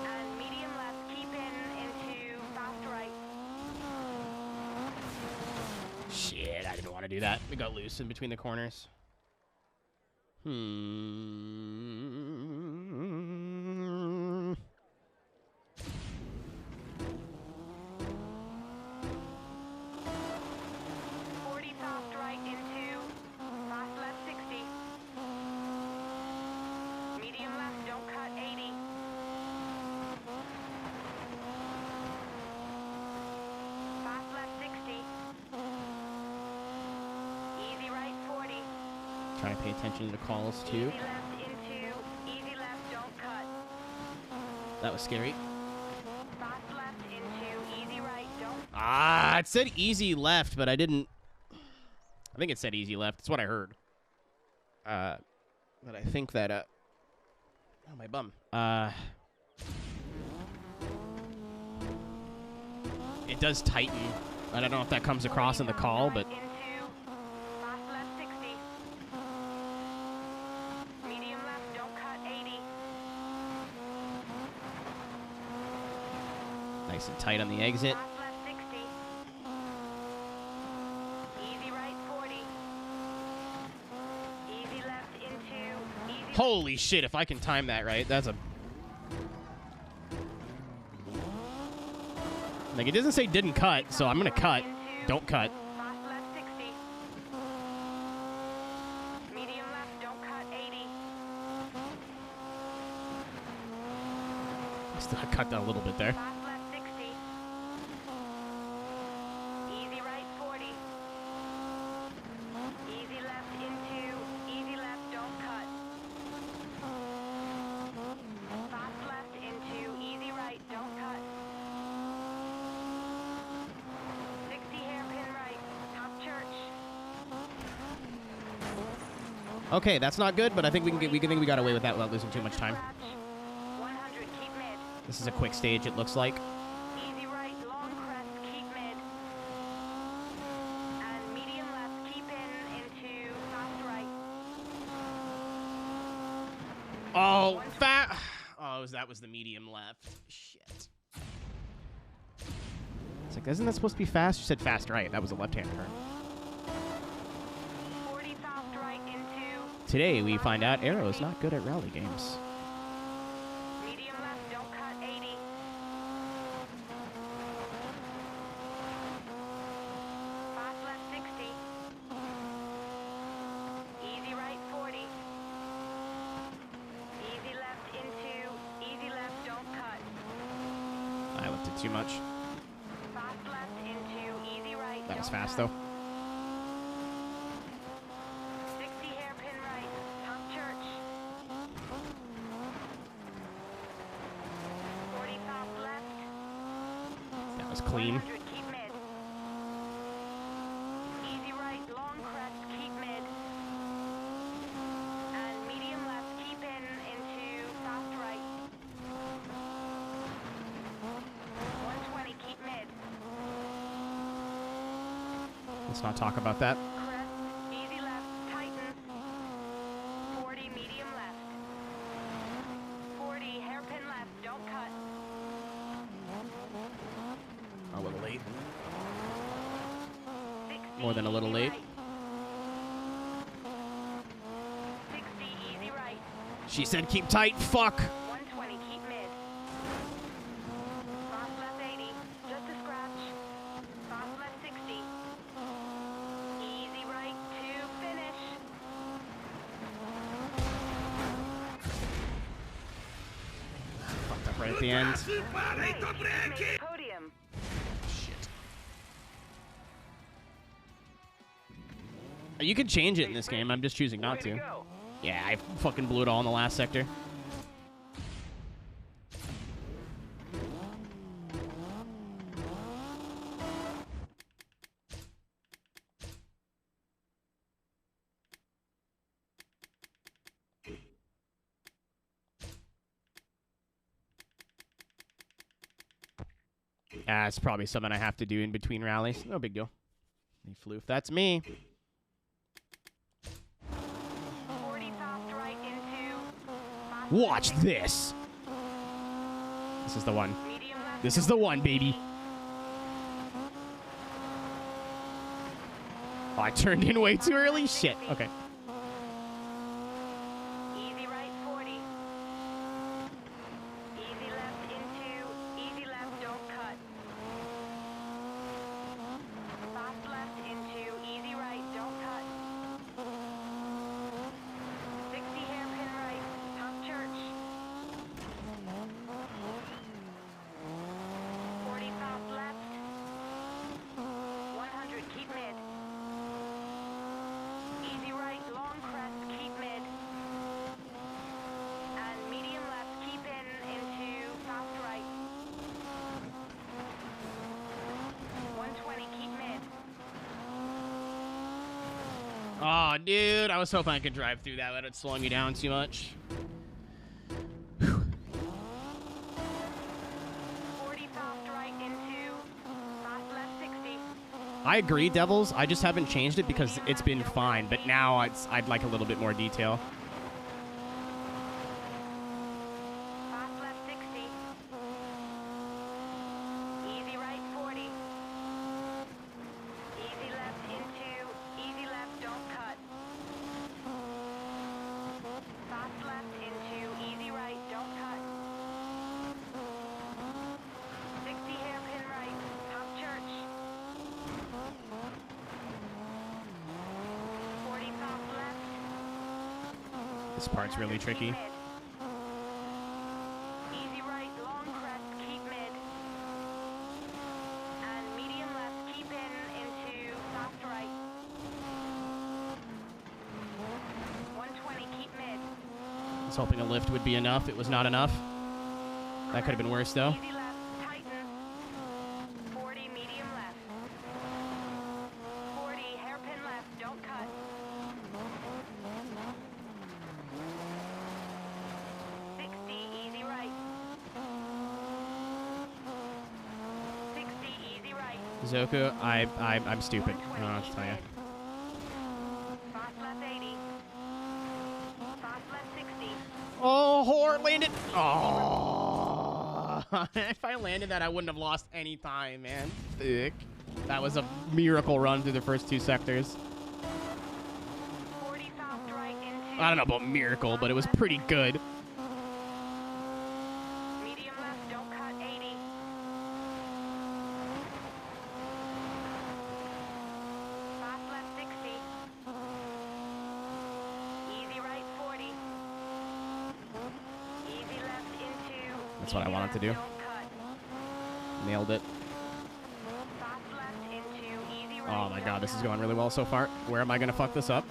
And medium left, keep in into fast right. shit, I didn't want to do that. We got loose in between the corners. 40 soft right into fast left 60. Medium left, don't cut 80. Fast left 60. Easy right 40. Trying to pay attention to the calls too. Easy left into, easy left, don't cut. That was scary. Fast left into, easy right, don't. Ah, it said easy left, but I didn't. I think it said easy left. That's what I heard. But I think that oh, my bum. It does tighten. I don't know if that comes across in the call, but Into fast left 60. Medium left, don't cut 80. nice and tight on the exit. Fast left 60. Easy right 40. Easy left into, easy Holy shit, if I can time that right, that's a... Like, it doesn't say didn't cut, so I'm gonna cut. Don't cut. fast left 60. Medium left, don't cut 80. Still, I cut that a little bit there. Fast left 60. Easy right 40. Easy left into, easy left, don't cut. Fast left into, easy right, don't cut. 60 Okay, that's not good, but I think we got away with that without losing too much time. 100, keep mid. This is a quick stage, it looks like. Easy right, long crest, keep mid. And medium left, keep in into fast right. Oh, fat. Oh, that was the medium left. Shit. It's like, isn't that supposed to be fast? You said fast right. That was a left-hand turn. 40 fast right into Today, we find out Aero is not good at rally games. medium left, don't cut 80. Fast left 60. Easy right 40. Easy left into, easy left, don't cut. I left it too much. Fast left into, easy right. That was don't fast, cut. though. 60 hairpin right, pump church. 40 fast left. That was clean. 100, keep mid. Easy right, long crest, keep mid. And medium left, keep in into fast right. 120, keep mid. Let's not talk about that. Crest, easy left, tighten. 40, medium left. 40, hairpin left, don't cut. A little late. 60, More than a little easy late. right. 60, easy right. She said keep tight. Fuck. 120, keep mid. Fast left 80, just a scratch. Fast left 60. Easy right to finish. Fucked up right at the end. Make podium. Shit. You can change it in this game. I'm just choosing not to. Yeah, I fucking blew it all in the last sector. It's probably something I have to do in between rallies. No big deal. Hey, Floof, that's me. 40 fast right into. Fast Watch left this. This is the one. medium left. This is the one, baby. Oh, I turned in way too early? Shit. Okay. Easy right 40. Easy left into. Easy left, don't cut. Fast left into. Easy right, don't cut. 60 hairpin right. Pump church. 40 fast left. 100, keep mid. Easy right, long crest, keep mid. And medium left, keep in into fast right. 120, keep mid. Oh, dude. I was hoping I could drive through that without it slowing me down too much. 40 fast right into fast left 60. I agree, Devils. I just haven't changed it because it's been fine. But now I'd like a little bit more detail. Fast left 60. Easy right 40. Easy left into. Easy left, don't cut. Fast left into. Easy right, don't cut. 60 hairpin right. Pump church. 40 fast left. This part's really 100, tricky. keep mid. Easy right, long crest, keep mid. And medium left, keep in into fast right. 120, keep mid. I was hoping a lift would be enough. It was not enough. That could have been worse, though. Easy left, tighten. 40, medium left. 40, hairpin left, don't cut. Zoku, I'm stupid. I don't know what to tell you. Fast left 80. Fast left 60. Oh, Hort landed. Oh. If I landed that, I wouldn't have lost any time, man. Thick. That was a miracle run through the first 2 sectors. 40 soft right into. I don't know about miracle, but it was pretty good. Medium left, don't cut 80. Fast left 60. Easy right 40. Easy left into. That's what I easy wanted to left, do. don't cut. Nailed it. Fast left into easy right. Oh my god, don't this is cut. going really well so far. Where am I going to fuck this up?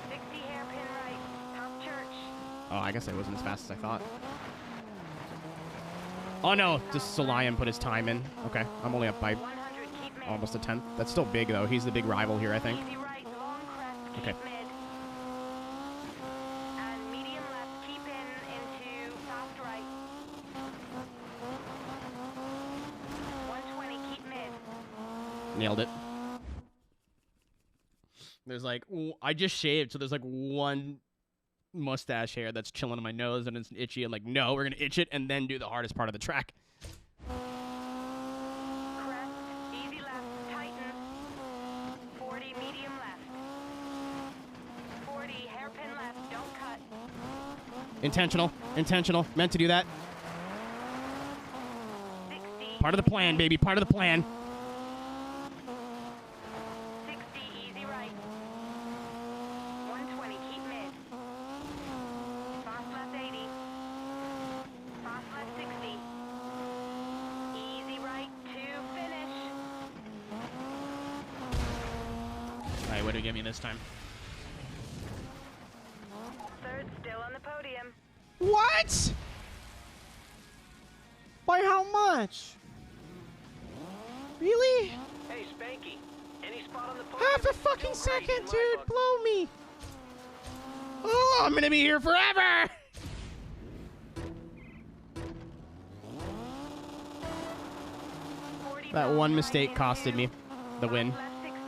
60 hairpin right, top church. Oh, I guess I wasn't as fast as I thought. Oh no, just Soliam put his time in. Okay, I'm only up by 100, keep mid. almost a tenth. That's still big though. He's the big rival here, I think. Easy right, long crest, keep Okay. mid. And medium left, keep into soft right. 120, keep mid. Nailed it. There's like, I just shaved, so there's like one mustache hair that's chilling on my nose and it's itchy. I'm like, no, we're going to itch it and then do the hardest part of the track. Crest, easy left, tighten. 40, medium left. 40, hairpin left, don't cut. Intentional. Intentional. Meant to do that. 60, Part of the plan, baby. Part of the plan. 60, easy right. 120, keep mid. Fast left 80. Fast left 60. Easy right to finish. All right, what do you give me this time? Third still on the podium. What? By how much? Really? Hey, Spanky. Any spot on the podium? Half a fucking Still great second, in my dude. book. Blow me. Oh, I'm going to be here forever. 40 That soft one right mistake into costed me the win. Left 60.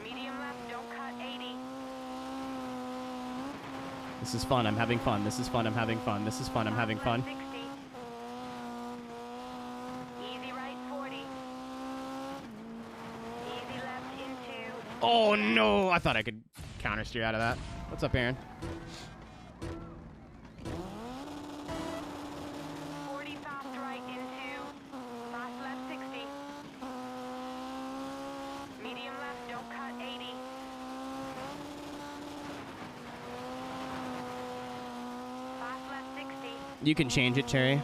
Medium left, don't cut 80. This is fun. I'm having fun. This is fun. I'm having fun. This is fun. I'm having fun. 60. Easy right 40. Easy left into. Oh, no. I thought I could counter steer out of that. What's up, Aaron? 40 soft right into. Fast left 60. Medium left, don't cut 80. Fast left 60. You can change it, Cherry.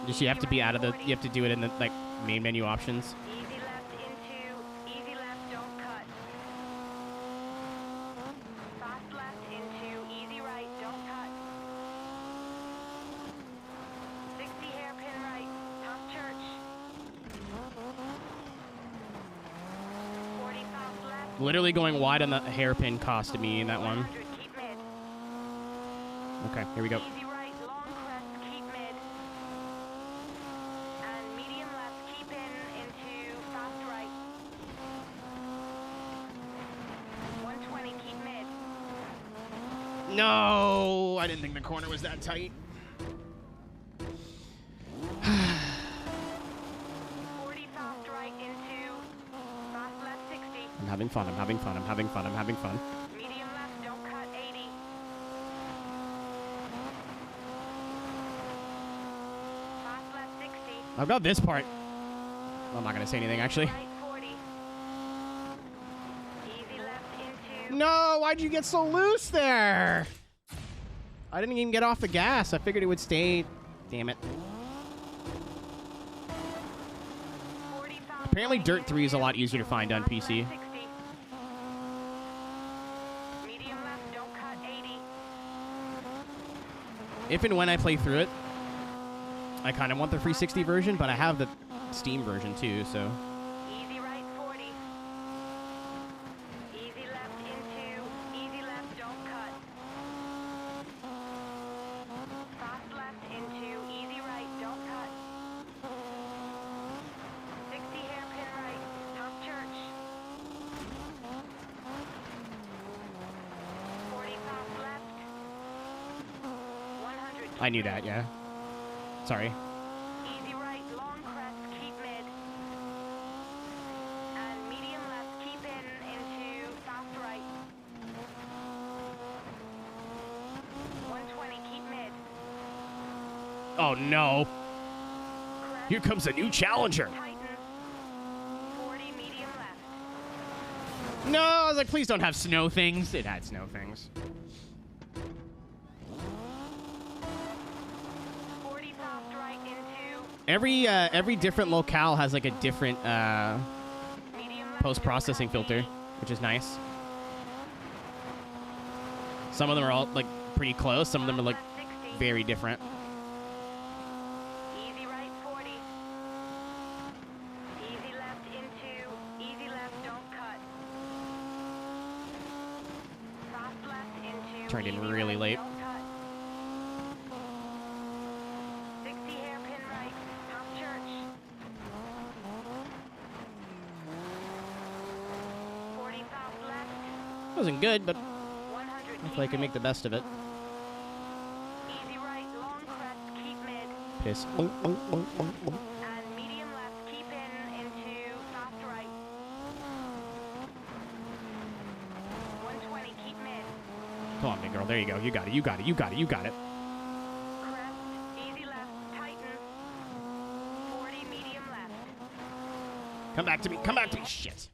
Just you have to be out of the. You have to do it in the like main menu options. Easy left into. Easy left, don't cut. Fast left into. Easy right, don't cut. 60 hairpin right, top church. 40 soft left. Literally going wide on the hairpin costed me in that one. 100, keep mid. Okay, here we go. Easy right, long crest, keep mid. And medium left, keep into fast right. 120, keep mid. No, I didn't think the corner was that tight. 40 soft right into fast left 60. I'm having fun. I'm having fun. I'm having fun. I'm having fun. Medium left, don't cut 80. Fast left 60. I've got this part. I'm not gonna say anything actually. Right 40. Easy left into. No, why'd you get so loose there? I didn't even get off the gas. I figured it would stay. Damn it. 40 soft Apparently, right Dirt 3 is a into lot easier to find on fast PC. left 60. Medium left, don't cut 80. If and when I play through it, I kind of want the 360 version, but I have the Steam version too, so. Easy right 40. Easy left into. Easy left, don't cut. Fast left into. Easy right, don't cut. I knew that, yeah. Sorry. Easy right, long crest, keep mid. And medium left, keep in into fast right. 120, keep mid. Oh, no. Crest, Here comes a new challenger. tighten. 40, medium left. No, I was like, please don't have snow things. It had snow things. 40 fast right into Every different locale has like a different medium left. post-processing filter, which is nice. Some of them are all like pretty close. Some of them are like 60. very different. Easy right, 40. Easy left into, easy left, don't cut. Fast left into, Turned in easy really left, late. don't cut. 60 hairpin right, top church. 40 fast left, Wasn't good, but 100 hopefully I can make the best of it. Easy right, long crest, keep mid. Piss. And medium left, keep in into fast right. 120, keep mid. Come on, big girl. There you go. You got it. You got it. You got it. You got it. Crest, easy left, tighten. 40, medium left. Come back to me. Come back to me. Shit.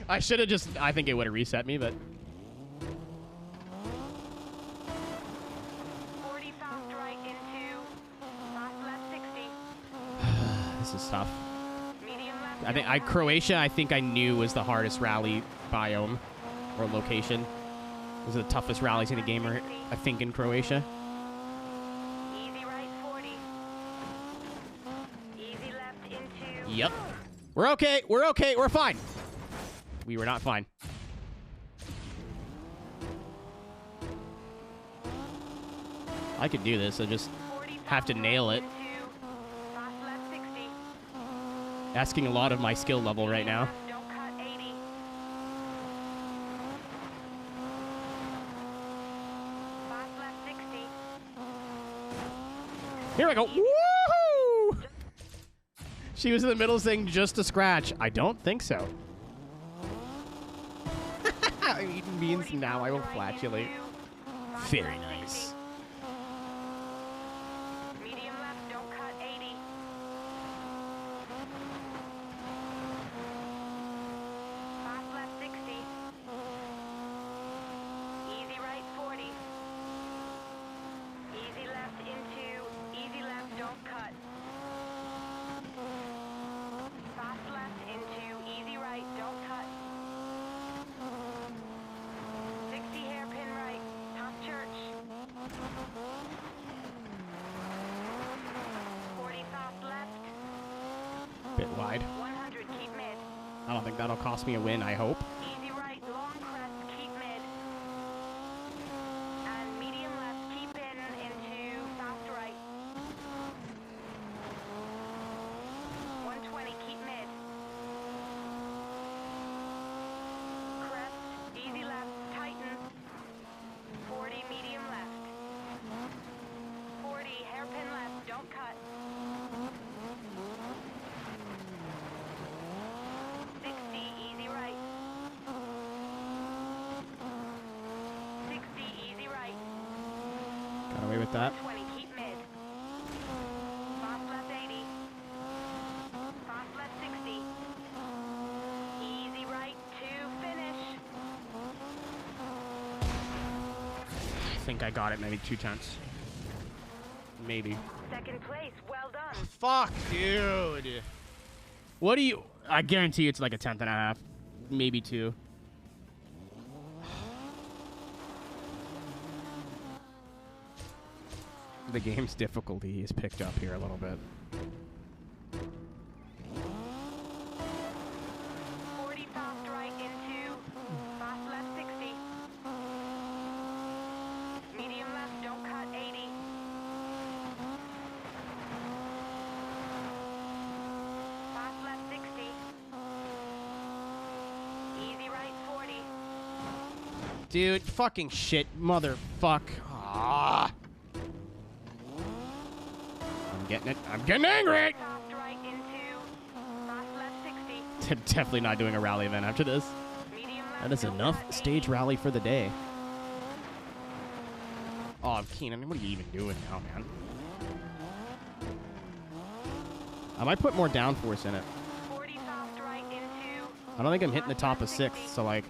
I should have just... I think it would have reset me, but... 40 fast right into fast left 60. This is tough. Medium left. I think Croatia, I think I knew was the hardest rally biome or location. Those are the toughest rallies in the game, I think, in Croatia. Easy right 40. Easy left into. Yep. We're okay. We're okay. We're fine. We were not fine. I could do this. I just 40 have to fast nail right it. into fast left 60. Asking a lot of my skill level right now. Don't cut 80. Fast left 60. Here I go. Woohoo! She was in the middle saying just a scratch. I don't think so. I'm eating beans now. I will flatulate. Very nice. Medium left, don't cut 80. Fast left 60. Easy right 40. Easy left into, easy left, don't cut. Fast left into, easy right, don't cut. 60 hairpin right, top church. 40 fast left. Bit wide. 100, keep mid. I don't think that'll cost me a win, I hope. Easy right, long crest, keep mid. And medium left, keep in into fast right. 120, keep mid. Crest, easy left, tighten. 40, medium left. 40, hairpin left, don't cut. 60, easy right. 60, easy right. Got away with that. 20, keep mid. Fast left 80. Fast left 60. Easy right to finish. I think I got it. Maybe 2 tenths. Maybe. Second place, well done. Fuck, dude. What do you... I guarantee it's like a 10th and a half. Maybe 2. The game's difficulty is picked up here a little bit. 40 fast right into fast left 60. Medium left, don't cut 80. Fast left 60. Easy right 40. Dude, fucking shit, motherfuck. Aw. Ah! I'm getting it. I'm getting angry! Soft right into fast left 60. Definitely not doing a rally event after this. Medium left. That is don't enough cut, stage 80. rally for the day. Oh, Keenan, what are you even doing now, man? I might put more downforce in it. 40 soft right into I don't think I'm hitting the top of 6th, so like...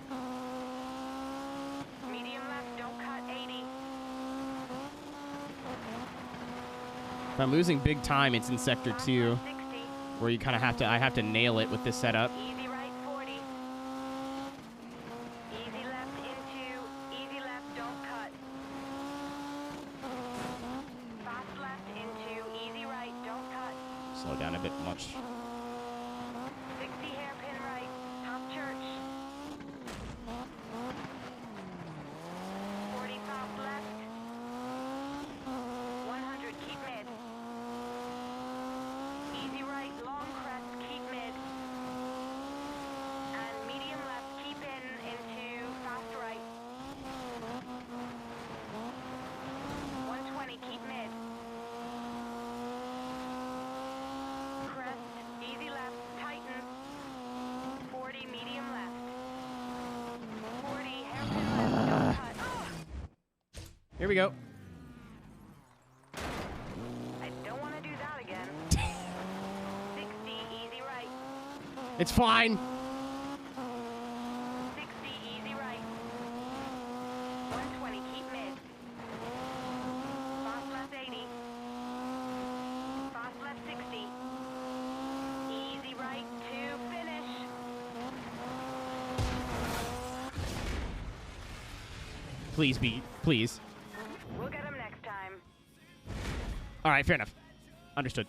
medium left. Don't cut 80. If I'm losing big time, it's in sector 2, 60. where you kind of have to, I have to nail it with this setup. Easy right 40. Easy left into, easy left, don't cut. Fast left into, easy right, don't cut. Slow down a bit much. 60 hairpin right, top church. 40 soft left. 100, keep mid. Easy right, long crest, keep mid. And medium left, keep in into fast right. 120, keep mid. Crest, easy left, tighten. 40, medium left. 40, hairpin left, don't cut. Here we go. I don't want to do that again. 60, easy right. It's fine. 60, easy right. 120, keep mid. Fast left 80. Fast left 60. Easy right to finish. Please be, please. We'll get him next time. All right, fair enough. Understood.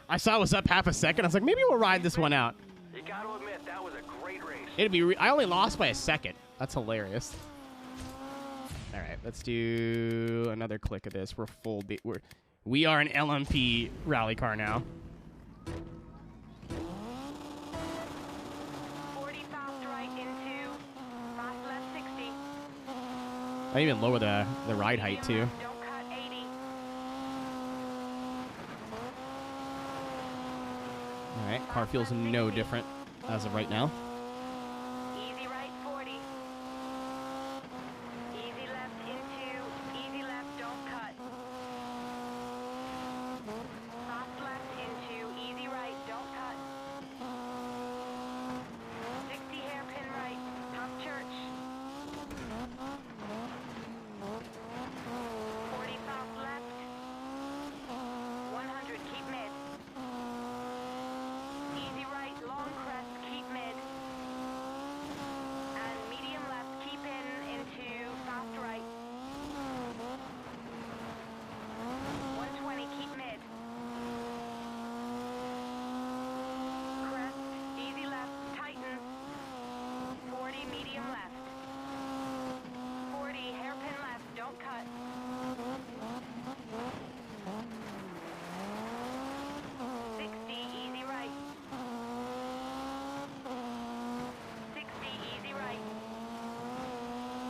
I saw it was up half a second. I was like, maybe we'll ride this one out. You got to admit, that was a great race. It'd be. I only lost by a second. That's hilarious. All right, let's do another click of this. We're full. We are an LMP rally car now. 40 soft right into fast left 60. I even lower the ride height too. Medium left, don't cut 80. All right, car feels no different as of right now. Easy right 40. Easy left into, easy left, don't cut. Fast left into, easy right, don't cut. 60 hairpin right, top church. 40 soft left. 100, keep mid. Easy right, long crest, keep mid. And medium left, keep in into fast right. 120, keep mid. Crest, easy left, tighten. 40, medium left. 40, hairpin left, don't cut. 60, easy right. 60, easy right.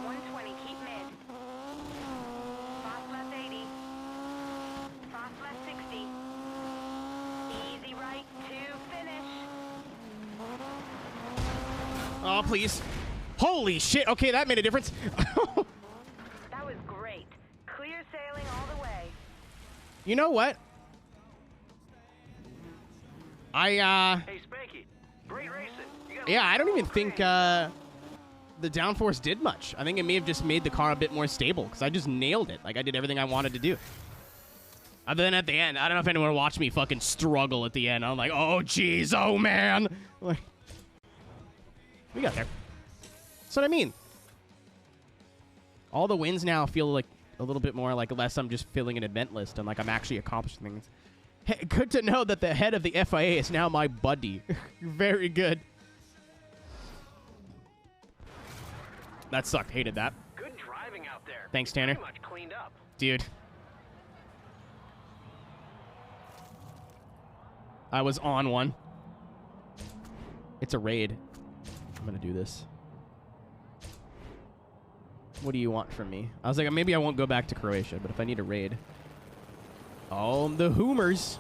120, keep mid. Fast left 80. Fast left 60. Easy right to finish. Oh, please. Holy shit. Okay, that made a difference. That was great. Clear sailing all the way. You know what? Hey, Spanky, great racing. You got Yeah, I don't even think the downforce did much. I think it may have just made the car a bit more stable because I just nailed it. Like, I did everything I wanted to do. Other than at the end, I don't know if anyone watched me fucking struggle at the end. I'm like, oh, jeez, oh, man. Like, we got there. That's what I mean. All the wins now feel like a little bit more like less I'm just filling an event list and like I'm actually accomplishing things. Hey, good to know that the head of the FIA is now my buddy. Very good. That sucked. Hated that. good driving out there. Thanks, Tanner. Pretty much cleaned up. Dude. I was on one. It's a raid. I'm going to do this. What do you want from me? I was like, maybe I won't go back to Croatia, but if I need a raid. Oh, the Hoomers.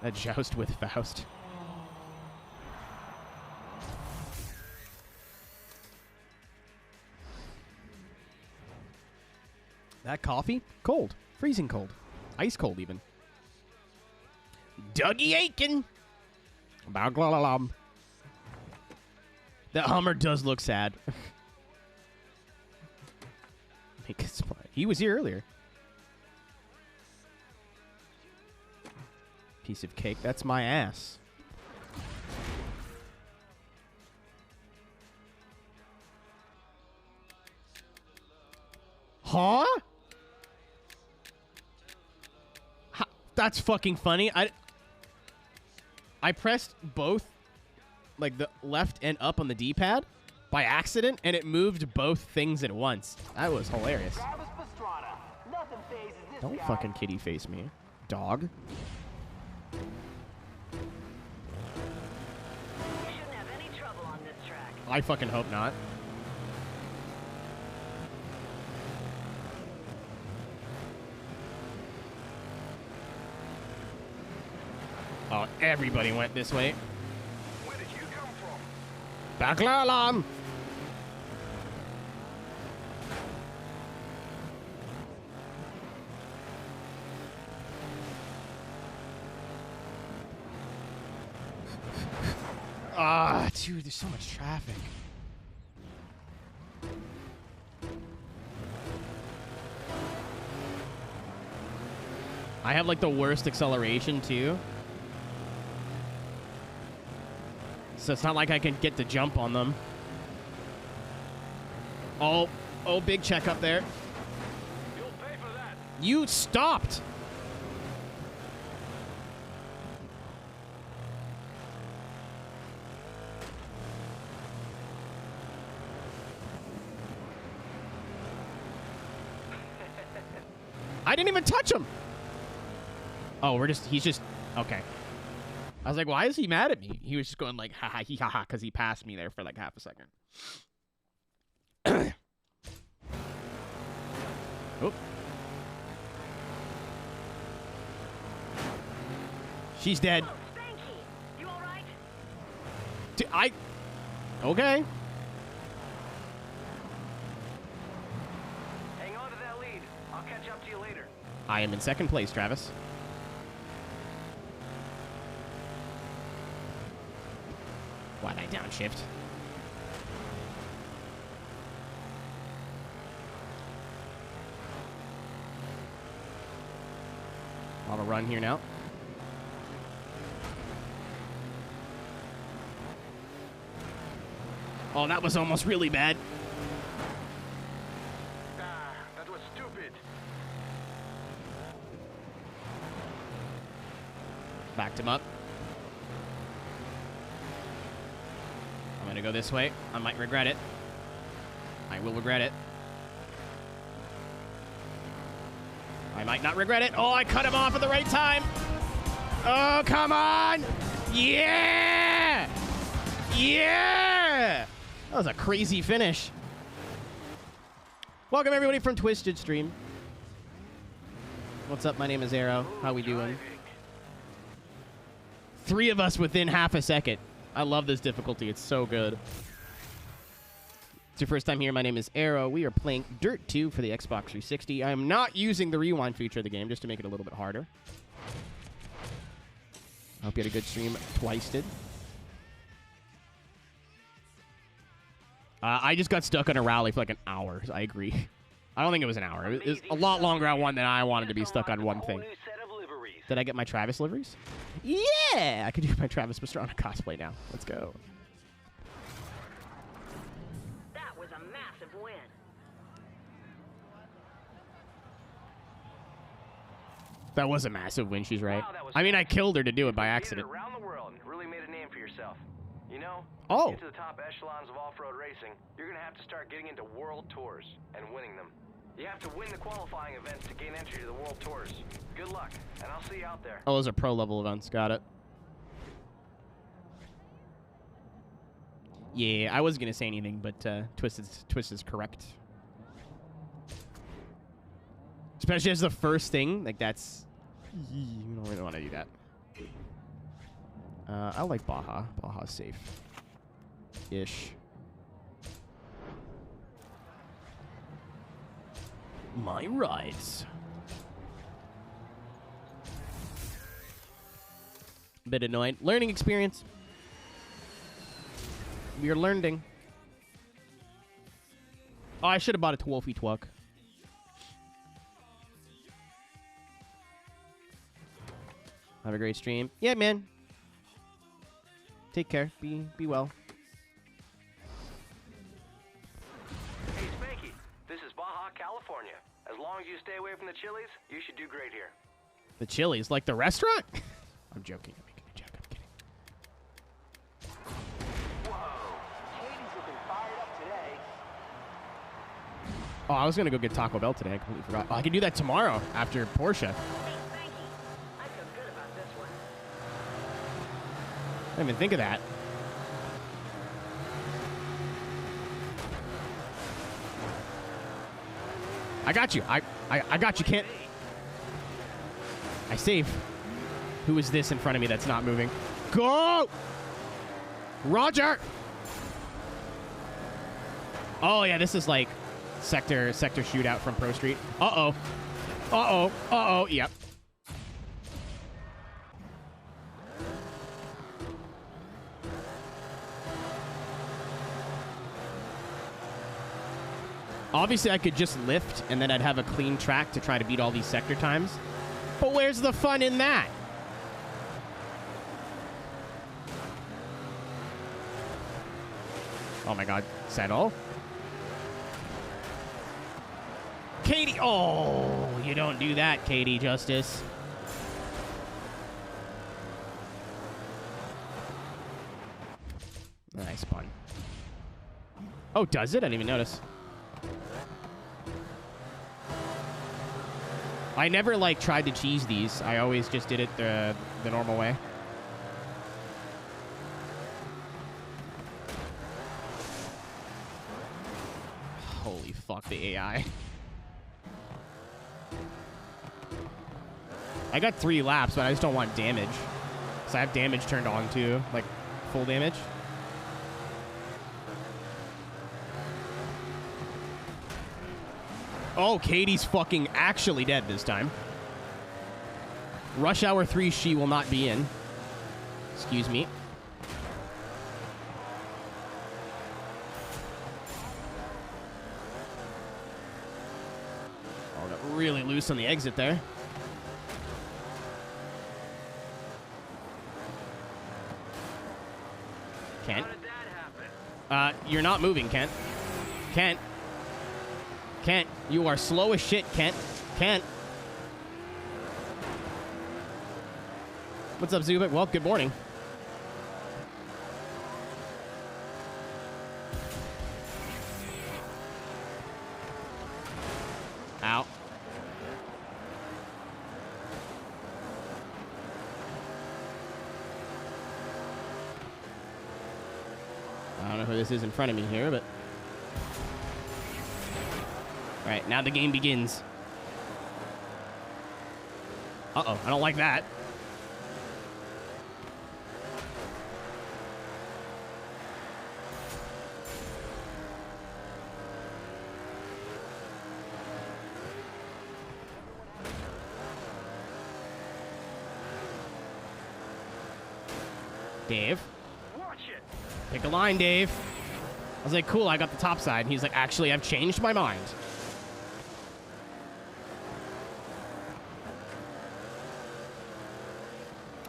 A joust with Faust. That coffee? Cold. Freezing cold. Ice cold, even. Dougie Aiken. Baglalalum. That Hummer does look sad. He was here earlier. Piece of cake. That's my ass. Huh? That's fucking funny. I pressed both, like the left and up on the D-pad by accident, and it moved both things at once. That was hilarious. Don't fucking kitty face me, dog. You shouldn't have any trouble on this track. I fucking hope not. Oh, everybody went this way. Where did you come from? Baklalam! Ah, dude, there's so much traffic. I have like the worst acceleration too. So it's not like I can get the jump on them. Oh, big check up there. You'll pay for that. You stopped. I didn't even touch him. Oh, he's just, okay. I was like, why is he mad at me? He was just going like, ha ha, he ha ha, because he passed me there for like half a second. Oh. She's dead. Oh, Spanky, you all right? Okay. Hang on to that lead. I'll catch up to you later. I am in second place, Travis. Why'd I downshift? On a run here now. Oh, that was almost really bad. Ah, that was stupid. Backed him up. I'm gonna go this way. I might regret it. I will regret it. I might not regret it. Oh, I cut him off at the right time. Oh, come on. Yeah. Yeah. That was a crazy finish. Welcome, everybody, from Twisted Stream. What's up? My name is Aero. How we doing? 3 of us within half a second. I love this difficulty. It's so good. It's your first time here. My name is Aero. We are playing DiRT 2 for the Xbox 360. I am not using the rewind feature of the game just to make it a little bit harder. I hope you had a good stream. Twice did. I just got stuck on a rally for like an hour. I agree. I don't think it was an hour. It was a lot longer on one than I wanted to be stuck on one thing. Did I get my Travis liveries? Yeah! I could do my Travis Pastrana cosplay now. Let's go. That was a massive win. That was a massive win, she's right. I mean, I killed her to do it by accident. Around the world, really made a name for yourself. You know, oh. To get to the top echelons of off-road racing, you're going to have to start getting into world tours and winning them. You have to win the qualifying events to gain entry to the world tours. Good luck, and I'll see you out there. Oh, those are pro-level events. Got it. Yeah, I wasn't gonna say anything, but Twist is correct. Especially as the first thing, like that's you don't really want to do that. I like Baja. Baja's safe. Ish. My rides. Bit annoying. Learning experience. We are learning. Oh, I should have bought a Twolfie Twuck. Have a great stream. Yeah, man. Take care. Be well. Hey, Spanky. This is Baja, California. As long as you stay away from the Chili's, you should do great here. The Chili's, like the restaurant? I'm joking. I'm making a joke. I'm kidding. Whoa, Katie's looking fired up today. Oh, I was going to go get Taco Bell today. I completely forgot. Oh, I can do that tomorrow after Porsche. Hey, Spanky. I feel good about this one. I didn't even think of that. I got you. I got you, Kent. I save. Who is this in front of me that's not moving? Go! Roger! Oh, yeah, this is like sector shootout from Pro Street. Uh-oh. Uh-oh. Uh-oh. Yep. Obviously, I could just lift, and then I'd have a clean track to try to beat all these sector times. But where's the fun in that? Oh my god. Settle. Katie! Oh, you don't do that, Katie Justice. Nice pun. Oh, does it? I didn't even notice. I never, like, tried to cheese these. I always just did it the normal way. Holy fuck, the AI. I got 3 laps, but I just don't want damage. So I have damage turned on, too. Like, full damage. Oh, Katie's fucking actually dead this time. Rush Hour 3, she will not be in. Excuse me. Oh, got really loose on the exit there. Kent. How did that happen? You're not moving, Kent. Kent. Kent, you are slow as shit, Kent. Kent. What's up, Zubik? Well, good morning. Ow. I don't know who this is in front of me here, but... All right, now the game begins. Uh-oh, I don't like that. Dave. Watch it. Pick a line, Dave. I was like, cool, I got the top side. And he's like, actually, I've changed my mind.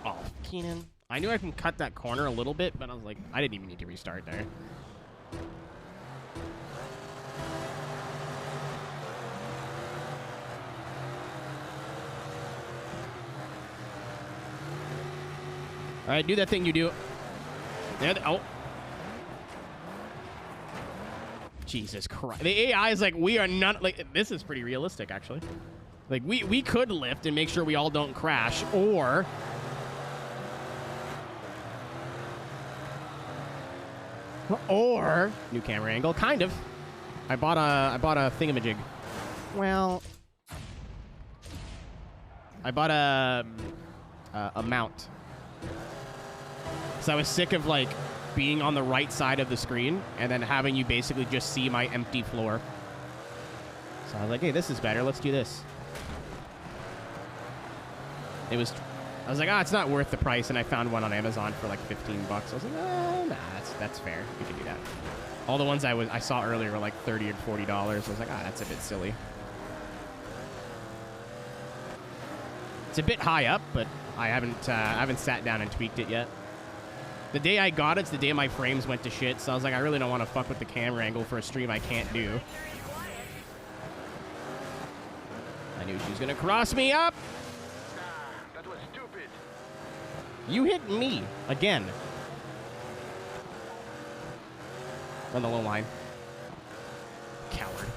Oh, Keenan. I knew I can cut that corner a little bit, but I was like, I didn't even need to restart there. All right, do that thing you do. There. Oh. Jesus Christ. The AI is like, we are not, like, this is pretty realistic, actually. Like, we could lift and make sure we all don't crash, or... Or new camera angle, kind of. I bought a thingamajig. Well, I bought a mount. So I was sick of like being on the right side of the screen and then having you basically just see my empty floor. So I was like, hey, this is better. Let's do this. I was like, it's not worth the price, and I found one on Amazon for like $15. I was like, nah, that's fair. You can do that. All the ones I saw earlier were like $30 or $40. I was like, that's a bit silly. It's a bit high up, but I haven't sat down and tweaked it yet. The day I got it's the day my frames went to shit, so I was like, I really don't want to fuck with the camera angle for a stream I can't do. I knew she was gonna cross me up. That was stupid. You hit me again. On the low line. Coward.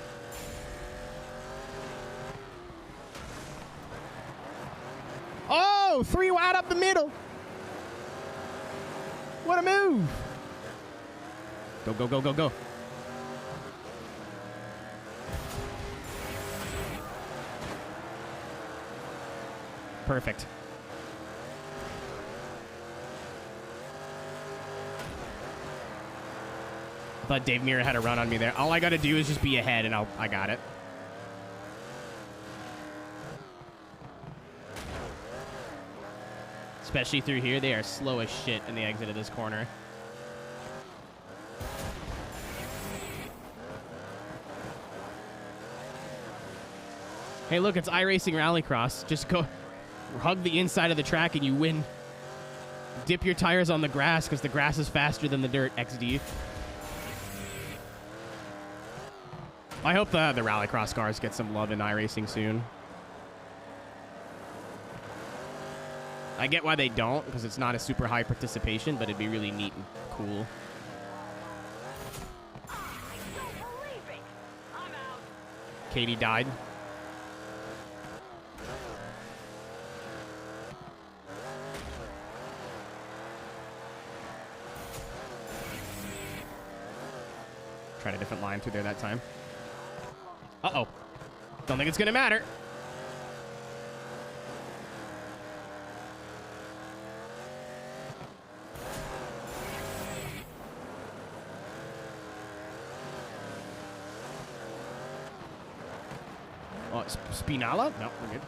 Oh, 3 wide up the middle. What a move. Go, go, go, go, go. Perfect. I thought Dave Mirra had a run on me there. All I got to do is just be ahead, and I got it. Especially through here, they are slow as shit in the exit of this corner. Hey, look, it's iRacing Rallycross. Just go hug the inside of the track and you win. Dip your tires on the grass because the grass is faster than the dirt, XD. I hope the Rallycross cars get some love in iRacing soon. I get why they don't, because it's not a super high participation, but it'd be really neat and cool. Katie died. Tried a different line through there that time. Uh-oh. Don't think it's gonna matter. Oh, Spinala? No, we're good.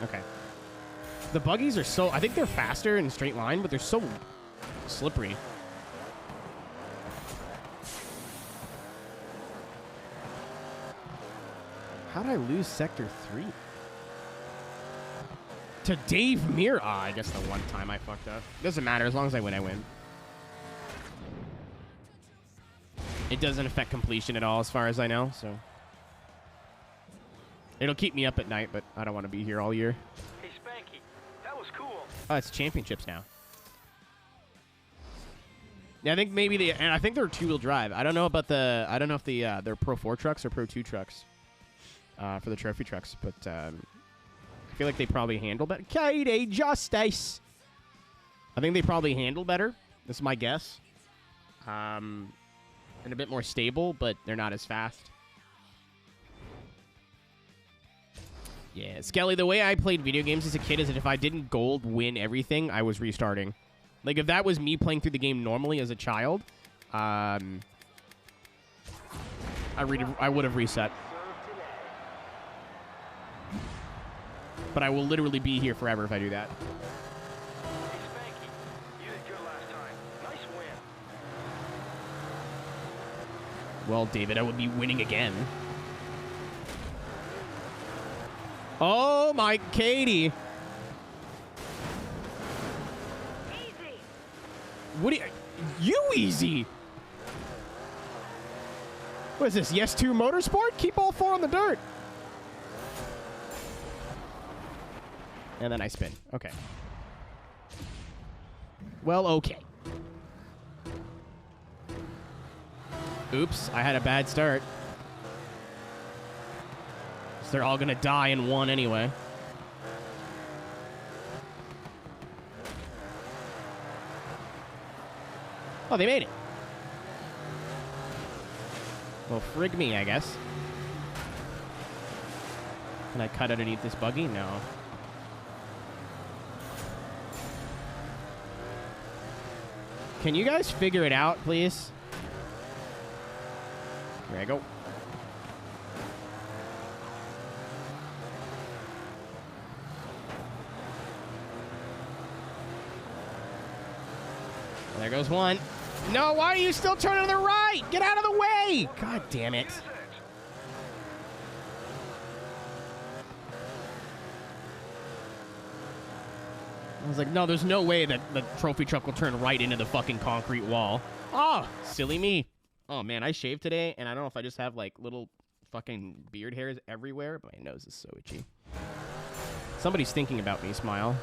Okay. The buggies are so... I think they're faster in a straight line, but they're so slippery. How did I lose Sector 3? To Dave Mirra. Oh, I guess the one time I fucked up. Doesn't matter. As long as I win, I win. It doesn't affect completion at all, as far as I know, so... It'll keep me up at night, but I don't want to be here all year. Hey, Spanky, that was cool. Oh, it's championships now. Yeah, I think maybe and I think they're two-wheel drive. I don't know about the... I don't know if they're Pro 4 trucks or Pro 2 trucks for the trophy trucks, but I feel like they probably handle better. Katie Justice! I think they probably handle better. This is my guess. And a bit more stable, but they're not as fast. Yeah, Skelly, the way I played video games as a kid is that if I didn't gold win everything, I was restarting. Like, if that was me playing through the game normally as a child, I would have reset. But I will literally be here forever if I do that. Hey, Spanky, you did good last time. Nice win. Well, David, I would be winning again. Oh, my Katie. Easy. What do you easy? What is this, Yes 2 Motorsport? Keep all 4 on the dirt. And then I spin. Okay. Well, okay. Oops, I had a bad start. So they're all gonna die in one anyway. Oh, they made it. Well, frig me, I guess. Can I cut underneath this buggy? No. Can you guys figure it out, please? Here I go. There goes one. No, why are you still turning to the right? Get out of the way! God damn it. I was like, no, there's no way that the trophy truck will turn right into the fucking concrete wall. Oh, silly me. Oh, man, I shaved today, and I don't know if I just have, like, little fucking beard hairs everywhere, but my nose is so itchy. Somebody's thinking about me, Smile.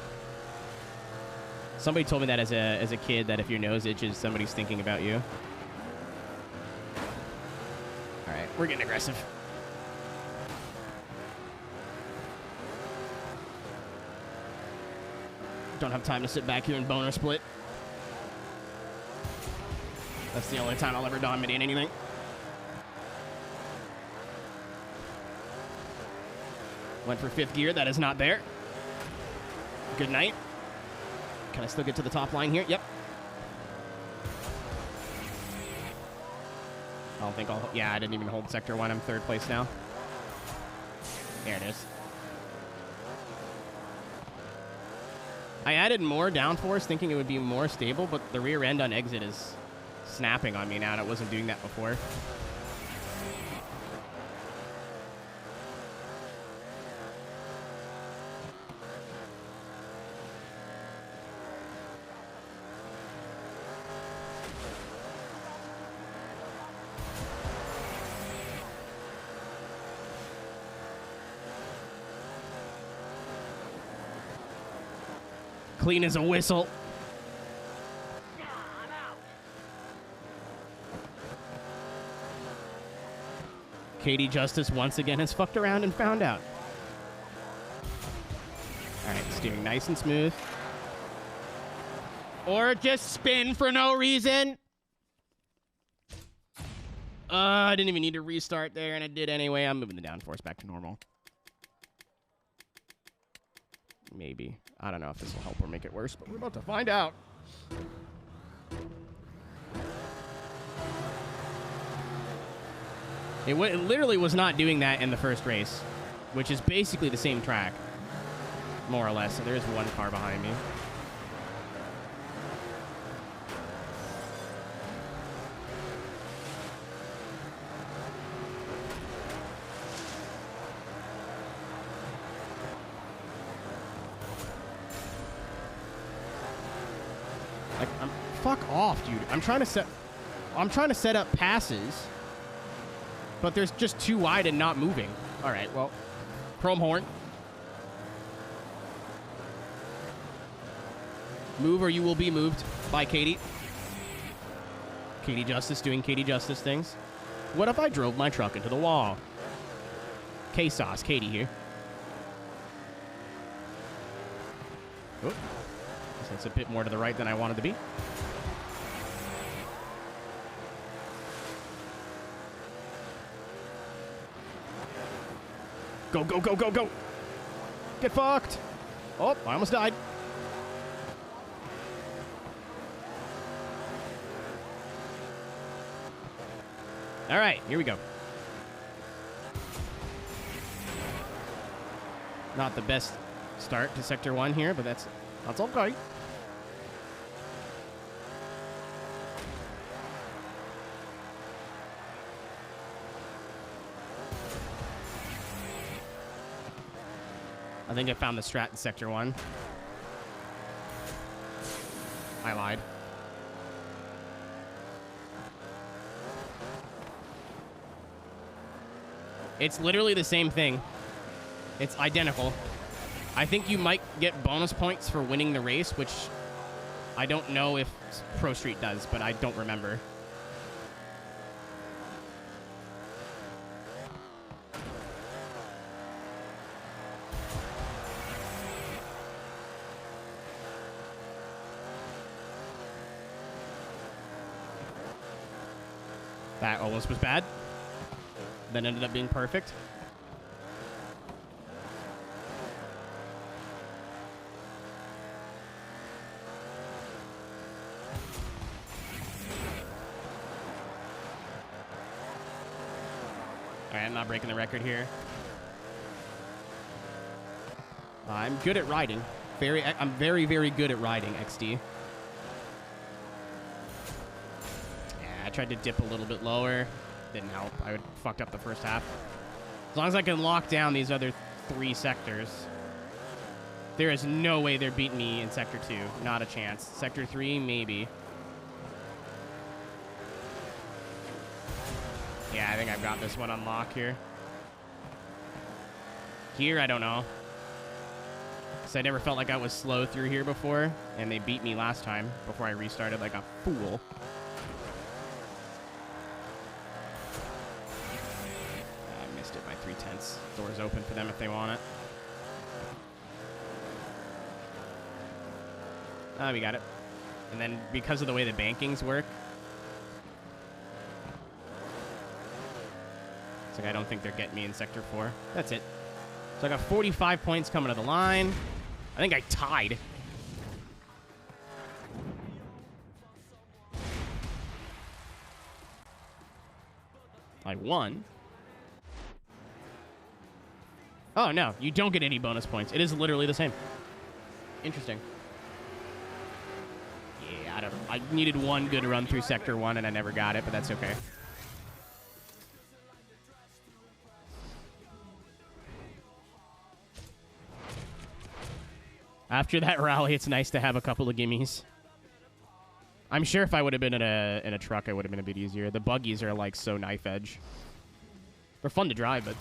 Somebody told me that as a kid, that if your nose itches, somebody's thinking about you. All right, we're getting aggressive. Don't have time to sit back here and boner split. That's the only time I'll ever dominate anything. Went for 5th gear. That is not there. Good night. Can I still get to the top line here? Yep. I don't think I'll... Yeah, I didn't even hold Sector 1. I'm 3rd place now. There it is. I added more downforce thinking it would be more stable, but the rear end on exit is snapping on me now, and it wasn't doing that before. Clean as a whistle. Katie Justice once again has fucked around and found out. All right, steering nice and smooth. Or just spin for no reason. I didn't even need to restart there, and I did anyway. I'm moving the downforce back to normal. Maybe. I don't know if this will help or make it worse, but we're about to find out. It literally was not doing that in the first race, which is basically the same track, more or less. So there's one car behind me. Like, fuck off, dude. I'm trying to set up passes, but there's just too wide and not moving. All right, well, chrome horn. Move or you will be moved by Katie. Katie Justice doing Katie Justice things. What if I drove my truck into the wall? K-Sauce, Katie here. Oh. It's a bit more to the right than I wanted to be. Go, go, go, go, go. Get fucked. Oh, I almost died. All right, here we go. Not the best start to Sector 1 here, but that's okay. I think I found the strat in Sector 1. I lied. It's literally the same thing. It's identical. I think you might get bonus points for winning the race, which I don't know if Pro Street does, but I don't remember. That almost was bad. That ended up being perfect. Alright, I'm not breaking the record here. I'm good at riding. I'm very, very good at riding, XD. Yeah, I tried to dip a little bit lower. Didn't help. I would fucked up the first half. As long as I can lock down these other 3 sectors, there is no way they're beating me in Sector 2. Not a chance. Sector 3, maybe. Yeah, I think I've got this one on lock here. Here, I don't know. Because I never felt like I was slow through here before, and they beat me last time before I restarted like a fool. I missed it by 3/10. Doors open for them if they want it. We got it. And then because of the way the bankings work, it's like I don't think they're getting me in Sector 4. That's it. So I got 45 points coming to the line. I think I tied. I won. Oh, no. You don't get any bonus points. It is literally the same. Interesting. Yeah, I don't know. I needed one good run through Sector 1, and I never got it, but that's okay. After that rally, it's nice to have a couple of gimmies. I'm sure if I would have been in a truck, it would have been a bit easier. The buggies are like so knife edge. They're fun to drive, but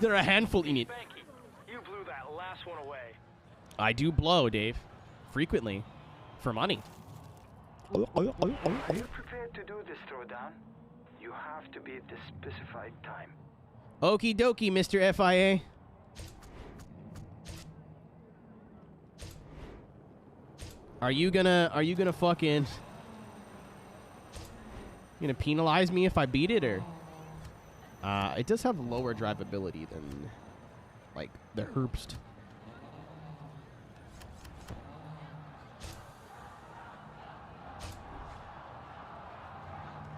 they're a handful in it. You blew that last one away. I do blow, Dave. Frequently. For money. Are you prepared to do this throwdown? You have to be at the specified time. Okie dokie, Mr. FIA. Are you gonna fucking... You gonna penalize me if I beat it, or... it does have lower drivability than, like, the Herbst.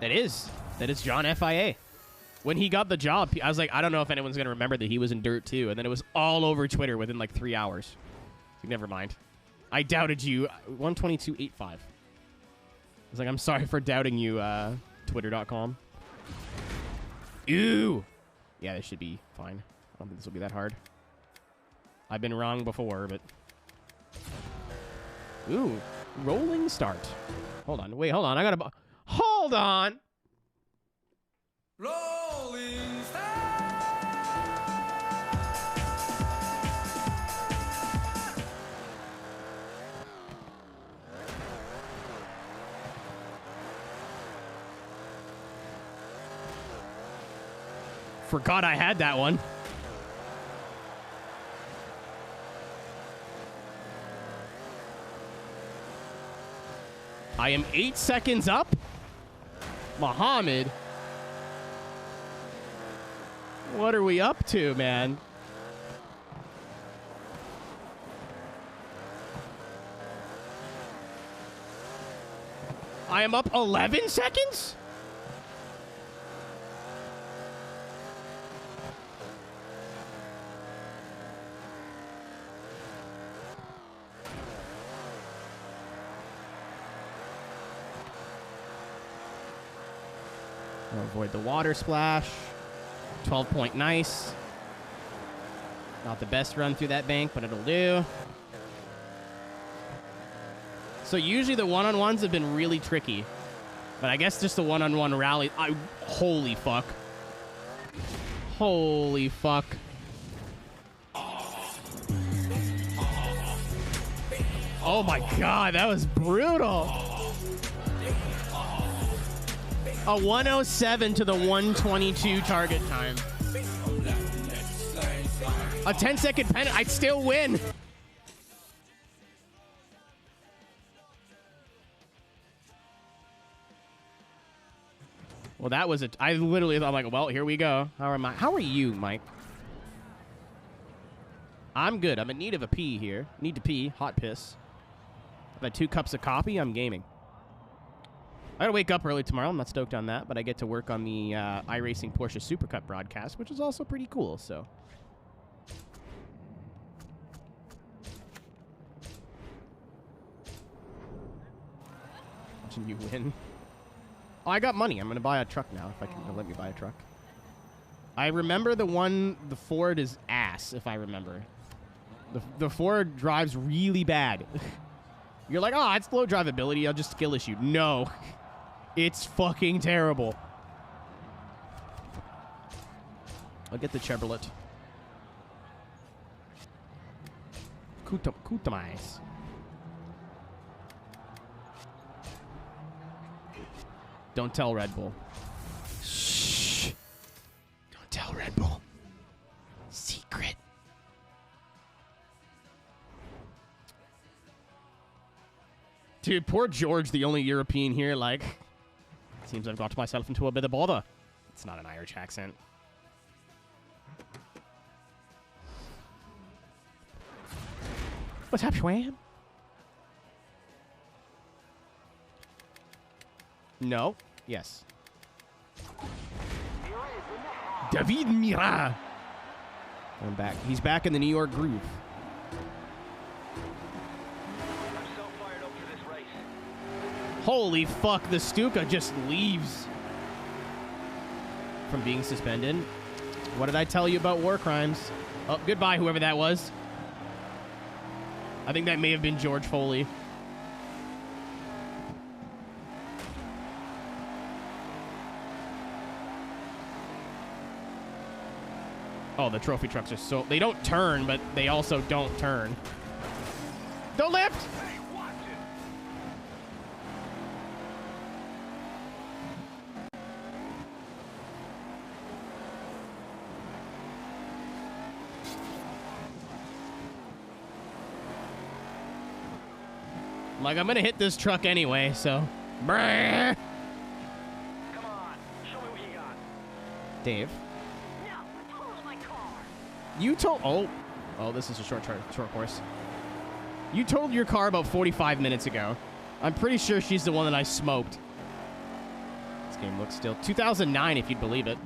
That is John FIA. When he got the job, I was like, I don't know if anyone's gonna remember that he was in Dirt 2, and then it was all over Twitter within, like, 3 hours. So never mind. I doubted you. 122.85. I was like, I'm sorry for doubting you, Twitter.com. Ew. Yeah, this should be fine. I don't think this will be that hard. I've been wrong before, but... Ooh. Rolling start. Hold on. Wait, hold on. I gotta... Hold on! Rolling start. Forgot I had that one. I am 8 seconds up. Muhammad. What are we up to, man? I am up 11 seconds? Avoid the water splash. 12-point nice. Not the best run through that bank, but it'll do. So usually the one-on-ones have been really tricky. But I guess just the one-on-one rally... holy fuck. Holy fuck. Oh my god, that was brutal. A 107 to the 122 target time. A 10-second penalty. I'd still win. Well, that was I literally thought, like, well, here we go. How are you, Mike? I'm good. I'm in need of a pee here. Need to pee. Hot piss. I've had 2 cups of coffee. I'm gaming. I gotta wake up early tomorrow. I'm not stoked on that, but I get to work on the iRacing Porsche Super Cup broadcast, which is also pretty cool, so. Watching you win. Oh, I got money. I'm going to buy a truck now, if I can. They'll let me buy a truck. I remember the Ford is ass, if I remember. The Ford drives really bad. You're like, oh, it's low drivability. I'll just skill issue. No. It's fucking terrible. I'll get the Chevrolet. Customize. Don't tell Red Bull. Shh. Don't tell Red Bull. Secret. Dude, poor George, the only European here, like, seems I've got myself into a bit of bother. It's not an Irish accent. What's up, Schwam? No. Yes. David Mira. I'm back. He's back in the New York groove. I'm so fired up for this race. Holy fuck, the Stuka just leaves from being suspended. What did I tell you about war crimes? Oh, goodbye, whoever that was. I think that may have been George Foley. Oh, the trophy trucks are so... They don't turn, but they also don't turn. Don't lift! Hey, watch it! Like, I'm gonna hit this truck anyway, so... Brrr. Come on, show me what you got. Dave. No, I totaled my car. You told... Oh, this is a short course. You totaled your car about 45 minutes ago. I'm pretty sure she's the one that I smoked. This game looks still... 2009, if you'd believe it.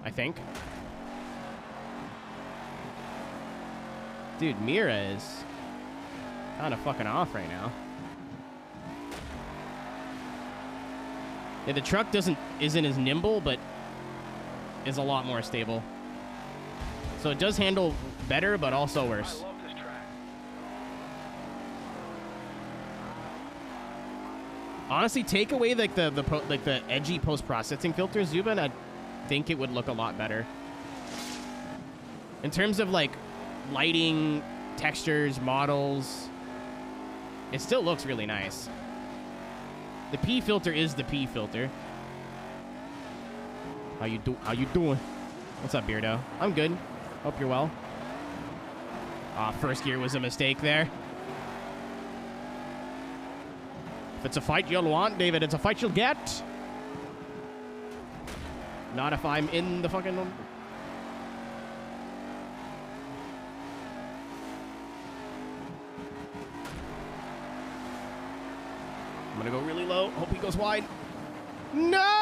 I think. Dude, Mira is kind of fucking off right now. Yeah, the truck isn't as nimble, but is a lot more stable. So it does handle better, but also worse. I love this track. Honestly, take away like the edgy post-processing filters, Zubin, I think it would look a lot better. In terms of like lighting, textures, models, it still looks really nice. The P filter is the P filter. How you doing? What's up, Beardo? I'm good. Hope you're well. First gear was a mistake there. If it's a fight you'll want, David, it's a fight you'll get. Not if I'm in the fucking... I'm gonna go really low. Hope he goes wide. No!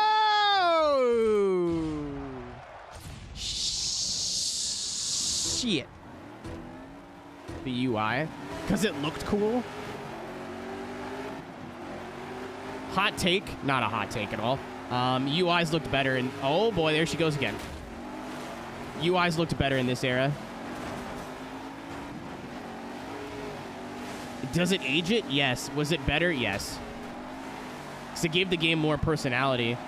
Shit. The UI. Because it looked cool. Hot take. Not a hot take at all. UIs looked better in... Oh boy, there she goes again. UIs looked better in this era. Does it age it? Yes. Was it better? Yes. Because it gave the game more personality.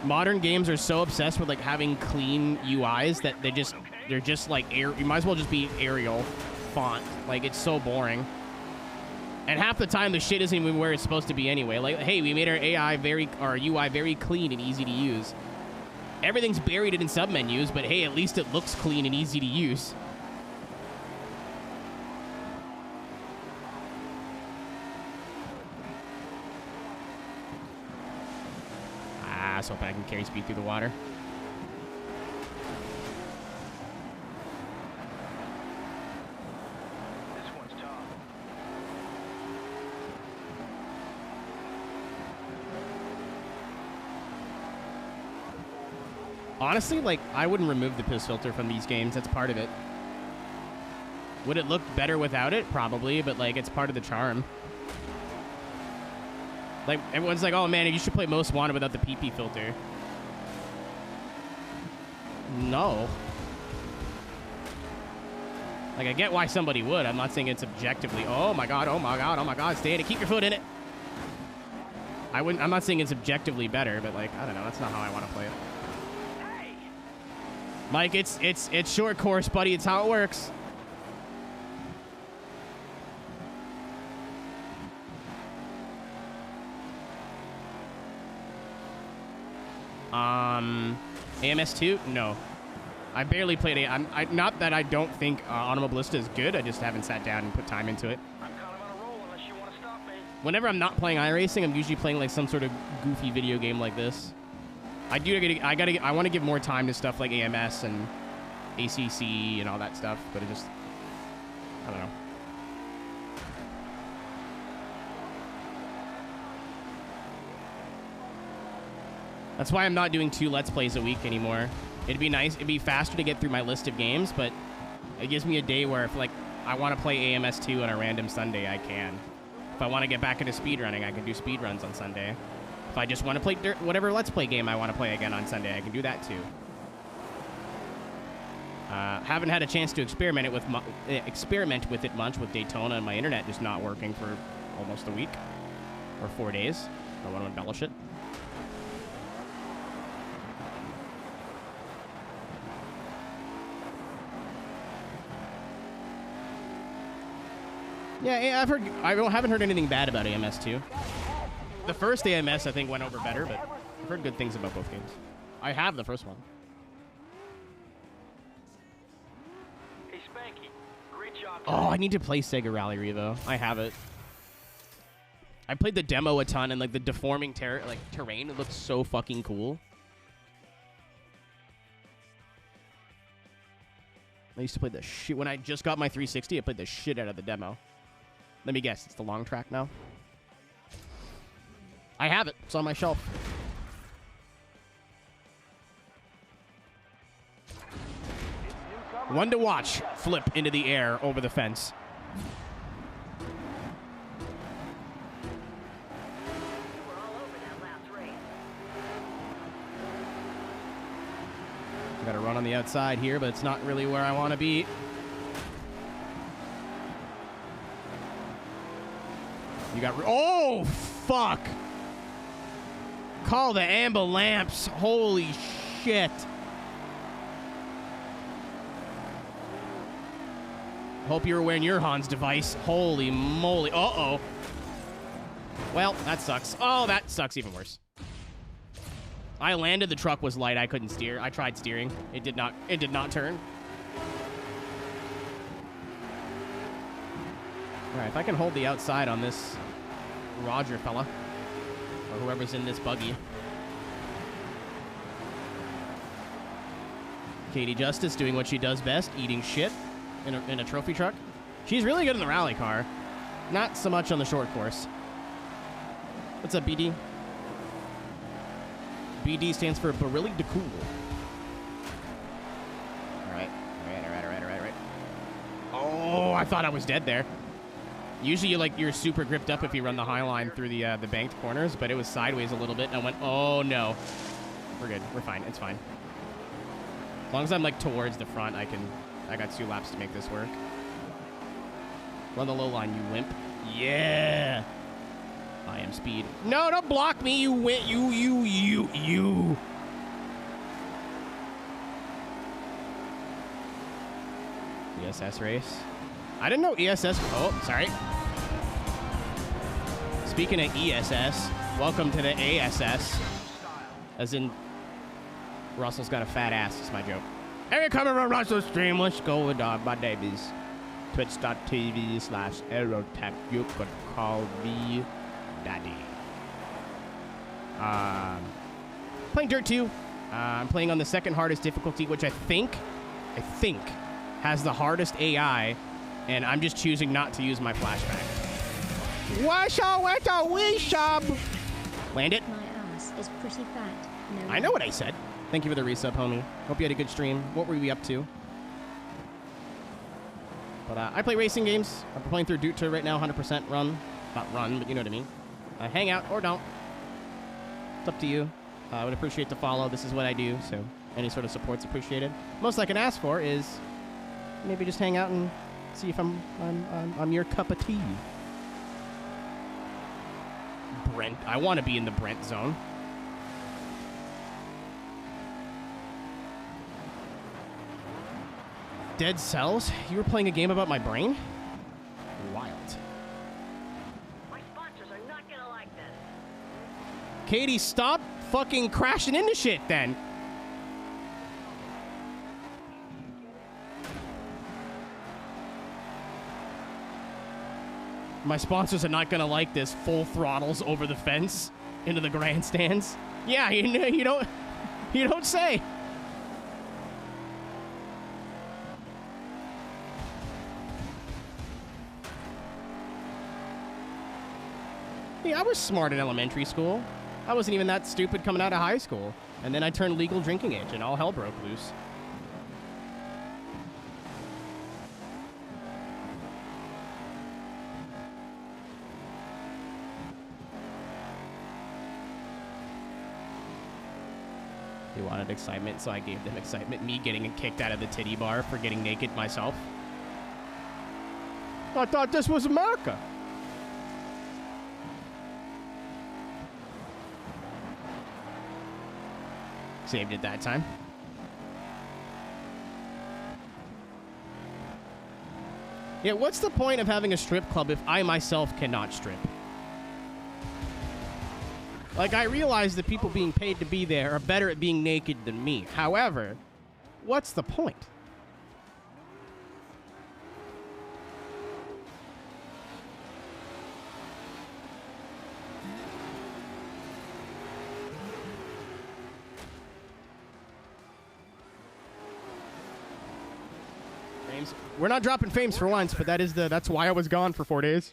Modern games are so obsessed with like having clean UIs that they're just like you might as well just be Arial font. Like, it's so boring. And half the time the shit isn't even where it's supposed to be anyway. Like, hey, we made our UI very clean and easy to use. Everything's buried in submenus, but hey, at least it looks clean and easy to use. was hoping I can carry speed through the water. This one's tough. Honestly, like, I wouldn't remove the piss filter from these games. That's part of it. Would it look better without it? Probably, but, like, it's part of the charm. Like, everyone's like, oh, man, you should play Most Wanted without the PP filter. No. Like, I get why somebody would. I'm not saying it's objectively, oh, my God, oh, my God, oh, my God, stay in it. Keep your foot in it. I'm not saying it's objectively better, but, like, I don't know. That's not how I want to play it. Mike, it's short course, buddy. It's how it works. AMS2? No. I barely played it. Not that I don't think Automobilista is good. I just haven't sat down and put time into it. I'm kind of on a roll unless you want to stop me. Whenever I'm not playing iRacing, I'm usually playing like some sort of goofy video game like this. I want to give more time to stuff like AMS and ACC and all that stuff, but it just, I don't know. That's why I'm not doing 2 Let's Plays a week anymore. It'd be nice, it'd be faster to get through my list of games, but it gives me a day where if like I want to play AMS2 on a random Sunday, I can. If I want to get back into speedrunning, I can do speedruns on Sunday. If I just want to play whatever Let's Play game I want to play again on Sunday, I can do that too. Haven't had a chance to experiment with it much with Daytona and my internet just not working for almost a week or 4 days. I don't want to embellish it. Yeah, I haven't heard anything bad about AMS2. The first AMS, I think, went over better, but I've heard good things about both games. I have the first one. Hey, Spanky, great job. Oh, I need to play Sega Rally Revo. I have it. I played the demo a ton, and like the deforming terrain, it looks so fucking cool. I used to play the shit when I just got my 360. I played the shit out of the demo. Let me guess, it's the long track now. I have it. It's on my shelf. One to watch. Flip into the air over the fence. Got to run on the outside here, but it's not really where I want to be. You got... Oh, fuck. Call the ambulance. Holy shit. Hope you were wearing your Hans device. Holy moly. Uh-oh. Well, that sucks. Oh, that sucks even worse. I landed. The truck was light. I couldn't steer. I tried steering. It did not turn. All right, if I can hold the outside on this Roger fella, or whoever's in this buggy. Katie Justice doing what she does best, eating shit in a trophy truck. She's really good in the rally car. Not so much on the short course. What's up, BD? BD stands for Barilli de Cool. All right. Oh, I thought I was dead there. Usually, you're super gripped up if you run the high line through the banked corners, but it was sideways a little bit, and I went, oh no. We're good. We're fine. It's fine. As long as I'm towards the front, I got 2 laps to make this work. Run the low line, you wimp. Yeah. I am speed. No, don't block me, you wimp. You. ESS race. I didn't know ESS. Oh, sorry. Speaking of ESS, welcome to the ASS. As in, Russell's got a fat ass. It's my joke. Hey, coming from Russell's stream. Let's go with my Davies. Twitch.tv/Aeroteq. You could call me Daddy. Playing Dirt 2. I'm playing on the second hardest difficulty, which I think has the hardest AI, and I'm just choosing not to use my flashback. Land it. My ass is pretty fat. No I know what I said. Thank you for the resub, homie. Hope you had a good stream. What were we up to? But I play racing games. I'm playing through Dirt 2 right now, 100% run. Not run, but you know what I mean. Hang out or don't. It's up to you. I would appreciate the follow. This is what I do, so any sort of support's appreciated. Most I can ask for is maybe just hang out and see if I'm your cup of tea. Brent. I want to be in the Brent zone. Dead cells? You were playing a game about my brain? Wild. My sponsors are not gonna like this. Katie, stop fucking crashing into shit then. My sponsors are not gonna like this. Full throttles over the fence into the grandstands. Yeah, you don't say. Yeah, I was smart in elementary school. I wasn't even that stupid coming out of high school. And then I turned legal drinking age and all hell broke loose. They wanted excitement, so I gave them excitement. Me getting kicked out of the titty bar for getting naked myself. I thought this was America. Saved it that time. Yeah, what's the point of having a strip club if I myself cannot strip? Like, I realize that people being paid to be there are better at being naked than me. However, what's the point? Fames. We're not dropping Fames for once, but that's why I was gone for 4 days.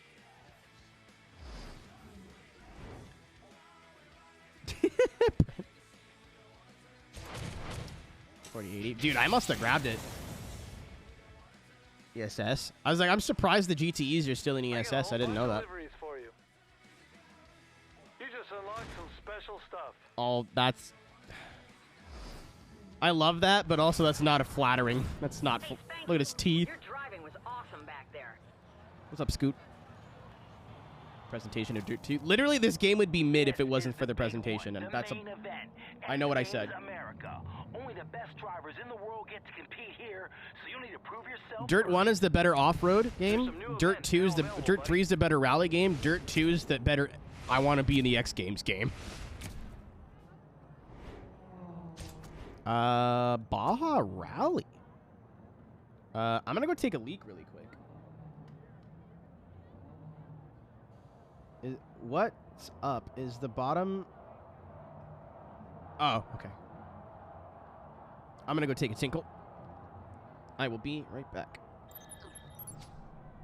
4080. Dude, I must have grabbed it. ESS. I was like, I'm surprised the GTEs are still in ESS. I didn't know that. For you. You just unlocked some special stuff. Oh, that's... I love that, but also that's not a flattering. That's not... Look at his teeth. Your driving was awesome back there. What's up, Scoot? Presentation of Dirt 2. Literally, this game would be mid if it wasn't for the presentation, and that's a... I know what I said. America. Only the best drivers in the world get to compete here, so you need to prove yourself. Dirt 1 is the better off-road game. Dirt 2 is the... Dirt 3 is the better rally game. Dirt 2 is the better... I want to be in the X Games game. Baja Rally. I'm gonna go take a leak really quick. What's up? Is the bottom... Oh, okay. I'm gonna go take a tinkle. I will be right back.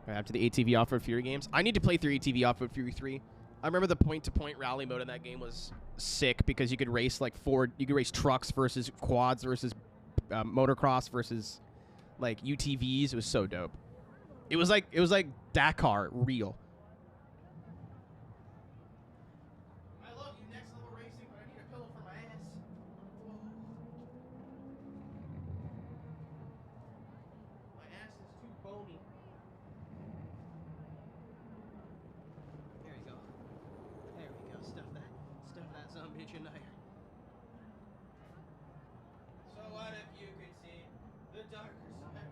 Right after the ATV Off-Road Fury games. I need to play through ATV Off-Road Fury 3. I remember the point-to-point rally mode in that game was sick because you could race like you could race trucks versus quads versus motocross versus like UTVs. It was so dope. It was like Dakar real. I love you, Next Level Racing, but I need a pillow for my ass. My ass is too bony. There you go. There we go. Stuff that son of a bitch in there. So what if you could see the darker side?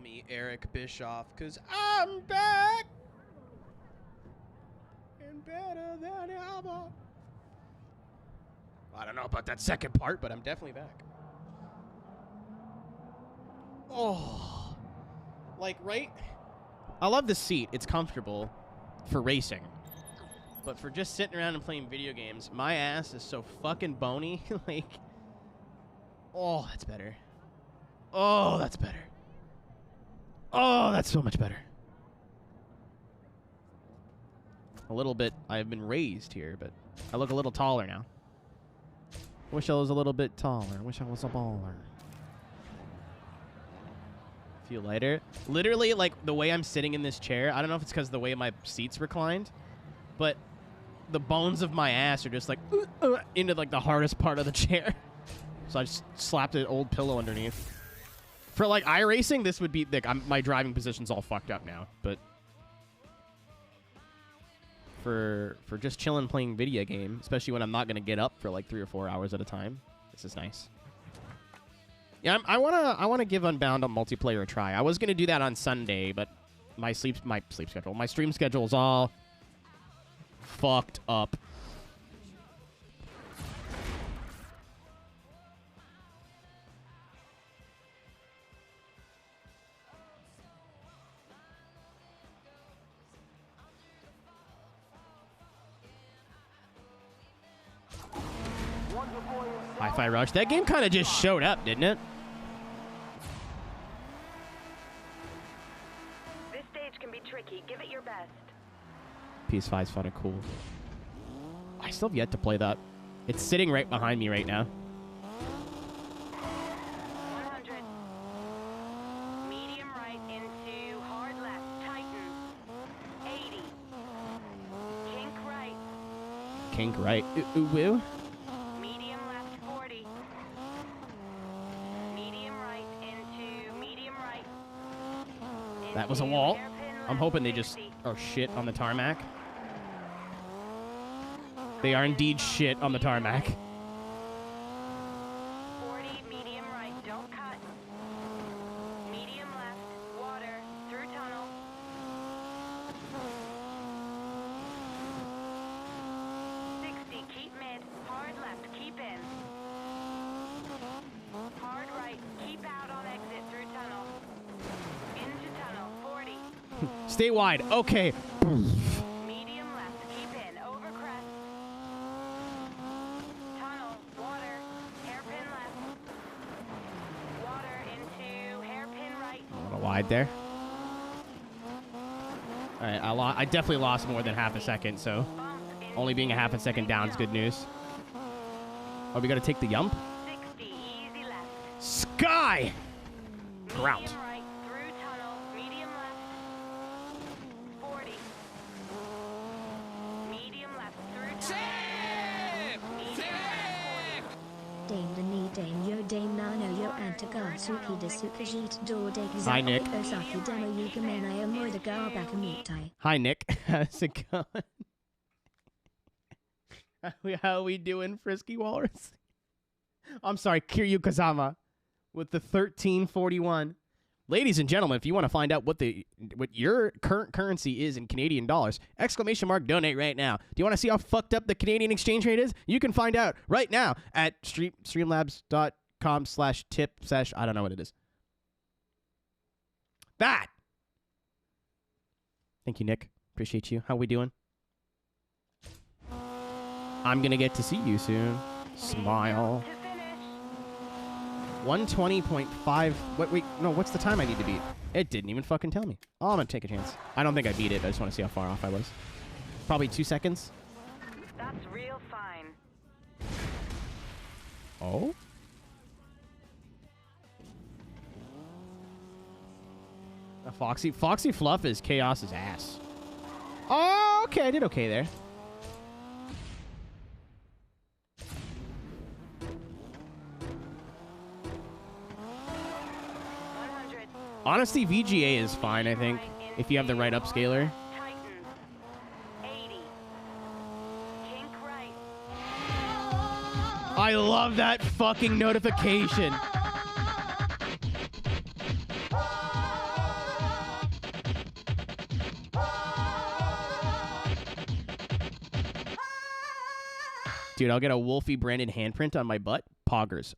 me Eric Bischoff, because I'm back and better than ever. I don't know about that second part, but I'm definitely back. Oh, like, right? I love the seat. It's comfortable for racing. But for just sitting around and playing video games, my ass is so fucking bony. Like, oh, that's better. Oh, that's better. Oh, that's so much better. A little bit, I've been raised here, but I look a little taller now. Wish I was a little bit taller. Wish I was a baller. Feel lighter. Literally, like, the way I'm sitting in this chair, I don't know if it's because of the way my seat's reclined, but the bones of my ass are just like into like the hardest part of the chair. So I just slapped an old pillow underneath. For like iRacing, this would be like my driving position's all fucked up now. But for just chilling playing video game, especially when I'm not gonna get up for like 3 or 4 hours at a time, this is nice. Yeah, I wanna give Unbound on multiplayer a try. I was gonna do that on Sunday, but my stream schedule is all fucked up. Hi-Fi Rush. That game kind of just showed up, didn't it? This stage can be tricky. Give it your best. PS5's fun and cool. I still have yet to play that. It's sitting right behind me right now. 100. Medium right into hard left. Tighten. 80. Kink right. Kink right. Ooh, woo. Medium left 40. Medium right into medium right. That was a Into wall. hairpin I'm left hoping they just 60. are shit on the tarmac. They are indeed shit on the tarmac. 40, medium right, don't cut. Medium left, water, through tunnel. 60, keep mid, hard left, keep in. Hard right, keep out on exit through tunnel. Into tunnel, 40. Stay wide. Okay. Medium left, keep in, over crest. Tunnel, water, hairpin left. Water into hairpin right. A little wide there. All right, I definitely lost more than half a second, so Bump into only being a half a second down is good news. Oh, we got to take the yump? 60, easy left. Sky! Grout. Medium right, through tunnel, medium left. 40. Medium left, through tunnel. Medium left, 40. Dame the knee dame yo dame nano yo antagar suki de sukajit do de Hi, Nick. Osaki demo yugamena yo moida garbakamutai. Hi, Nick. How's it going? How we doing, Frisky Walrus? I'm sorry, Kiryu Kazama with the 1341. Ladies and gentlemen, if you want to find out what your current currency is in Canadian dollars, ! Donate right now. Do you want to see how fucked up the Canadian exchange rate is? You can find out right now at streamlabs.com/tip/ I don't know what it is. That. Thank you, Nick. Appreciate you. How we doing? I'm going to get to see you soon. Smile. 120.5. Wait, no, what's the time I need to beat? It didn't even fucking tell me. Oh, I'm going to take a chance. I don't think I beat it. I just want to see how far off I was. Probably 2 seconds. That's real fine. Oh? Foxy Fluff is Chaos's ass. Oh, okay. I did okay there. Honestly, VGA is fine, I think, if you have the right upscaler. Tighten. 80. Kink right. I love that fucking notification. dude. I'll get a Wolfie branded handprint on my butt. Poggers.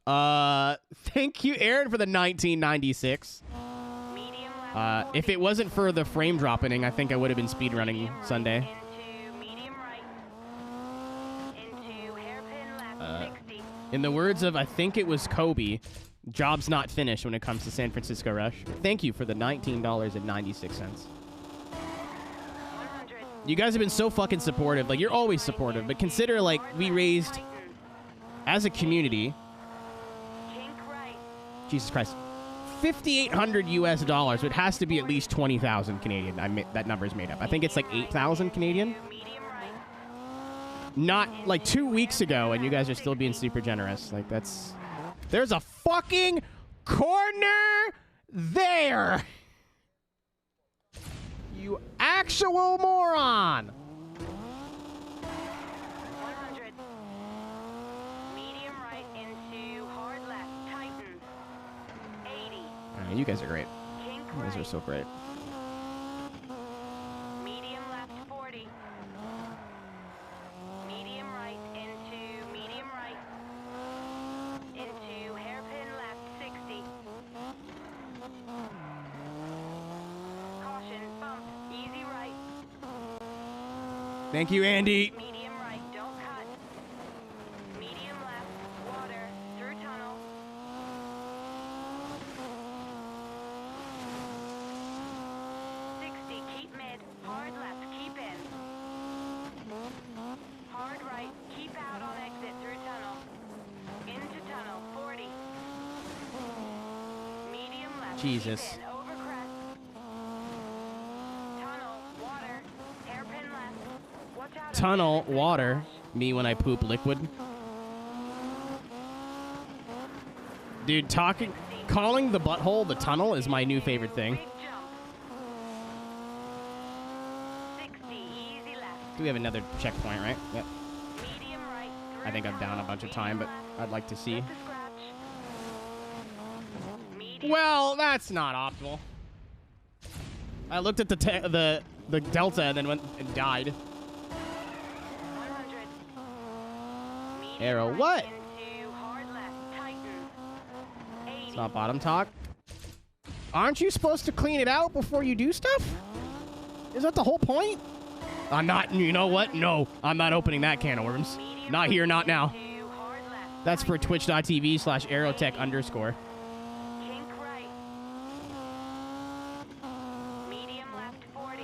Thank you, Aaron, for the 1996. If it wasn't for the frame dropping, I think I would have been speedrunning Sunday. In the words of, I think it was Kobe, job's not finished when it comes to San Francisco Rush. Thank you for the $19.96. You guys have been so fucking supportive. Like, you're always supportive, but consider, like, we raised, as a community, Jesus Christ, $5,800 US. It has to be at least 20,000 Canadian. That number's made up. I think it's like 8,000 Canadian. Not like 2 weeks ago, and you guys are still being super generous. Like, that's... There's a fucking corner there! You actual moron! 100. Medium right into hard left. Tightens. 80. You guys are great. Kink You guys are right. so great. Medium left 40. Medium right into medium right. Into hairpin left 60. Caution, bump, easy right. Thank you, Andy. Medium right, don't cut. Medium left, water, through tunnel. 60, keep mid. Hard left, keep in. Hard right, keep out on exit through tunnel. Into tunnel, 40. Medium left, Jesus. keep in, over crest. Tunnel, water, hairpin left. Watch out. Tunnel, water. Me when I poop liquid. Dude, calling the butthole the tunnel is my new favorite thing. Big jump. 60, easy left. Do we have another checkpoint, right? Yep. Medium right, I think I'm down a bunch of time, but I'd like to see. the scratch. Medium Well, that's not optimal. I looked at the delta and then went and died. 100. Medium Arrow, right what? into hard left, tightens. 80. It's not bottom talk. Aren't you supposed to clean it out before you do stuff? Is that the whole point? I'm not, you know what? No, I'm not opening that can of worms. Not here, not now. Into hard left, That's for twitch.tv/aeroteq_. kink right. Medium left 40.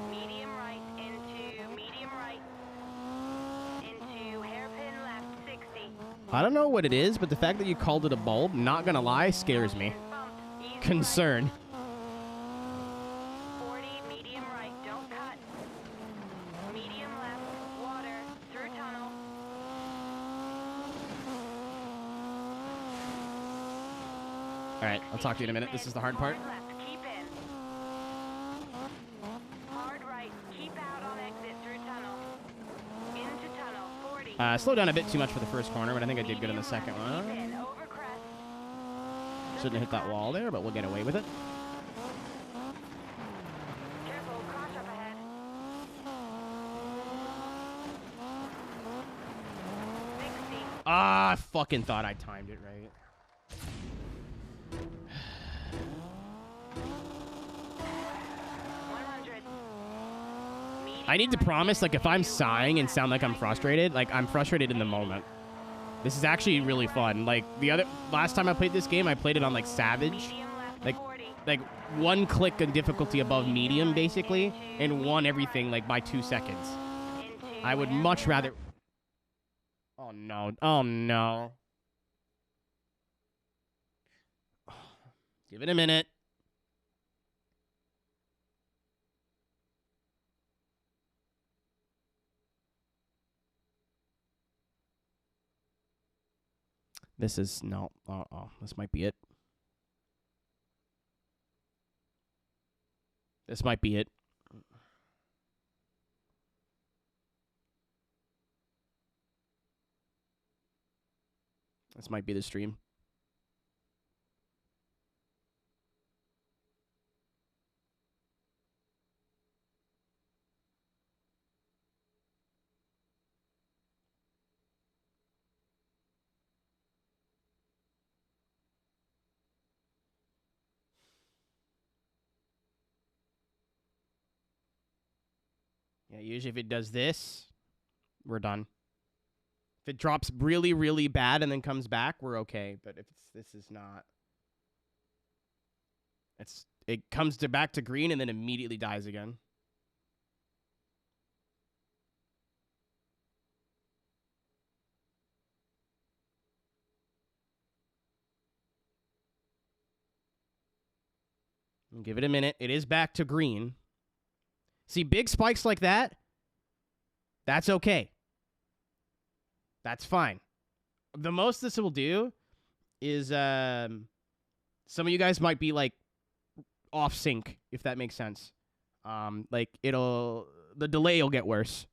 Medium right into medium right. Into hairpin left 60. I don't know what it is, but the fact that you called it a bulb, not gonna lie, scares me. Bump, easy right. Concern. 40, medium right, don't cut. Medium left, water, through tunnel. All right, I'll talk to you in a minute. This is the hard part. Hard left, keep in. Hard right, keep out on exit through tunnel. Into tunnel, 40. Slowed down a bit too much for the first corner, but I think I did good in the second Keep one. in, over crest. Shouldn't have hit that wall there, but we'll get away with it. Careful, crash up ahead. 60. Ah, I fucking thought I timed it right. 100. I need to promise, like, if I'm sighing and sound like I'm frustrated, like, I'm frustrated in the moment. This is actually really fun. Like, last time I played this game, I played it on, like, Savage. Medium left Like, 40. like, one click of difficulty above medium, basically, and won everything, like, by 2 seconds. Into I would much rather... Oh, no. Oh, no. Give it a minute. This is... No. Oh, this might be it. This might be it. This might be the stream. Yeah, usually if it does this, we're done. If it drops really, really bad and then comes back, we're okay. But if this is not, it comes back to green and then immediately dies again. Give it a minute. It is back to green. See, big spikes like that, that's okay. That's fine. The most this will do is some of you guys might be like off sync, if that makes sense. Like the delay will get worse.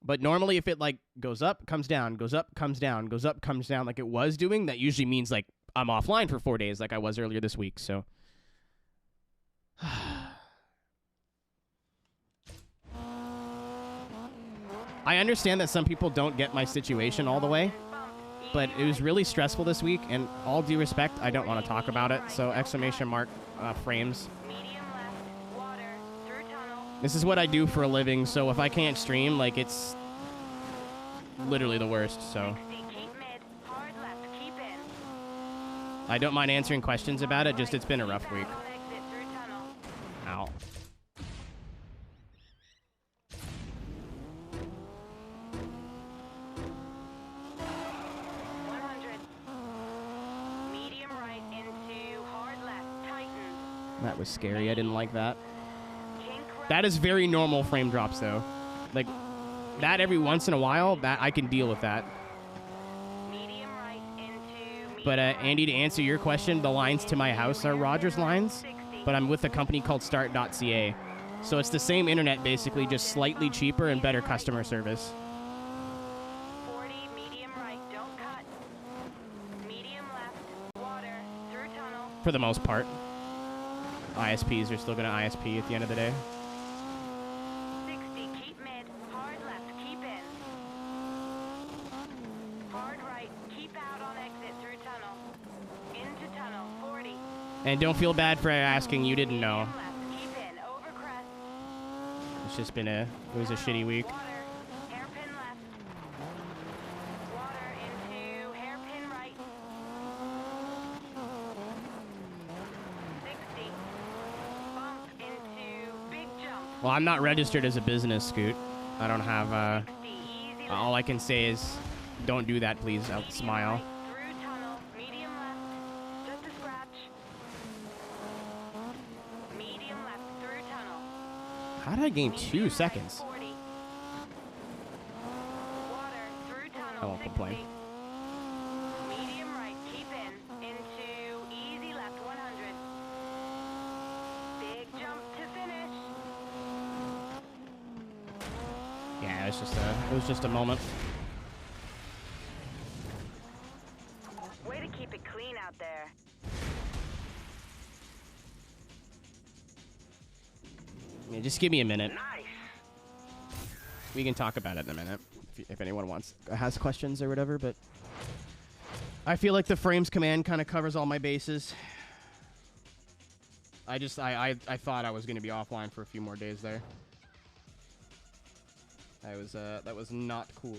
But normally if it like goes up, comes down, goes up, comes down, goes up, comes down like it was doing, that usually means like I'm offline for 4 days like I was earlier this week. So I understand that some people don't get my situation all the way, but it was really stressful this week, and all due respect, I don't want to talk about it. So exclamation mark frames. This is what I do for a living, so if I can't stream, like, it's literally the worst, so. I don't mind answering questions about it, just it's been a rough week. Ow. That was scary. I didn't like that. That is very normal frame drops, though. Like, that every once in a while, that I can deal with that. But, Andy, to answer your question, the lines to my house are Rogers lines, but I'm with a company called Start.ca. So it's the same internet, basically, just slightly cheaper and better customer service. 40, medium right, don't cut. Medium left, water, through tunnel. For the most part. ISPs are still going to ISP at the end of the day. 60, keep mid, hard left, keep in. Hard right, keep out on exit through tunnel. Into tunnel, 40. And don't feel bad for asking, you didn't know. Medium left, keep in, over crest. It's just been it was a shitty week. Water, hairpin left. Water into hairpin right. 60. Bump into big jump. Well, I'm not registered as a business, Scoot. I don't have, 60, easy left. all I can say is, don't do that, please. I'll smile. Right, through tunnel, medium left, just a scratch. Medium left, through tunnel. How did I gain 2 seconds? 40. Water, through tunnel, I won't complain. 60. Medium right, keep in, into easy left, 100. Big jump to finish. Yeah, it was just a moment. Way to keep it clean out there. Yeah, just give me a minute. Nice. We can talk about it in a minute if anyone has questions or whatever, but I feel like the frames command kind of covers all my bases. I thought I was going to be offline for a few more days there. That was not cool.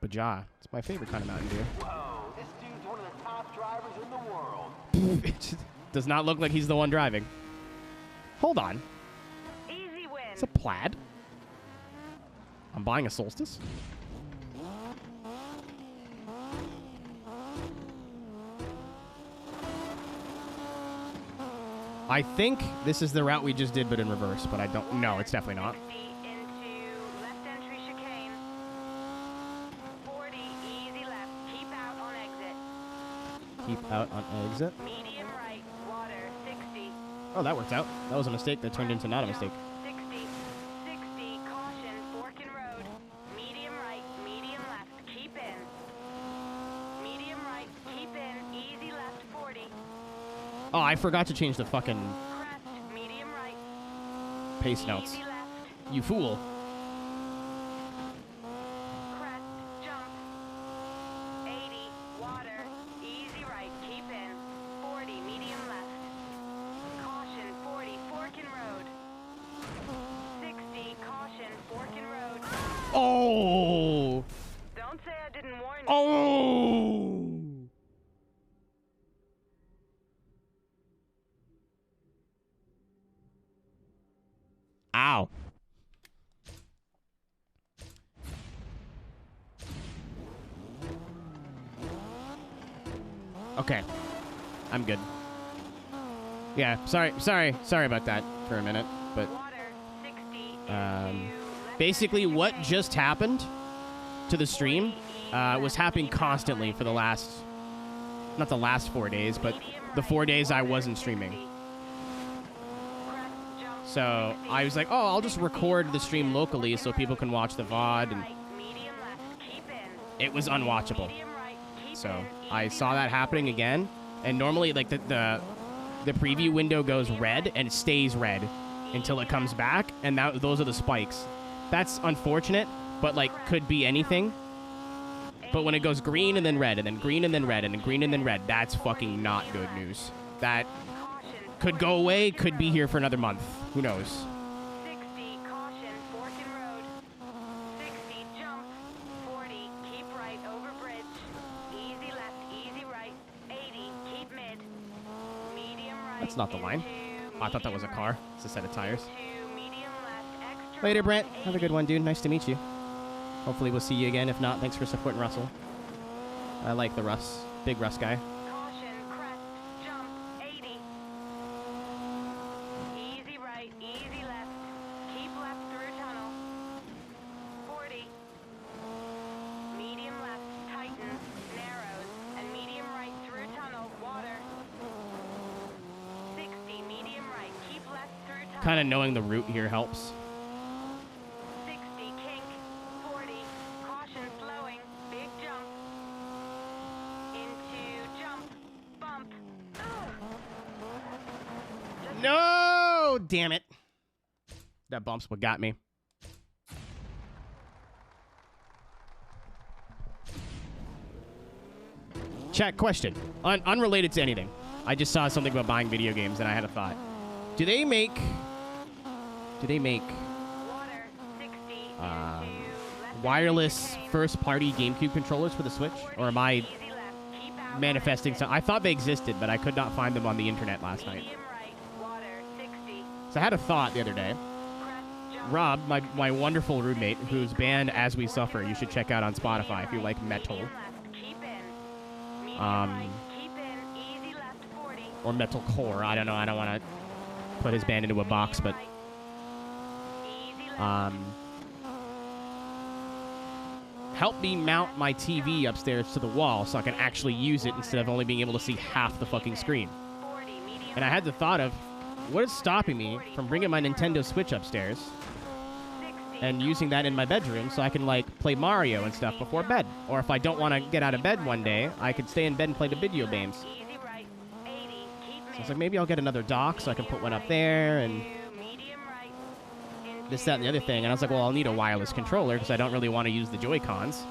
Baja. It's my favorite kind of Mountain Dew. Whoa, this dude's one of the top drivers in the world. It just does not look like he's the one driving. Hold on. Easy win. It's a plaid. I'm buying a Solstice. I think this is the route we just did, but in reverse, but I don't know. It's definitely not. 60 into left entry chicane. 40, easy left, keep out on exit. Keep out on exit. Medium right, water, 60. Oh, that worked out. That was a mistake that turned into not a mistake. 60, 60, caution, forking road. Medium right, medium left, keep in. Medium right, keep in, easy left, 40. Oh, I forgot to change the fucking... Crest, medium right. pace notes. Easy left. You fool. Crest, jump. 80, water. Easy right, keep in. 40, medium left. Caution, 40, Forkin Road. 60, caution, Forkin Road. Oh! Don't say I didn't warn you. Oh! Ow. Okay. I'm good. Yeah, sorry about that for a minute, but Water, 60, basically what just happened to the stream was happening constantly for the last, not the last 4 days, but the 4 days I wasn't streaming. So I was like, oh, I'll just record the stream locally so people can watch the VOD, and medium left, keep in. it was unwatchable. Medium right, keep So in. I saw that happening again, and normally like the preview window goes red and it stays red until it comes back, and those are the spikes. That's unfortunate, but like could be anything. But when it goes green and then red and then green and then red and then green and then red, that's fucking not good news. That could go away, could be here for another month. Who knows? 60, caution, Forkin Road. 60, jump. 40, keep right over bridge. Easy left, easy right. 80, keep mid. Medium right. That's not the line. into Oh, I thought that was a medium car. right, It's a set of tires. to medium left, extra Later, Brent. long, Have a good one, dude. Nice to meet you. Hopefully we'll see you again. If not, thanks for supporting Russell. I like the Russ. Big Russ guy. Caution, crest, jump, 80. Easy right, easy left. Keep left through tunnel. 40. Medium left, tightens, narrows, and medium right through tunnel, water. 60, medium right, keep left through tunnel. Kind of knowing the route here helps. 60, kink, 40. Caution, slowing, big jump. Into jump, bump. No! Damn it. That bump's what got me. Chat question. Unrelated to anything. I just saw something about buying video games and I had a thought. Do they make Water, 60, into left wireless first-party GameCube controllers for the Switch? Or am I easy left, keep out manifesting some? I thought they existed, but I could not find them on the internet last night. medium right, water, 60. So I had a thought the other day. Crest, jump. Rob, my wonderful roommate, whose band As We Suffer, you should check out on Spotify if you like metal. Medium left, keep in. Medium Um, right, keep in. Easy left, 40. Or metalcore. I don't know. I don't want to put his band into a box, but Easy left. help me mount my TV upstairs to the wall so I can actually use it instead of only being able to see half the fucking screen. 40, medium And I had the thought of, what is stopping me from bringing my Nintendo Switch upstairs 60. and using that in my bedroom so I can, like, play Mario and stuff before bed? Or if I don't want to get out of bed one day, I could stay in bed and play the video games. Easy right, 80. Keep So I mid. was like, maybe I'll get another dock so I can put one up there and Medium right. this, that, and the other thing. And I was like, well, I'll need a wireless controller because I don't really want to use the Joy-Cons.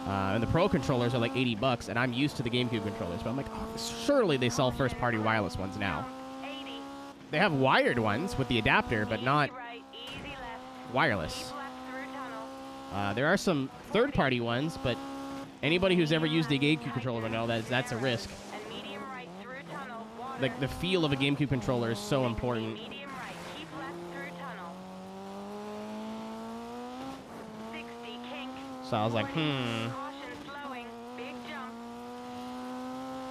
And the Pro controllers are like $80, and I'm used to the GameCube controllers. But I'm like, oh, surely they sell first-party wireless ones now. 80. They have wired ones with the adapter, but not Right, easy left. wireless. Keep left through tunnel. There are some third-party ones, but anybody who's ever used a GameCube controller will know that that's a risk. And medium right through tunnel. Water. Like, the feel of a GameCube controller is so important. Medium right, keep left through tunnel. 60, kink. So I was like, 40. Caution, slowing. Big jump.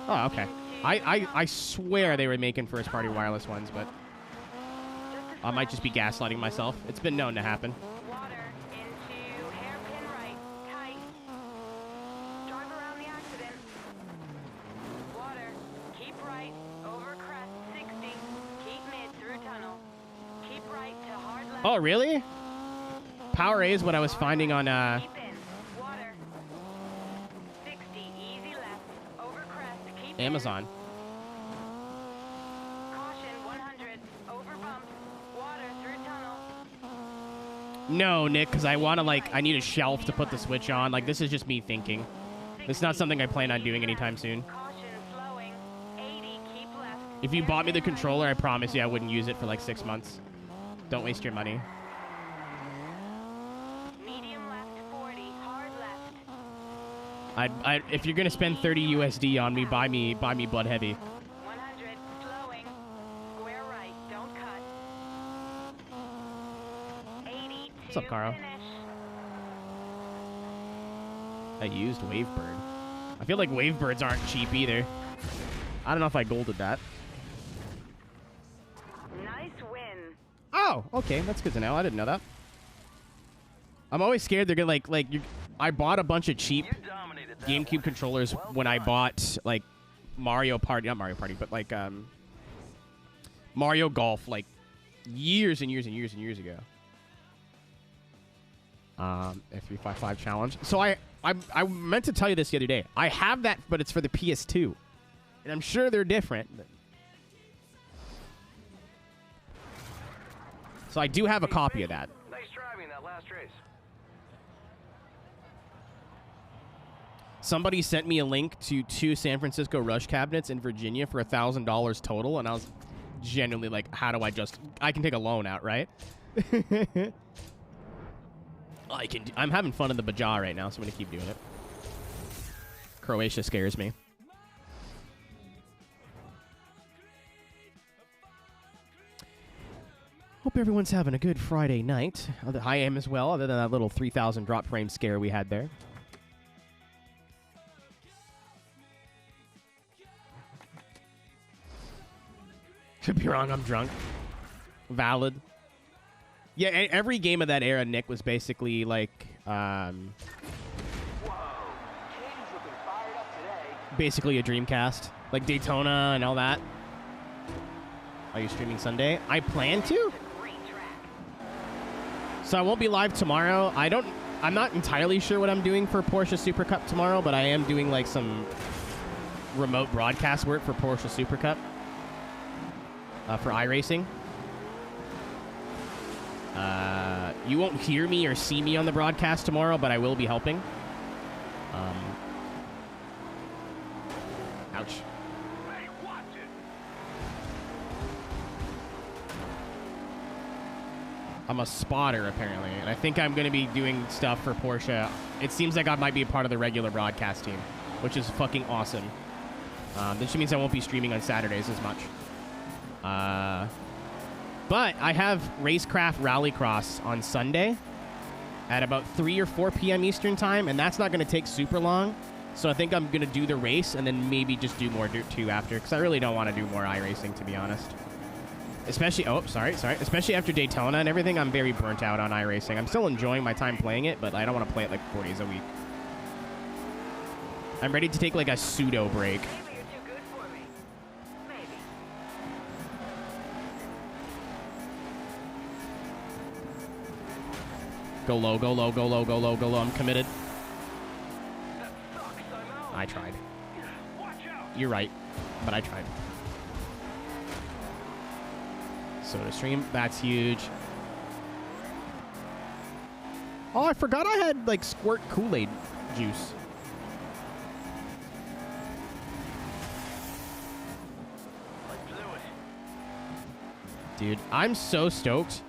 Oh, okay. I swear they were making first-party wireless ones, but Just a I might just be gaslighting myself. It's been known to happen. water into hairpin right. Tight. Drive around the accident. Water. Keep right. Over crest. 60. Keep mid through tunnel. Keep right to hard left. Oh, really? Power A is what I was finding on, Keep in. Water. 60. Easy left. Over crest. Keep in. Amazon. Caution 100. Over bump. Water through No, Nick, because I want to, like, I need a shelf to put the Switch on. Like, this is just me thinking. It's not something I plan on doing anytime soon. If you bought me the controller, I promise you I wouldn't use it for, like, 6 months. Don't waste your money. Medium left 40, hard left. If you're going to spend 30 USD on me, buy me Blood Heavy. 100, slowing. Square right, don't cut. 80, What's up, Carl? finish. I used Wavebird. I feel like Wavebirds aren't cheap either. I don't know if I golded that. Nice win. Oh, okay. That's good to know. I didn't know that. I'm always scared they're gonna I bought a bunch of cheap GameCube controllers when I bought like Mario Party, not Mario Party, but like Mario Golf like years and years and years and years ago. F355 challenge. So I meant to tell you this the other day. I have that, but it's for the PS2. And I'm sure they're different. But... So I do have a copy of that. Nice driving that last race. Somebody sent me a link to 2 San Francisco Rush cabinets in Virginia for $1,000 total, and I was genuinely like, how do I can take a loan out, right? I'm having fun in the Baja right now, so I'm going to keep doing it. Croatia scares me. Hope everyone's having a good Friday night. I am as well, other than that little 3,000 drop frame scare we had there. Could be wrong, I'm drunk. Valid. Yeah, every game of that era, Nick, was basically like, basically a Dreamcast. Like Daytona and all that. Are you streaming Sunday? I plan to. So I won't be live tomorrow. I'm not entirely sure what I'm doing for Porsche Super Cup tomorrow, but I am doing like some remote broadcast work for Porsche Super Cup. For iRacing. You won't hear me or see me on the broadcast tomorrow, but I will be helping. Ouch. I'm a spotter, apparently, and I think I'm going to be doing stuff for Porsche. It seems like I might be a part of the regular broadcast team, which is fucking awesome. This means I won't be streaming on Saturdays as much. But I have Racecraft Rallycross on Sunday at about 3 or 4 p.m. Eastern time, and that's not going to take super long. So I think I'm going to do the race and then maybe just do more Dirt 2 after, because I really don't want to do more iRacing, to be honest. Especially, especially after Daytona and everything, I'm very burnt out on iRacing. I'm still enjoying my time playing it, but I don't want to play it like 4 days a week. I'm ready to take like a pseudo break. Go low, go low, go low, go low, go low. I'm committed. I tried. You're right, but I tried. Soda stream, that's huge. Oh, I forgot I had like squirt Kool-Aid juice. Dude, I'm so stoked.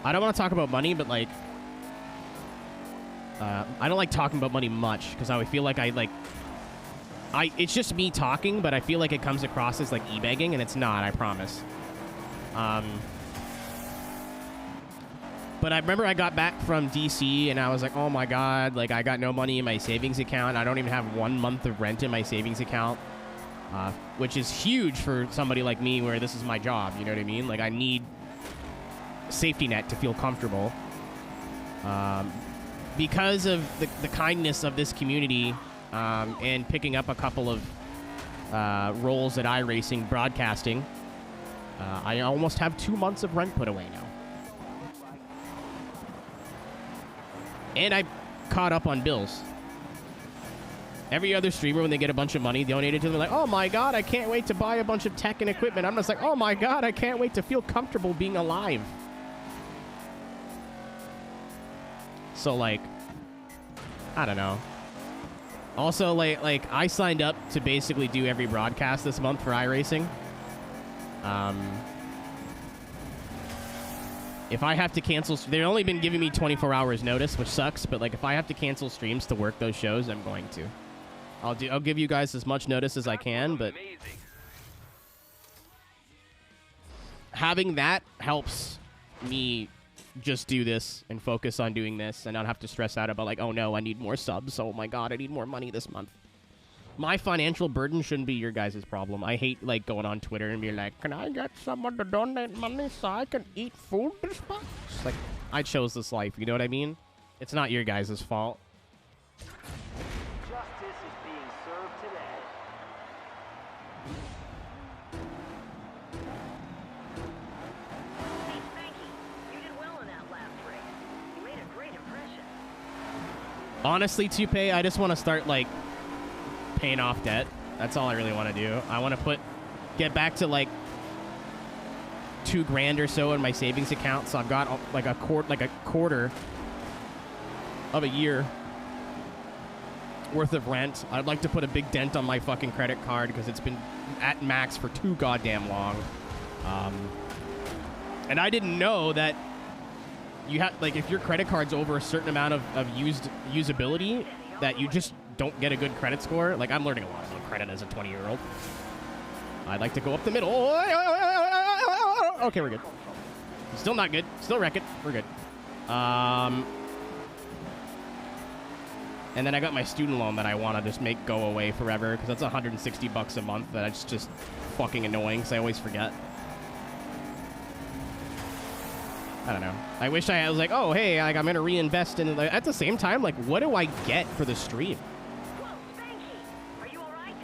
I don't want to talk about money, but like, I don't like talking about money much because I feel like it's just me talking, but I feel like it comes across as like e-begging, and it's not, I promise. But I remember I got back from DC and I was like, oh my God, like I got no money in my savings account. I don't even have 1 month of rent in my savings account, which is huge for somebody like me where this is my job. You know what I mean? Like I need safety net to feel comfortable. Because of the kindness of this community and picking up a couple of roles at iRacing broadcasting, I almost have 2 months of rent put away now. And I caught up on bills. Every other streamer, when they get a bunch of money donated to them, they're like, oh my God, I can't wait to buy a bunch of tech and equipment. I'm just like, oh my God, I can't wait to feel comfortable being alive. also like, I don't know. Also, like I signed up to basically do every broadcast this month for iRacing. If I have to cancel, they've only been giving me 24 hours notice, which sucks. But like, if I have to cancel streams to work those shows, I'm going to. I'll give you guys as much notice as I can, but having that helps me just do this and focus on doing this and not have to stress out about like, oh no, I need more subs. Oh my god, I need more money this month. My financial burden shouldn't be your guys' problem. I hate like going on Twitter and be like, can I get someone to donate money so I can eat food this month? It's like, I chose this life, you know what I mean? It's not your guys' fault. Justice is being served today. Hey, Spanky, you did well in that last race. You made a great impression. Honestly, Toupee, I just want to start like paying off debt. That's all I really want to do. I want to get back to like $2,000 or so in my savings account. So I've got like a quarter of a year worth of rent. I'd like to put a big dent on my fucking credit card because it's been at max for too goddamn long. And I didn't know that you have like if your credit card's over a certain amount of usability that you just don't get a good credit score. Like, I'm learning a lot about credit as a 20-year-old. I'd like to go up the middle. Okay, we're good. Still not good. Still wreck it. We're good. And then I got my student loan that I want to just make go away forever because that's $160 a month. That's just fucking annoying because I always forget. I don't know. I wish I was like, oh, hey, like I'm going to reinvest in it. Like, at the same time, like, what do I get for the stream? Whoa, Spanky! Are you alright?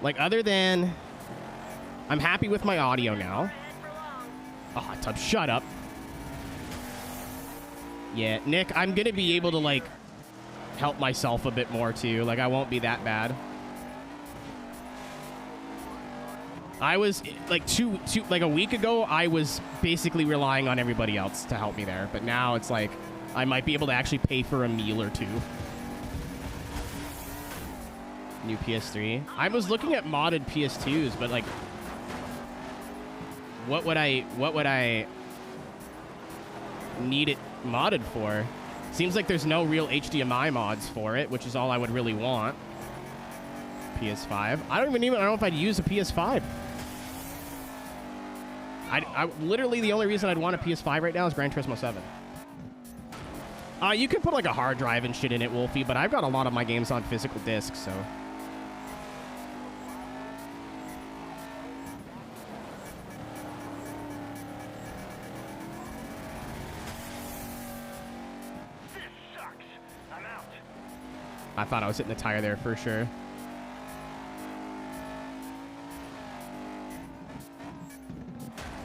Like, other than... I'm happy with my audio now. Oh, hot tub, shut up. Yeah, Nick, I'm going to be able to, like, help myself a bit more, too. Like, I won't be that bad. I was, like, like a week ago, I was basically relying on everybody else to help me there. But now it's like, I might be able to actually pay for a meal or two. New PS3. I was looking at modded PS2s, but, like, what would I need it modded for? Seems like there's no real HDMI mods for it, which is all I would really want. PS5. I don't know if I'd use a PS5. I literally the only reason I'd want a PS5 right now is Gran Turismo 7. You can put like a hard drive and shit in it, Wolfie, but I've got a lot of my games on physical discs, so. This sucks. I'm out. I thought I was hitting the tire there for sure.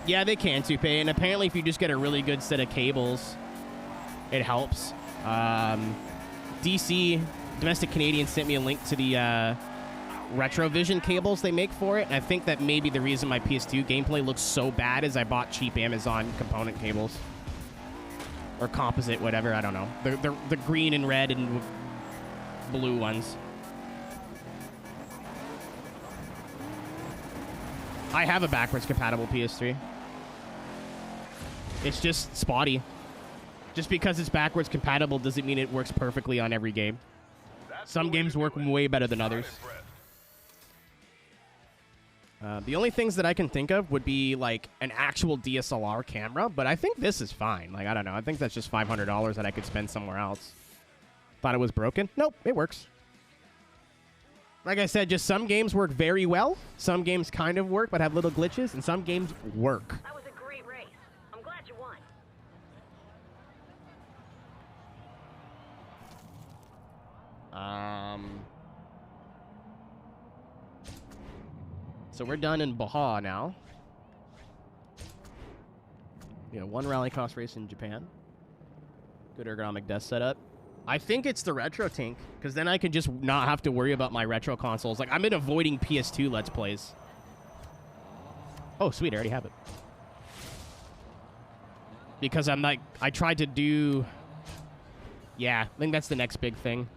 Yeah, they can, Toupee, and apparently if you just get a really good set of cables, it helps. DC, Domestic Canadian, sent me a link to the Retrovision cables they make for it, and I think that maybe the reason my PS2 gameplay looks so bad is I bought cheap Amazon component cables. Or composite, whatever, I don't know. The green and red and blue ones. I have a backwards compatible PS3. It's just spotty. Just because it's backwards compatible doesn't mean it works perfectly on every game. Some games work way better than others. The only things that I can think of would be like an actual DSLR camera, but I think this is fine. Like, I don't know. I think that's just $500 that I could spend somewhere else. Thought it was broken? Nope, it works. Like I said, just some games work very well. Some games kind of work but have little glitches, and some games work. That was a great race. I'm glad you won. So we're done in Baja now. Yeah, one rally cost race in Japan. Good ergonomic desk setup. I think it's the Aeroteq, because then I can just not have to worry about my retro consoles. Like, I've been avoiding PS2 Let's Plays. Oh, sweet, I already have it. because I'm like, I tried to do, yeah, I think that's the next big thing.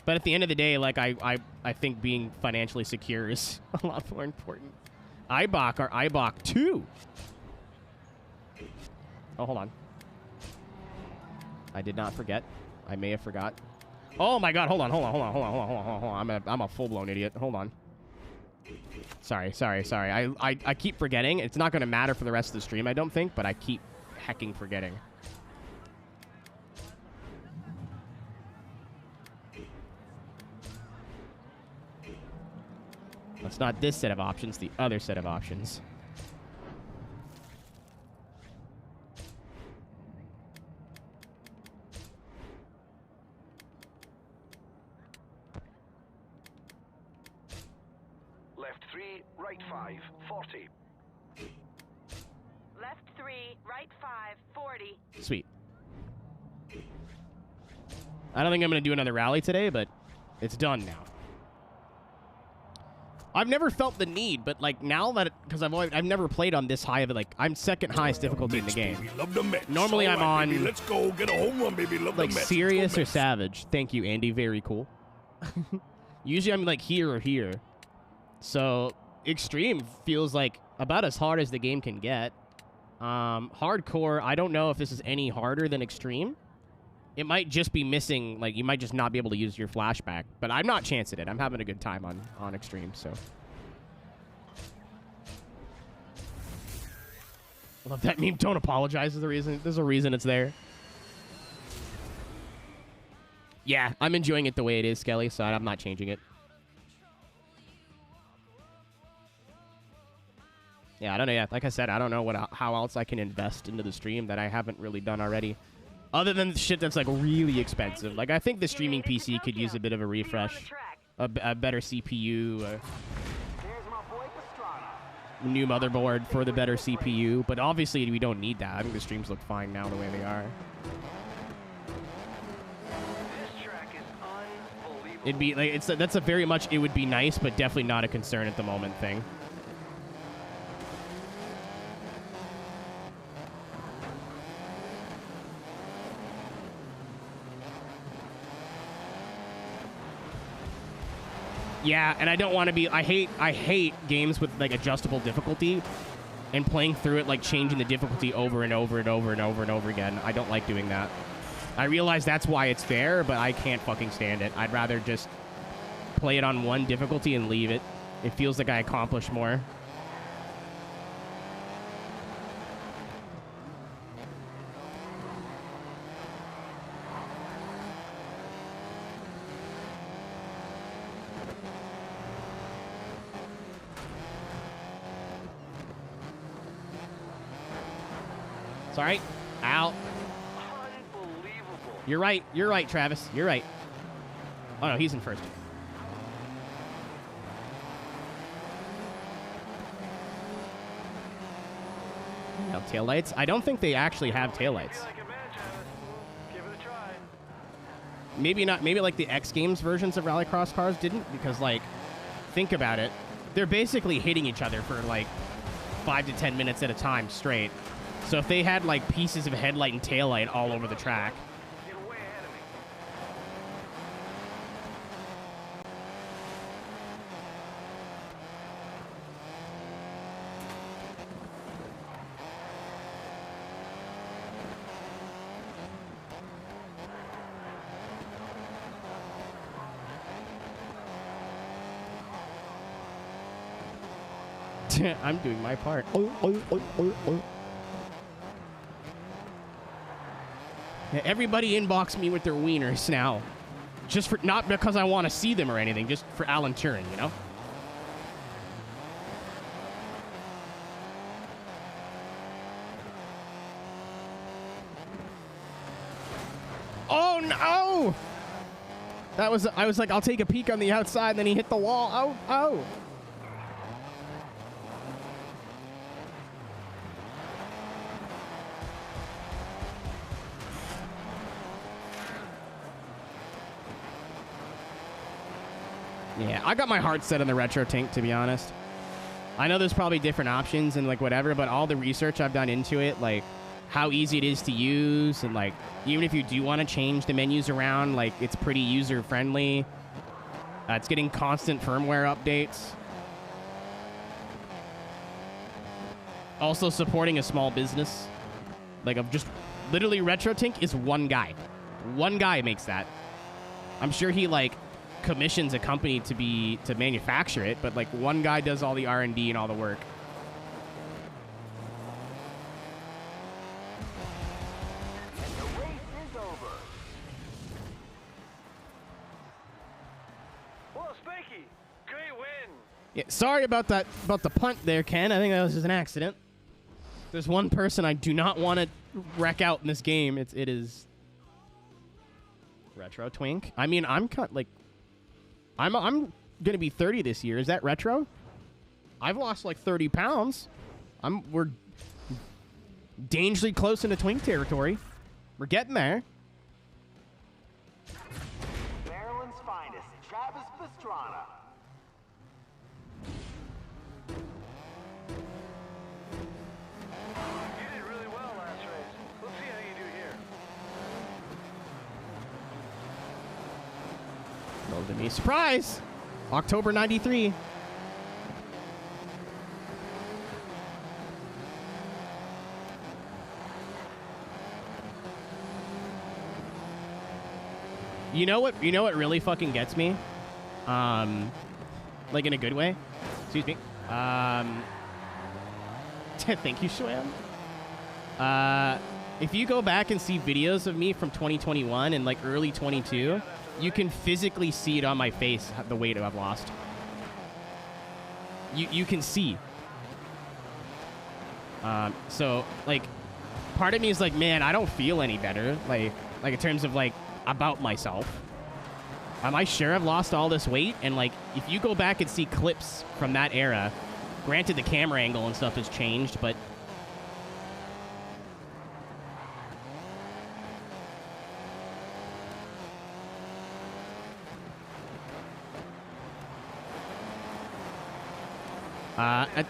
But at the end of the day, like, I think being financially secure is a lot more important. IBOC or IBOC 2. Oh, hold on. I did not forget. I may have forgot. Oh my God! Hold on! I'm a full-blown idiot. Hold on. Sorry. I keep forgetting. It's not going to matter for the rest of the stream, I don't think, but I keep hecking forgetting. It's not this set of options, the other set of options. Left 3, right 5, 40. Left 3, right 5, 40. Sweet. I don't think I'm going to do another rally today, but it's done now. I've never felt the need, but like now that, because I've never played on this high of it, like I'm second highest difficulty in the game. Normally I'm on baby. Let's go get a home run, baby. Love like the Mets. serious or savage. Thank you, Andy. Very cool. Usually I'm like here or here. So extreme feels like about as hard as the game can get. Hardcore, I don't know if this is any harder than extreme. It might just be missing, like, you might just not be able to use your flashback. But I'm not chancing it. I'm having a good time on extreme, so. I love that meme. Don't apologize is the reason. There's a reason it's there. Yeah, I'm enjoying it the way it is, Skelly, so I'm not changing it. Yeah, I don't know. Yeah, like I said, I don't know how else I can invest into the stream that I haven't really done already. Other than shit that's, like, really expensive. Like, I think the streaming PC could use a bit of a refresh. A better CPU. A new motherboard for the better CPU. But obviously, we don't need that. I think the streams look fine now the way they are. This track is unbelievable. It'd be, like, that's a very much, it would be nice, but definitely not a concern at the moment thing. Yeah, and I don't want to be... I hate games with, like, adjustable difficulty and playing through it, like, changing the difficulty over and over and over and over and over again. I don't like doing that. I realize that's why it's there, but I can't fucking stand it. I'd rather just play it on one difficulty and leave it. It feels like I accomplished more. It's all right. Ow. Unbelievable. You're right. You're right, Travis. You're right. Oh, no, he's in first. No taillights? I don't think they actually have taillights. Maybe not. Maybe like the X Games versions of Rallycross cars didn't, because, like, think about it. They're basically hitting each other for, like, 5 to 10 minutes at a time straight. So if they had, like, pieces of headlight and taillight all over the track. You're way ahead of me. I'm doing my part. Yeah, everybody inbox me with their wieners now. Just for, not because I want to see them or anything, just for Alan Turing, you know? Oh, no! That was, I was like, I'll take a peek on the outside, and then he hit the wall. Oh, oh! Yeah, I got my heart set on the retro tank, to be honest. I know there's probably different options and, like, whatever, but all the research I've done into it, like, how easy it is to use, and like even if you do want to change the menus around, like it's pretty user friendly. It's getting constant firmware updates. Also supporting a small business. Like of just literally Aeroteq is one guy. One guy makes that. I'm sure he like commissions a company to manufacture it, but like one guy does all the R&D and all the work. Yeah, sorry about that, about the punt there, Ken. I think that was just an accident. There's one person I do not want to wreck out in this game. It is Retro Twink. I mean, I'm gonna be 30 this year. Is that retro? I've lost like 30 pounds. We're dangerously close into twink territory. We're getting there. Maryland's finest, Travis Pastrana. To me. Surprise! October 93. You know what really fucking gets me? Like in a good way. Excuse me. Thank you, Shwam. If you go back and see videos of me from 2021 and like early 22, you can physically see it on my face, the weight I've lost. You can see. So, like, part of me is like, man, I don't feel any better. Like in terms of, like, about myself. Am I sure I've lost all this weight? And, like, if you go back and see clips from that era, granted the camera angle and stuff has changed, but... At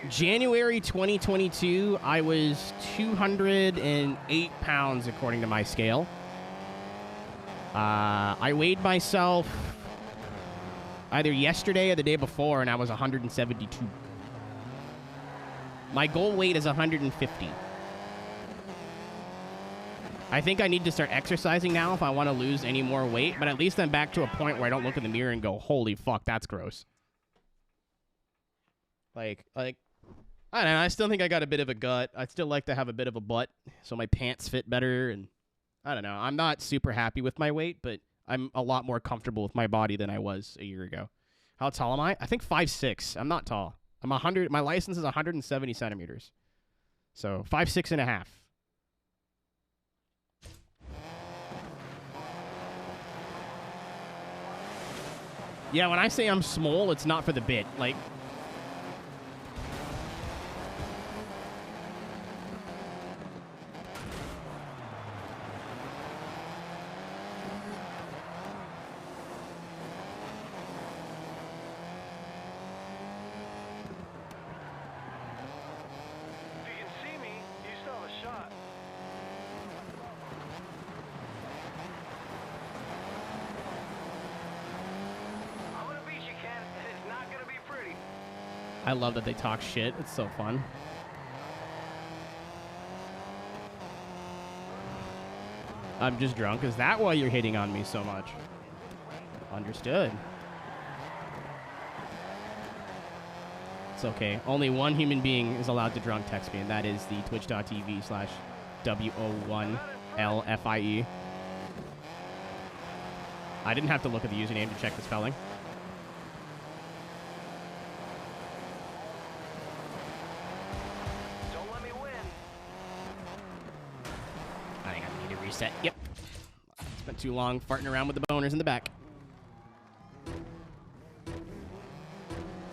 January 2022, I was 208 pounds according to my scale. I weighed myself either yesterday or the day before, and I was 172. My goal weight is 150. I think I need to start exercising now if I want to lose any more weight, but at least I'm back to a point where I don't look in the mirror and go, holy fuck, that's gross. Like, I don't know, I still think I got a bit of a gut. I'd still like to have a bit of a butt so my pants fit better, and I don't know. I'm not super happy with my weight, but I'm a lot more comfortable with my body than I was a year ago. How tall am I? I think 5'6". I'm not tall. I'm 100. My license is 170 centimeters. So 5'6" and a half. Yeah, when I say I'm small, it's not for the bit. Like... I love that they talk shit. It's so fun. I'm just drunk. Is that why you're hitting on me so much? Understood. It's okay. Only one human being is allowed to drunk text me, and that is the twitch.tv/WO1LFIE. I didn't have to look at the username to check the spelling. Yep. Spent too long farting around with the boners in the back.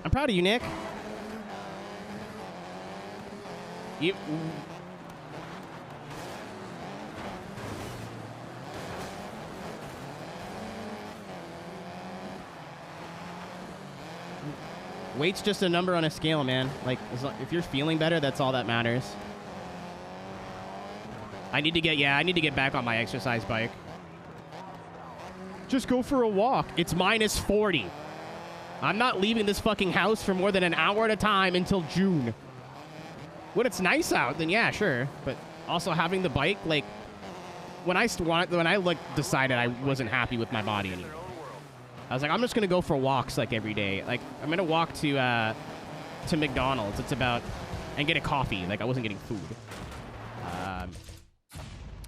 I'm proud of you, Nick. You... Weight's just a number on a scale, man. Like, if you're feeling better, that's all that matters. I need to get back on my exercise bike. Just go for a walk. It's minus 40. I'm not leaving this fucking house for more than an hour at a time until June. When it's nice out, then yeah, sure. But also having the bike, like, when I like decided I wasn't happy with my body anymore, I was like, I'm just gonna go for walks like every day. Like, I'm gonna walk to McDonald's. It's about and get a coffee. Like, I wasn't getting food.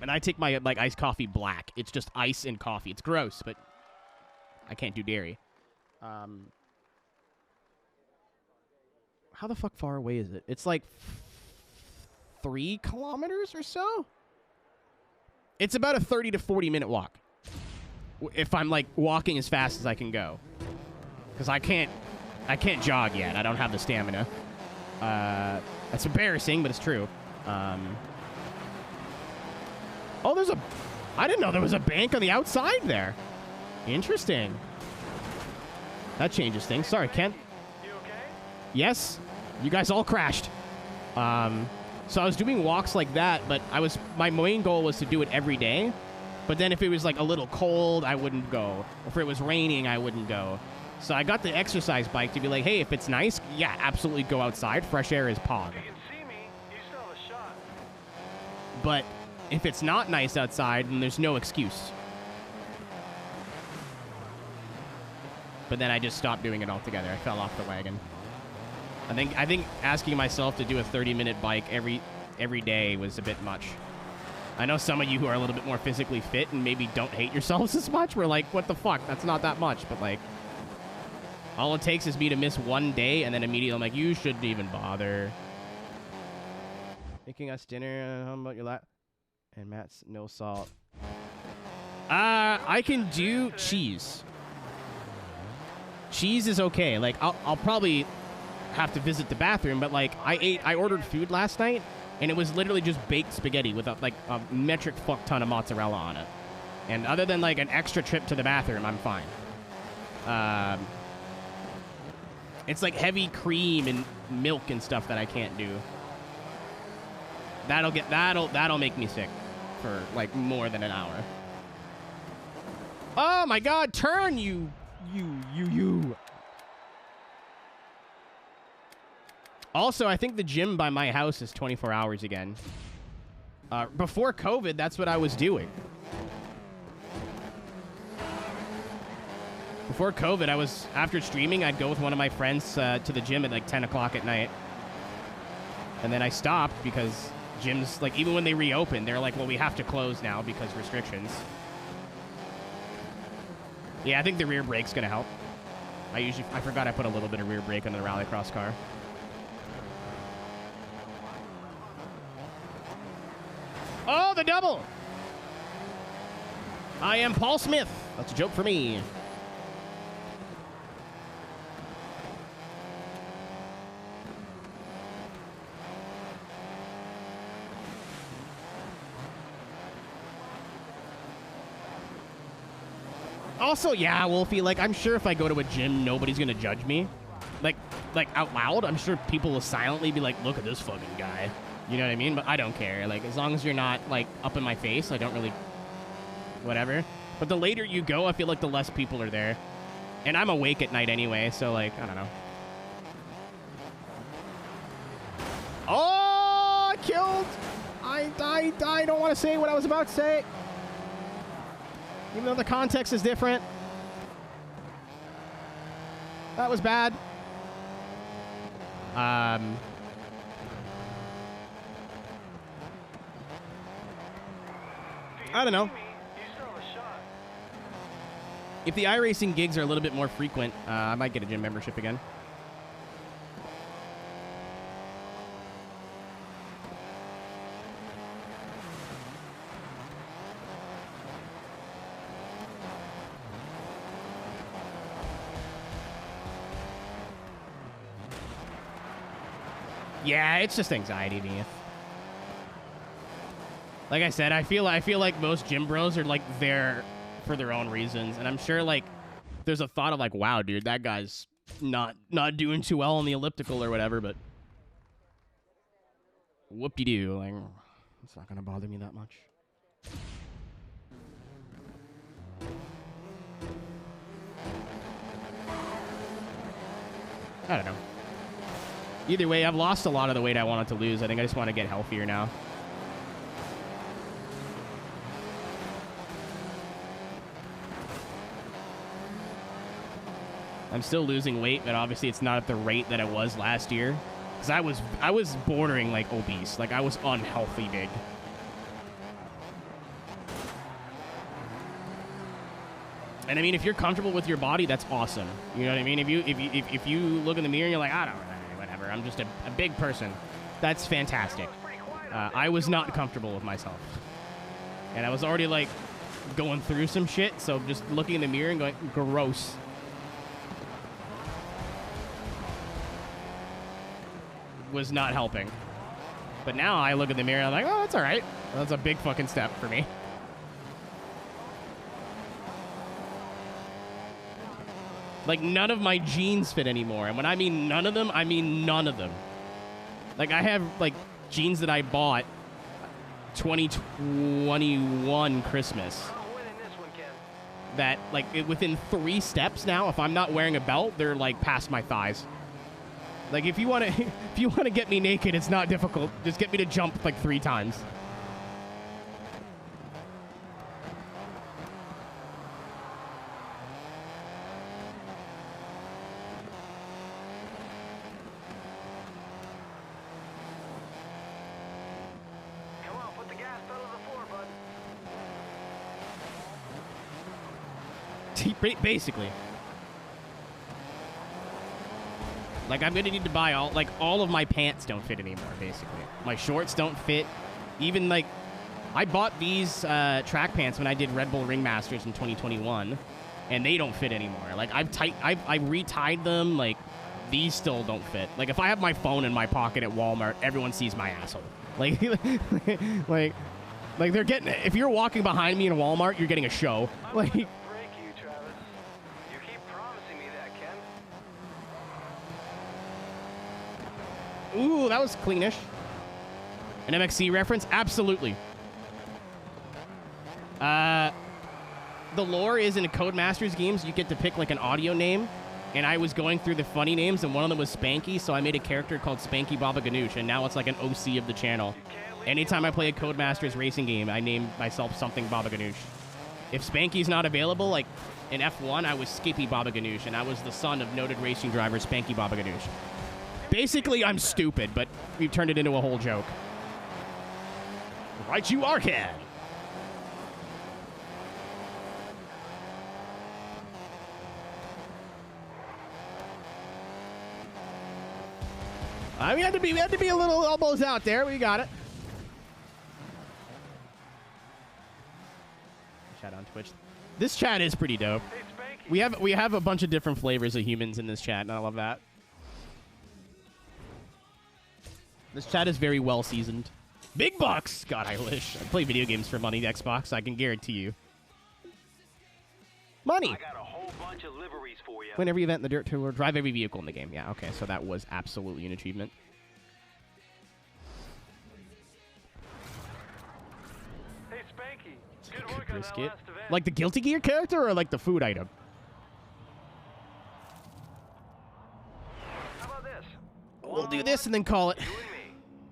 And I take my like iced coffee black. It's just ice and coffee. It's gross, but I can't do dairy. How the fuck far away is it? It's like 3 kilometers or so? It's about a 30 to 40 minute walk. If I'm like walking as fast as I can go. Because I can't jog yet. I don't have the stamina. That's embarrassing, but it's true. Oh, I didn't know there was a bank on the outside there. Interesting. That changes things. Sorry, Ken. You okay? Yes. You guys all crashed. So I was doing walks like that, but my main goal was to do it every day. But then if it was like a little cold, I wouldn't go. If it was raining, I wouldn't go. So I got the exercise bike to be like, hey, if it's nice, yeah, absolutely go outside. Fresh air is pog. You can see me. You still have a shot. But if it's not nice outside, then there's no excuse. But then I just stopped doing it altogether. I fell off the wagon. I think asking myself to do a 30-minute bike every day was a bit much. I know some of you who are a little bit more physically fit and maybe don't hate yourselves as much. We're like, what the fuck? That's not that much. But like, all it takes is me to miss one day, and then immediately I'm like, you shouldn't even bother. Making us dinner. How about your lap? And Matt's no salt. I can do cheese. Cheese is okay. Like, I'll probably have to visit the bathroom, but like, I ordered food last night, and it was literally just baked spaghetti with a metric fuck ton of mozzarella on it. And other than like an extra trip to the bathroom, I'm fine. It's like heavy cream and milk and stuff that I can't do. That'll make me sick for like more than an hour. Oh my god, turn you. Also, I think the gym by my house is 24 hours again. Before COVID, that's what I was doing. Before COVID, after streaming, I'd go with one of my friends to the gym at like 10 o'clock at night. And then I stopped because gyms, like, even when they reopened, they're like, well, we have to close now because restrictions. Yeah, I think the rear brake's gonna help. I forgot I put a little bit of rear brake on the rallycross car. Oh, the double! I am Paul Smith. That's a joke for me. Also, yeah, Wolfie, like, I'm sure if I go to a gym, nobody's gonna judge me. Like out loud, I'm sure people will silently be like, look at this fucking guy. You know what I mean? But I don't care. Like, as long as you're not, like, up in my face, I don't really... Whatever. But the later you go, I feel like the less people are there. And I'm awake at night anyway, so, like, I don't know. Oh, killed! I don't want to say what I was about to say. Even though the context is different. That was bad. I don't know. If the iRacing gigs are a little bit more frequent, I might get a gym membership again. Yeah, it's just anxiety to me. Like I said, I feel like most gym bros are like there for their own reasons, and I'm sure like there's a thought of like, wow, dude, that guy's not doing too well on the elliptical or whatever, but whoop-de-doo, like, It's not gonna bother me that much. I don't know. Either way, I've lost a lot of the weight I wanted to lose. I think I just want to get healthier now. I'm still losing weight, but obviously it's not at the rate that it was last year. Because I was bordering like obese. Like I was unhealthy big. And I mean, if you're comfortable with your body, that's awesome. You know what I mean? If you look in the mirror and you're like, I don't know, whatever. I'm just a big person. That's fantastic. I was not comfortable with myself, and I was already like going through some shit. So just looking in the mirror and going, gross. Was not helping. But now I look in the mirror and I'm like, oh, that's all right. Well, that's a big fucking step for me. Like, none of my jeans fit anymore. And when I mean none of them, I mean none of them. Like, I have, like, jeans that I bought 2021 Christmas. That, like, within 3 steps now, if I'm not wearing a belt, they're, like, past my thighs. Like, if you want to get me naked, it's not difficult. Just get me to jump, like, 3 times. Come on, put the gas pedal to the floor, bud. Basically. Like, I'm gonna need to buy all of my pants don't fit anymore, basically. My shorts don't fit. Even, like, I bought these track pants when I did Red Bull Ringmasters in 2021, and they don't fit anymore. Like, I retied them. Like, these still don't fit. Like, if I have my phone in my pocket at Walmart, everyone sees my asshole. Like, like they're getting, if you're walking behind me in Walmart, you're getting a show. Like, ooh, that was cleanish. An MXC reference? Absolutely. The lore is in Codemasters games, you get to pick, like, an audio name. And I was going through the funny names, and one of them was Spanky, so I made a character called Spanky Baba Ganoush, and now it's like an OC of the channel. Anytime I play a Codemasters racing game, I name myself something Baba Ganoush. If Spanky's not available, like, in F1, I was Skippy Baba Ganoush, and I was the son of noted racing driver Spanky Baba Ganoush. Basically, I'm stupid, but we've turned it into a whole joke. Right, you are, kid. We had to be a little elbows out there. We got it. Chat on Twitch. This chat is pretty dope. We have a bunch of different flavors of humans in this chat, and I love that. This chat is very well seasoned. Big bucks! God, I wish. I play video games for money, Xbox. I can guarantee you. Money! I got a whole bunch of liveries for you. Win every event in the Dirt Tour. Drive every vehicle in the game. Yeah, okay, so that was absolutely an achievement. Hey, Spanky. Good work on that Brisket. last event. Like the Guilty Gear character or like the food item? How about this? We'll do this and then call it. You and me.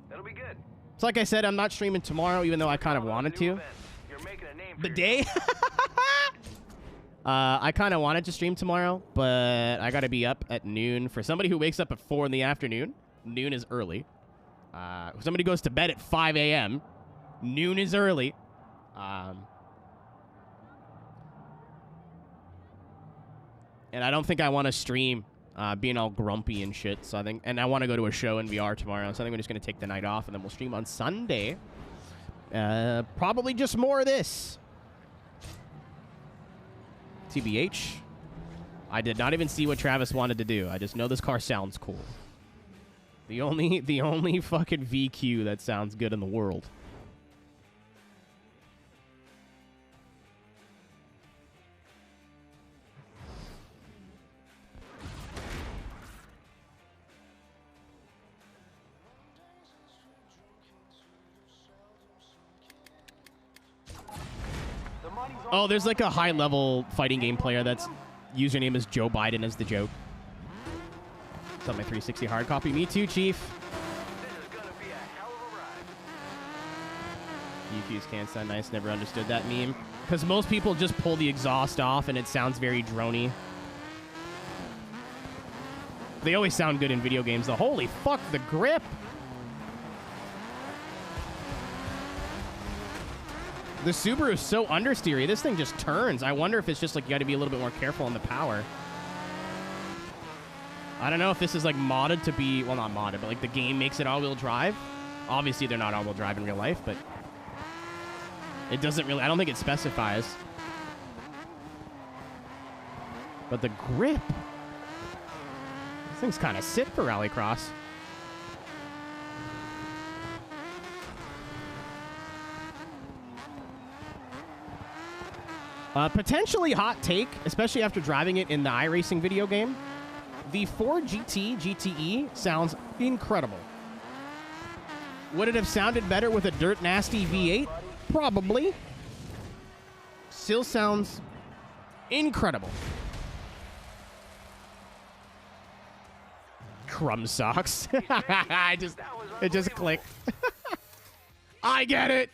That'll be good. So like I said, I'm not streaming tomorrow, even though I kind of wanted to. You're making a name for The day? I kind of wanted to stream tomorrow, but I got to be up at noon. For somebody who wakes up at 4 in the afternoon, noon is early. Somebody goes to bed at 5 a.m., noon is early. And I don't think I want to stream being all grumpy and shit. So I think, and I want to go to a show in VR tomorrow. So I think we're just going to take the night off, and then we'll stream on Sunday. Probably just more of this. TBH. I did not even see what Travis wanted to do. I just know this car sounds cool. The only fucking VQ that sounds good in the world. Oh, there's like a high-level fighting game player that's username is Joe Biden as the joke. It's on my 360 hard copy. Me too, Chief. This is gonna be a hell of a ride. UQs can't sound nice. Never understood that meme. Because most people just pull the exhaust off and it sounds very drony. They always sound good in video games, though. Holy fuck, the grip! The Subaru is so understeery. This thing just turns. I wonder if it's just like you got to be a little bit more careful on the power. I don't know if this is like modded to be, well, not modded, but like the game makes it all-wheel drive. Obviously, they're not all-wheel drive in real life, but it doesn't really, I don't think it specifies. But the grip. This thing's kind of sick for Rallycross. Potentially hot take, especially after driving it in the iRacing video game. The Ford GT GTE sounds incredible. Would it have sounded better with a dirt nasty V8? Probably. Still sounds incredible. Crumb socks. It just clicked. I get it.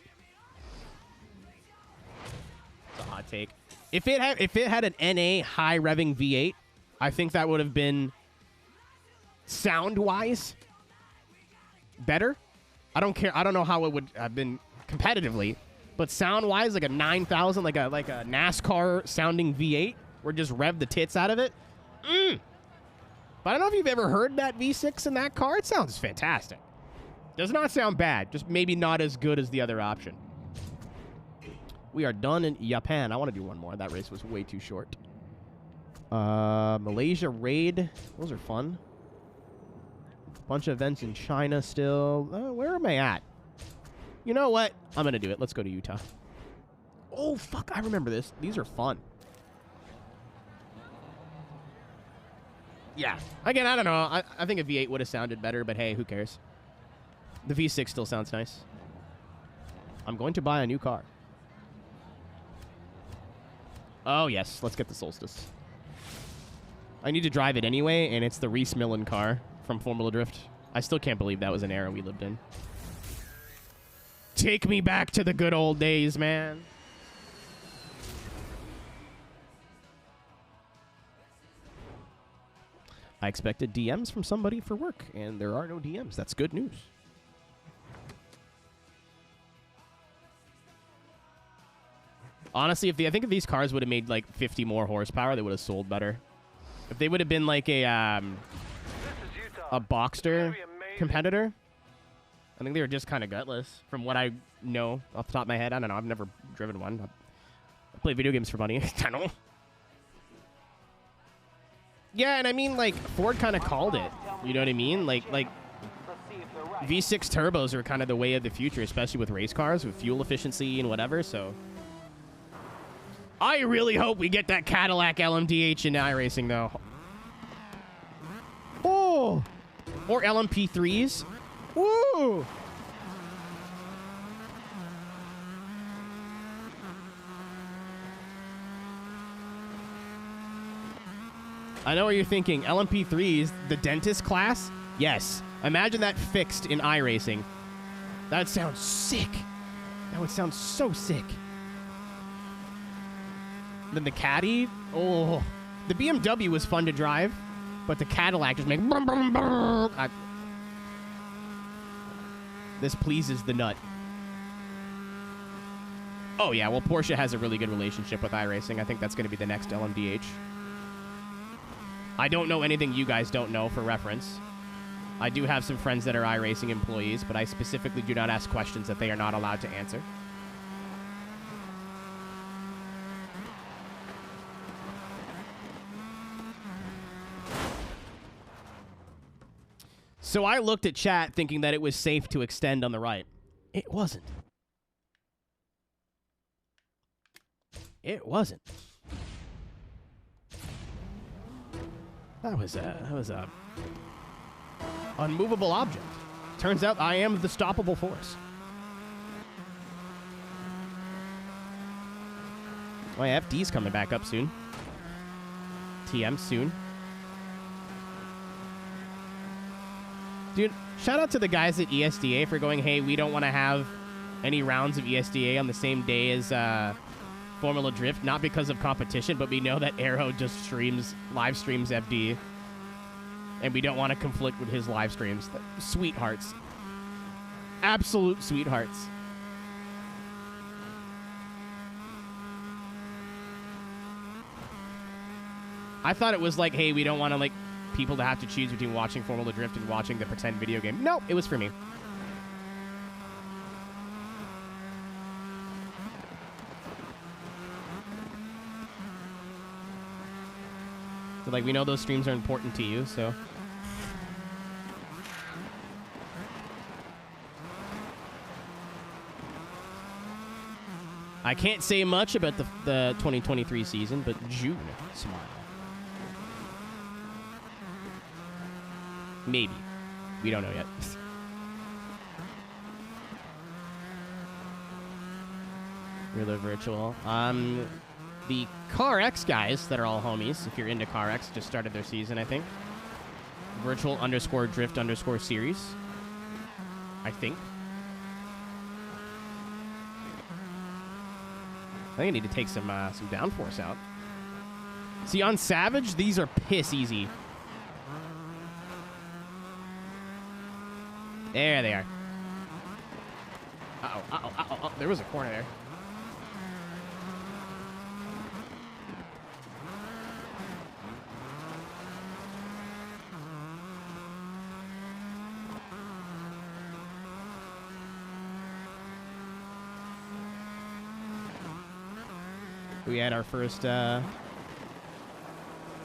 It's a hot take. If it had an NA high revving V8, I think that would have been sound wise better. I don't care. I don't know how it would have been competitively, but sound wise, like a 9,000, like a NASCAR sounding V8, where just rev the tits out of it. But I don't know if you've ever heard that V6 in that car. It sounds fantastic. Does not sound bad. Just maybe not as good as the other option. We are done in Japan. I want to do one more. That race was way too short. Malaysia raid. Those are fun. Bunch of events in China still. Where am I at? You know what? I'm going to do it. Let's go to Utah. Oh, fuck. I remember this. These are fun. Yeah. Again, I don't know. I think a V8 would have sounded better, but hey, who cares? The V6 still sounds nice. I'm going to buy a new car. Oh, yes. Let's get the Solstice. I need to drive it anyway, and it's the Reese Millen car from Formula Drift. I still can't believe that was an era we lived in. Take me back to the good old days, man. I expected DMs from somebody for work, and there are no DMs. That's good news. Honestly, I think if these cars would have made like 50 more horsepower, they would have sold better. If they would have been like a Boxster competitor, I think they were just kind of gutless. From what I know off the top of my head, I don't know. I've never driven one. I play video games for money. I don't know. Yeah, and I mean, like, Ford kind of called it. You know what I mean? Like V6 turbos are kind of the way of the future, especially with race cars, with fuel efficiency and whatever, so I really hope we get that Cadillac LMDH in iRacing, though. Oh! Or LMP3s. Woo! I know what you're thinking. LMP3s, the dentist class? Yes. Imagine that fixed in iRacing. That sounds sick. That would sound so sick. Then the Caddy, oh, the BMW was fun to drive, but the Cadillac just make brum, brum, brum. This pleases the nut. Oh yeah, well Porsche has a really good relationship with iRacing. I think that's going to be the next LMDH. I don't know anything you guys don't know for reference. I do have some friends that are iRacing employees, but I specifically do not ask questions that they are not allowed to answer. So I looked at chat thinking that it was safe to extend on the right. It wasn't. It wasn't. That was a unmovable object. Turns out I am the stoppable force. My FD's coming back up soon. TM soon. Dude, shout out to the guys at ESDA for going, hey, we don't want to have any rounds of ESDA on the same day as Formula Drift, not because of competition, but we know that Aero just live streams FD, and we don't want to conflict with his live streams. Sweethearts. Absolute sweethearts. I thought it was like, hey, we don't want to, like, people to have to choose between watching Formula Drift and watching the pretend video game. No, it was for me. So, like, we know those streams are important to you, so. I can't say much about the 2023 season, but June. Smile. Maybe. We don't know yet. Real virtual. The CarX guys that are all homies, if you're into CarX, just started their season, I think. Virtual_drift_series. I think. I think I need to take some downforce out. See, on Savage, these are piss easy. There they are. Uh-oh, uh-oh, uh-oh, uh-oh. There was a corner there. We had our first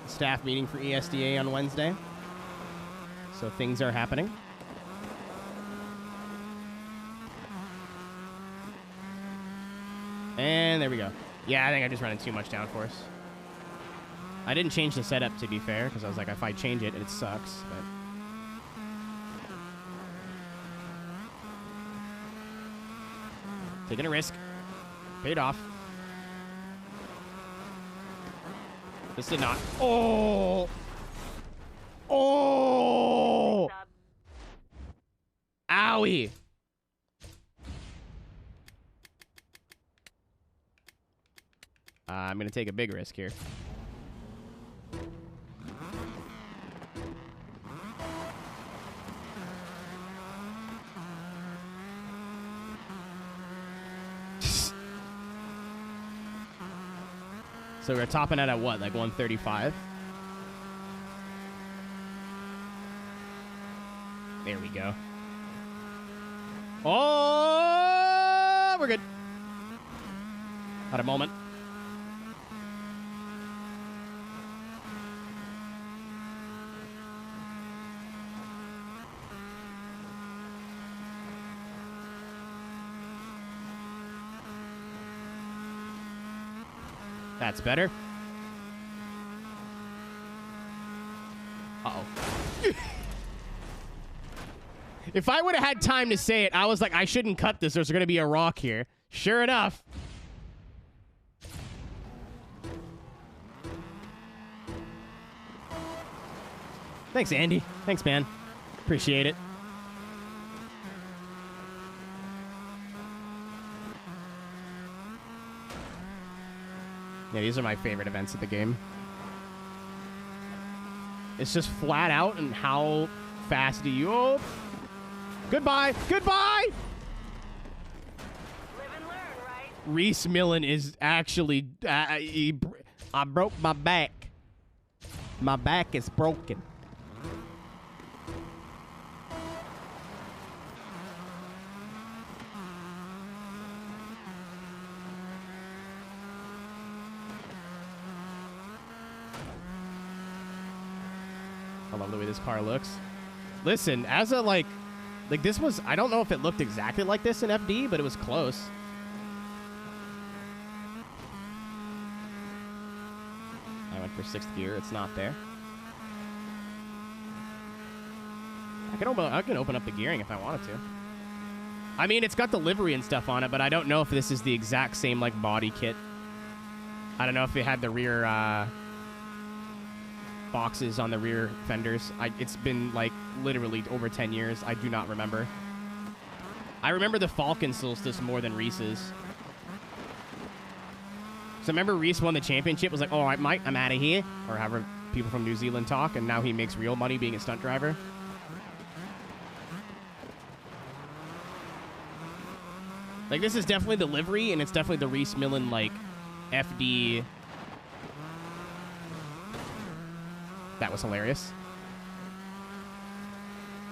staff meeting for ESDA on Wednesday. So things are happening. And there we go. Yeah, I think I just running too much downforce. I didn't change the setup, to be fair, because I was like, if I change it, it sucks. But taking a risk. Paid off. This did not. Oh! Oh! Owie! I'm going to take a big risk here. So we're topping out at what, like 135? There we go. Oh, we're good. Had a moment. That's better. Uh-oh. If I would have had time to say it, I was like, I shouldn't cut this. There's going to be a rock here. Sure enough. Thanks, Andy. Thanks, man. Appreciate it. Yeah, these are my favorite events of the game. It's just flat out and how fast do you... Oh. Goodbye! Goodbye! Live and learn, right? Reese Millen is actually... I broke my back. My back is broken. I love the way this car looks. Listen, as a, like this was, I don't know if it looked exactly like this in FD, but it was close. I went for 6th gear. It's not there. I can open up the gearing if I wanted to. I mean, it's got the livery and stuff on it, but I don't know if this is the exact same, like, body kit. I don't know if they had the rear boxes on the rear fenders. It's been like literally over 10 years. I do not remember. I remember the Falcon Solstice more than Reese's. So remember Reese won the championship, was like, all right, Mike, I'm out of here. Or however people from New Zealand talk, and now he makes real money being a stunt driver. Like, this is definitely the livery, and it's definitely the Reese Millen, like, FD. That was hilarious.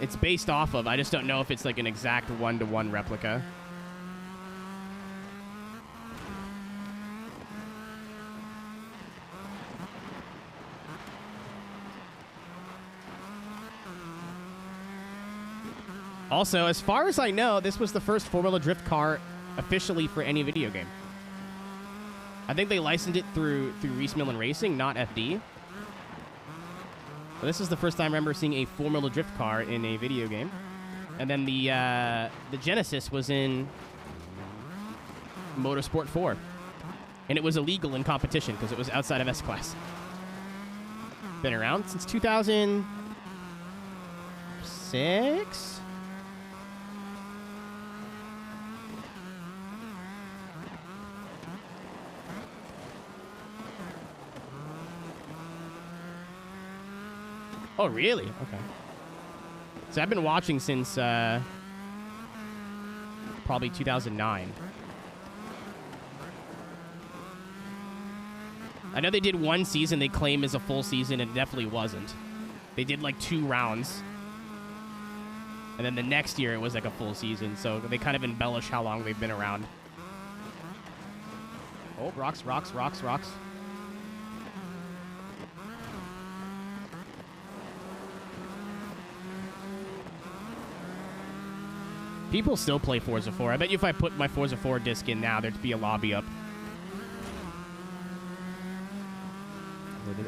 It's based off of, I just don't know if it's like an exact one-to-one replica. Also, as far as I know, this was the first four-wheeler drift car officially for any video game. I think they licensed it through Reese Millen Racing, not FD. But this is the first time I remember seeing a four-wheeler drift car in a video game. And then the Genesis was in Motorsport 4. And it was illegal in competition because it was outside of S-Class. Been around since 2006? Oh, really? Okay. So I've been watching since probably 2009. I know they did one season they claim is a full season. It definitely wasn't. They did like 2 rounds. And then the next year it was like a full season. So they kind of embellish how long they've been around. Oh, rocks, rocks, rocks, rocks. People still play Forza 4. I bet you if I put my Forza 4 disc in now, there'd be a lobby up.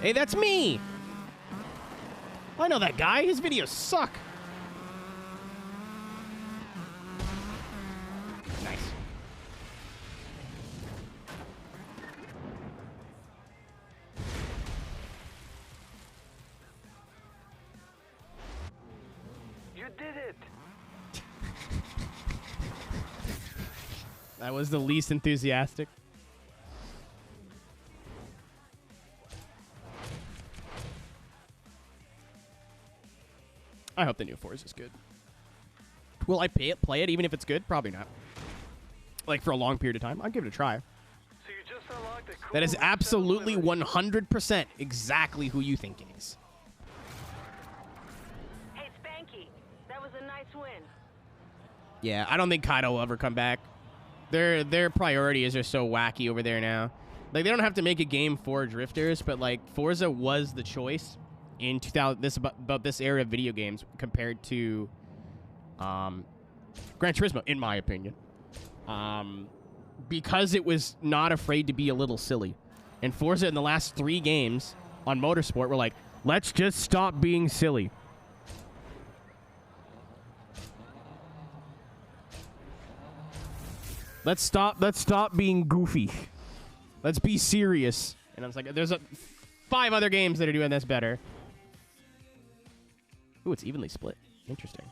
Hey, that's me! I know that guy. His videos suck. Nice. You did it! That was the least enthusiastic. I hope the new Forza is good. Will I play it even if it's good? Probably not. Like for a long period of time. I'll give it a try. So you just unlocked a cool That is retail absolutely delivery. 100% exactly who you think it is. Hey, Spanky, that was a nice win. Yeah, I don't think Kaido will ever come back. Their priorities are so wacky over there now. Like, they don't have to make a game for drifters, but like Forza was the choice in 2000 about this era of video games compared to Gran Turismo, in my opinion. Because it was not afraid to be a little silly. And Forza in the last 3 games on Motorsport were like, let's just stop being silly. Let's stop being goofy. Let's be serious. And I was like, there's 5 other games that are doing this better. Ooh, it's evenly split. Interesting.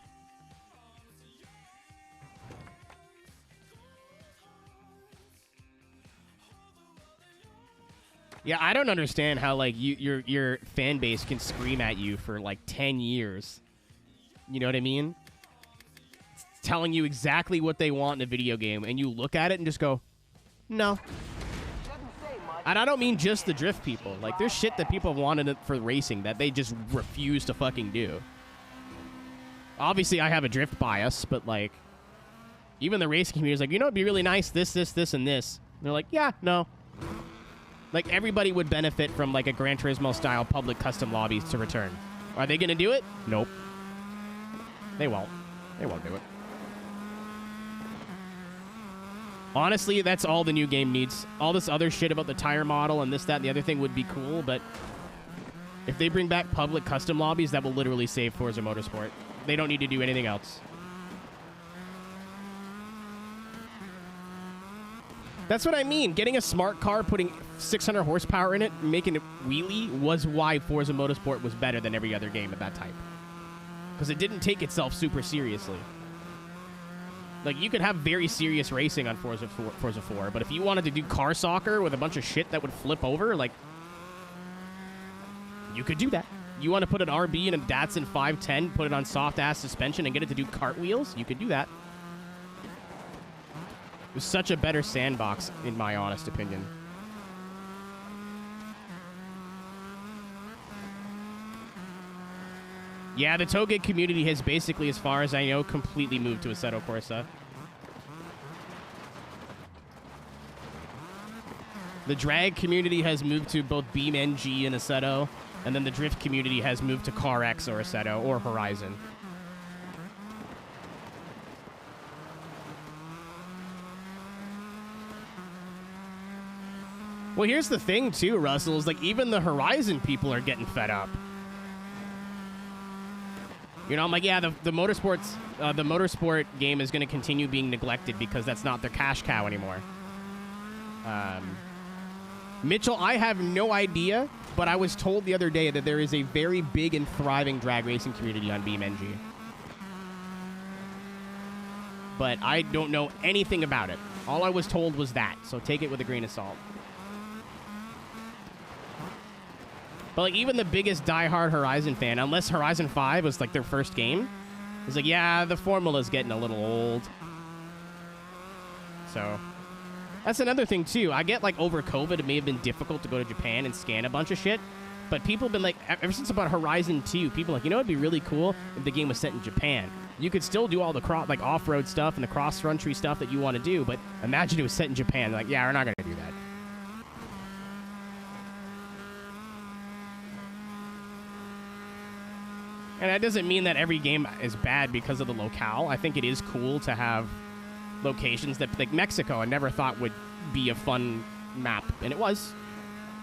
Yeah, I don't understand how like your fan base can scream at you for like 10 years. You know what I mean? Telling you exactly what they want in a video game, and you look at it and just go, no. And I don't mean just the drift people. Like, there's shit that people have wanted for racing that they just refuse to fucking do. Obviously, I have a drift bias, but, like, even the racing community is like, you know, it'd be really nice, this, and this. And they're like, yeah, no. Like, everybody would benefit from, like, a Gran Turismo-style public custom lobbies to return. Are they going to do it? Nope. They won't. They won't do it. Honestly, that's all the new game needs. All this other shit about the tire model and this, that, and the other thing would be cool, but if they bring back public custom lobbies, that will literally save Forza Motorsport. They don't need to do anything else. That's what I mean. Getting a smart car, putting 600 horsepower in it, making it wheelie was why Forza Motorsport was better than every other game of that type. Because it didn't take itself super seriously. Like, you could have very serious racing on Forza 4, but if you wanted to do car soccer with a bunch of shit that would flip over, like, you could do that. You want to put an RB in a Datsun 510, put it on soft-ass suspension, and get it to do cartwheels? You could do that. It was such a better sandbox, in my honest opinion. Yeah, the Toge community has basically, as far as I know, completely moved to Assetto Corsa. The drag community has moved to both BeamNG and Assetto, and then the drift community has moved to CarX or Assetto or Horizon. Well, here's the thing, too, Russell, is like even the Horizon people are getting fed up. You know, I'm like, yeah, the motorsport game is going to continue being neglected because that's not their cash cow anymore. Mitchell, I have no idea, but I was told the other day that there is a very big and thriving drag racing community on BeamNG. But I don't know anything about it. All I was told was that, so take it with a grain of salt. But like even the biggest diehard Horizon fan, unless Horizon 5 was like their first game, is like, yeah, the formula's getting a little old. So that's another thing too. I get like over COVID, it may have been difficult to go to Japan and scan a bunch of shit. But people have been like, ever since about Horizon 2, people are like, you know, it'd be really cool if the game was set in Japan. You could still do all the like off-road stuff and the cross-country stuff that you want to do, but imagine it was set in Japan. They're like, yeah, we're not going to do that. And that doesn't mean that every game is bad because of the locale. I think it is cool to have locations that, like Mexico, I never thought would be a fun map. And it was.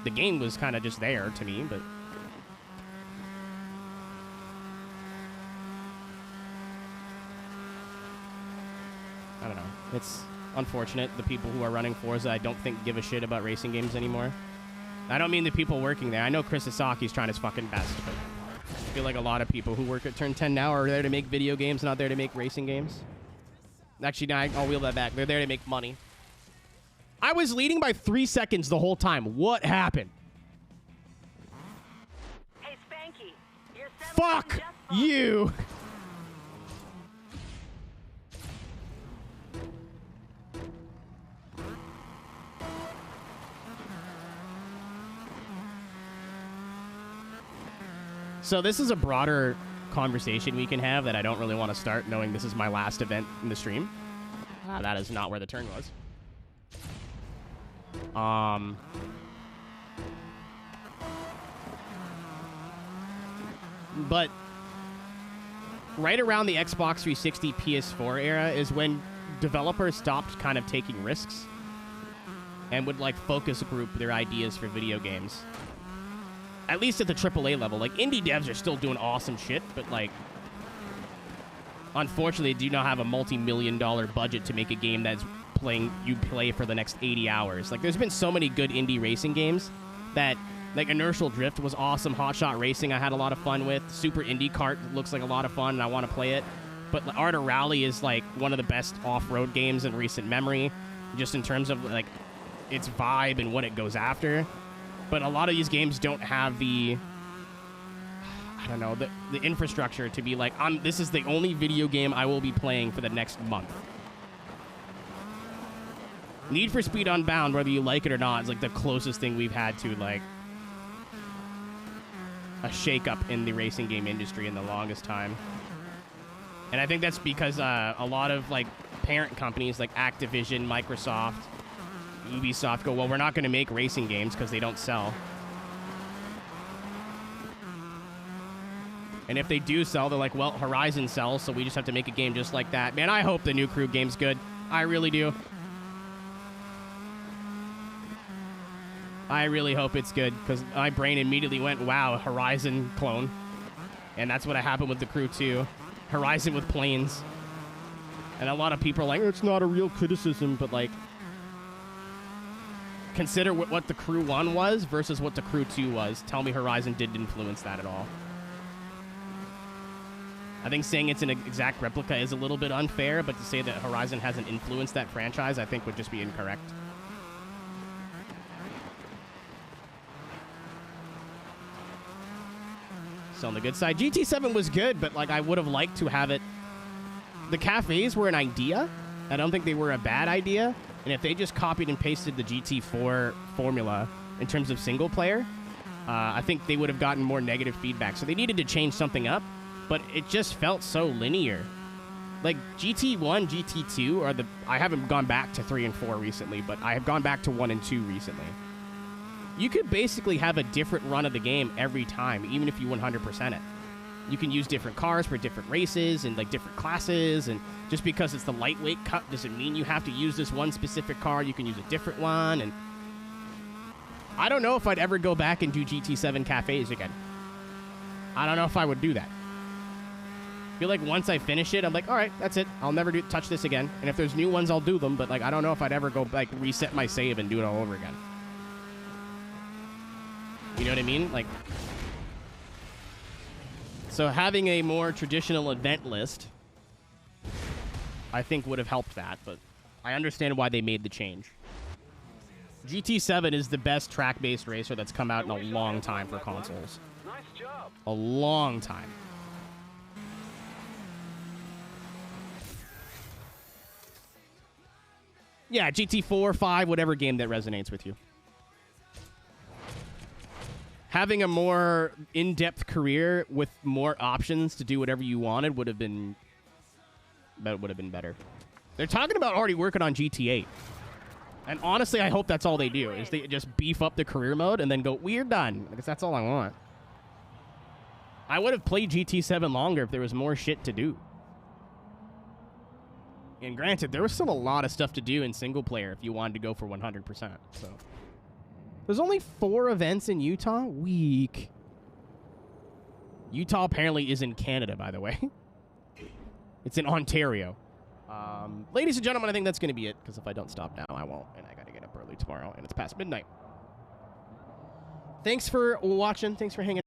The game was kind of just there to me, but... I don't know. It's unfortunate. The people who are running Forza, I don't think give a shit about racing games anymore. I don't mean the people working there. I know Chris Sasaki's trying his fucking best, but... I feel like a lot of people who work at Turn 10 now are there to make video games, not there to make racing games. Actually, no, I'll wheel that back. They're there to make money. I was leading by 3 seconds the whole time. What happened? Hey, Spanky, you're Fuck you! So this is a broader conversation we can have that I don't really want to start knowing this is my last event in the stream. That is not where the turn was. But right around the Xbox 360 PS4 era is when developers stopped kind of taking risks and would like focus group their ideas for video games. At least at the AAA level. Like, indie devs are still doing awesome shit, but, like, unfortunately, they do not have a multi-million-dollar budget to make a game that's you play for the next 80 hours. Like, there's been so many good indie racing games that, like, Inertial Drift was awesome. Hot Shot Racing I had a lot of fun with. Super Indy Kart looks like a lot of fun, and I want to play it. But Art of Rally is, like, one of the best off-road games in recent memory, just in terms of, like, its vibe and what it goes after. But a lot of these games don't have the, I don't know, the infrastructure to be like, this is the only video game I will be playing for the next month. Need for Speed Unbound, whether you like it or not, is like the closest thing we've had to like a shakeup in the racing game industry in the longest time. And I think that's because a lot of like parent companies like Activision, Microsoft, Ubisoft go, well, we're not going to make racing games because they don't sell. And if they do sell, they're like, well, Horizon sells, so we just have to make a game just like that. Man, I hope the new Crew game's good. I really do. I really hope it's good, because my brain immediately went, wow, Horizon clone. And that's what happened with the Crew 2. Horizon with planes. And a lot of people are like, it's not a real criticism, but like, consider what the Crew 1 was versus what the Crew 2 was. Tell me Horizon didn't influence that at all. I think saying it's an exact replica is a little bit unfair, but to say that Horizon hasn't influenced that franchise, I think would just be incorrect. So on the good side, GT7 was good, but like I would have liked to have it. The cafes were an idea. I don't think they were a bad idea. And if they just copied and pasted the GT4 formula in terms of single player, I think they would have gotten more negative feedback. So they needed to change something up, but it just felt so linear. Like GT1, GT2 are the... I haven't gone back to 3 and 4 recently, but I have gone back to 1 and 2 recently. You could basically have a different run of the game every time, even if you 100% it. You can use different cars for different races and like different classes, and just because it's the lightweight cut doesn't mean you have to use this one specific car. You can use a different one, and I don't know if I'd ever go back and do GT7 cafes again. I don't know if I would do that. I feel like once I finish it, I'm like, all right, that's it. I'll never touch this again. And if there's new ones, I'll do them, but like I don't know if I'd ever go like reset my save and do it all over again. You know what I mean? Like, so having a more traditional event list, I think would have helped that, but I understand why they made the change. GT7 is the best track-based racer that's come out in a long time for consoles. Nice job. A long time. Yeah, GT4, 5, whatever game that resonates with you. Having a more in-depth career with more options to do whatever you wanted would have been better. They're talking about already working on GT8. And honestly, I hope that's all they do, is they just beef up the career mode and then go, we're done. Because that's all I want. I would have played GT7 longer if there was more shit to do. And granted, there was still a lot of stuff to do in single player if you wanted to go for 100%. So there's only 4 events in Utah? Weak. Utah apparently is in Canada, by the way. It's in Ontario. Ladies and gentlemen, I think that's going to be it, because if I don't stop now, I won't, and I got to get up early tomorrow, and it's past midnight. Thanks for watching. Thanks for hanging out.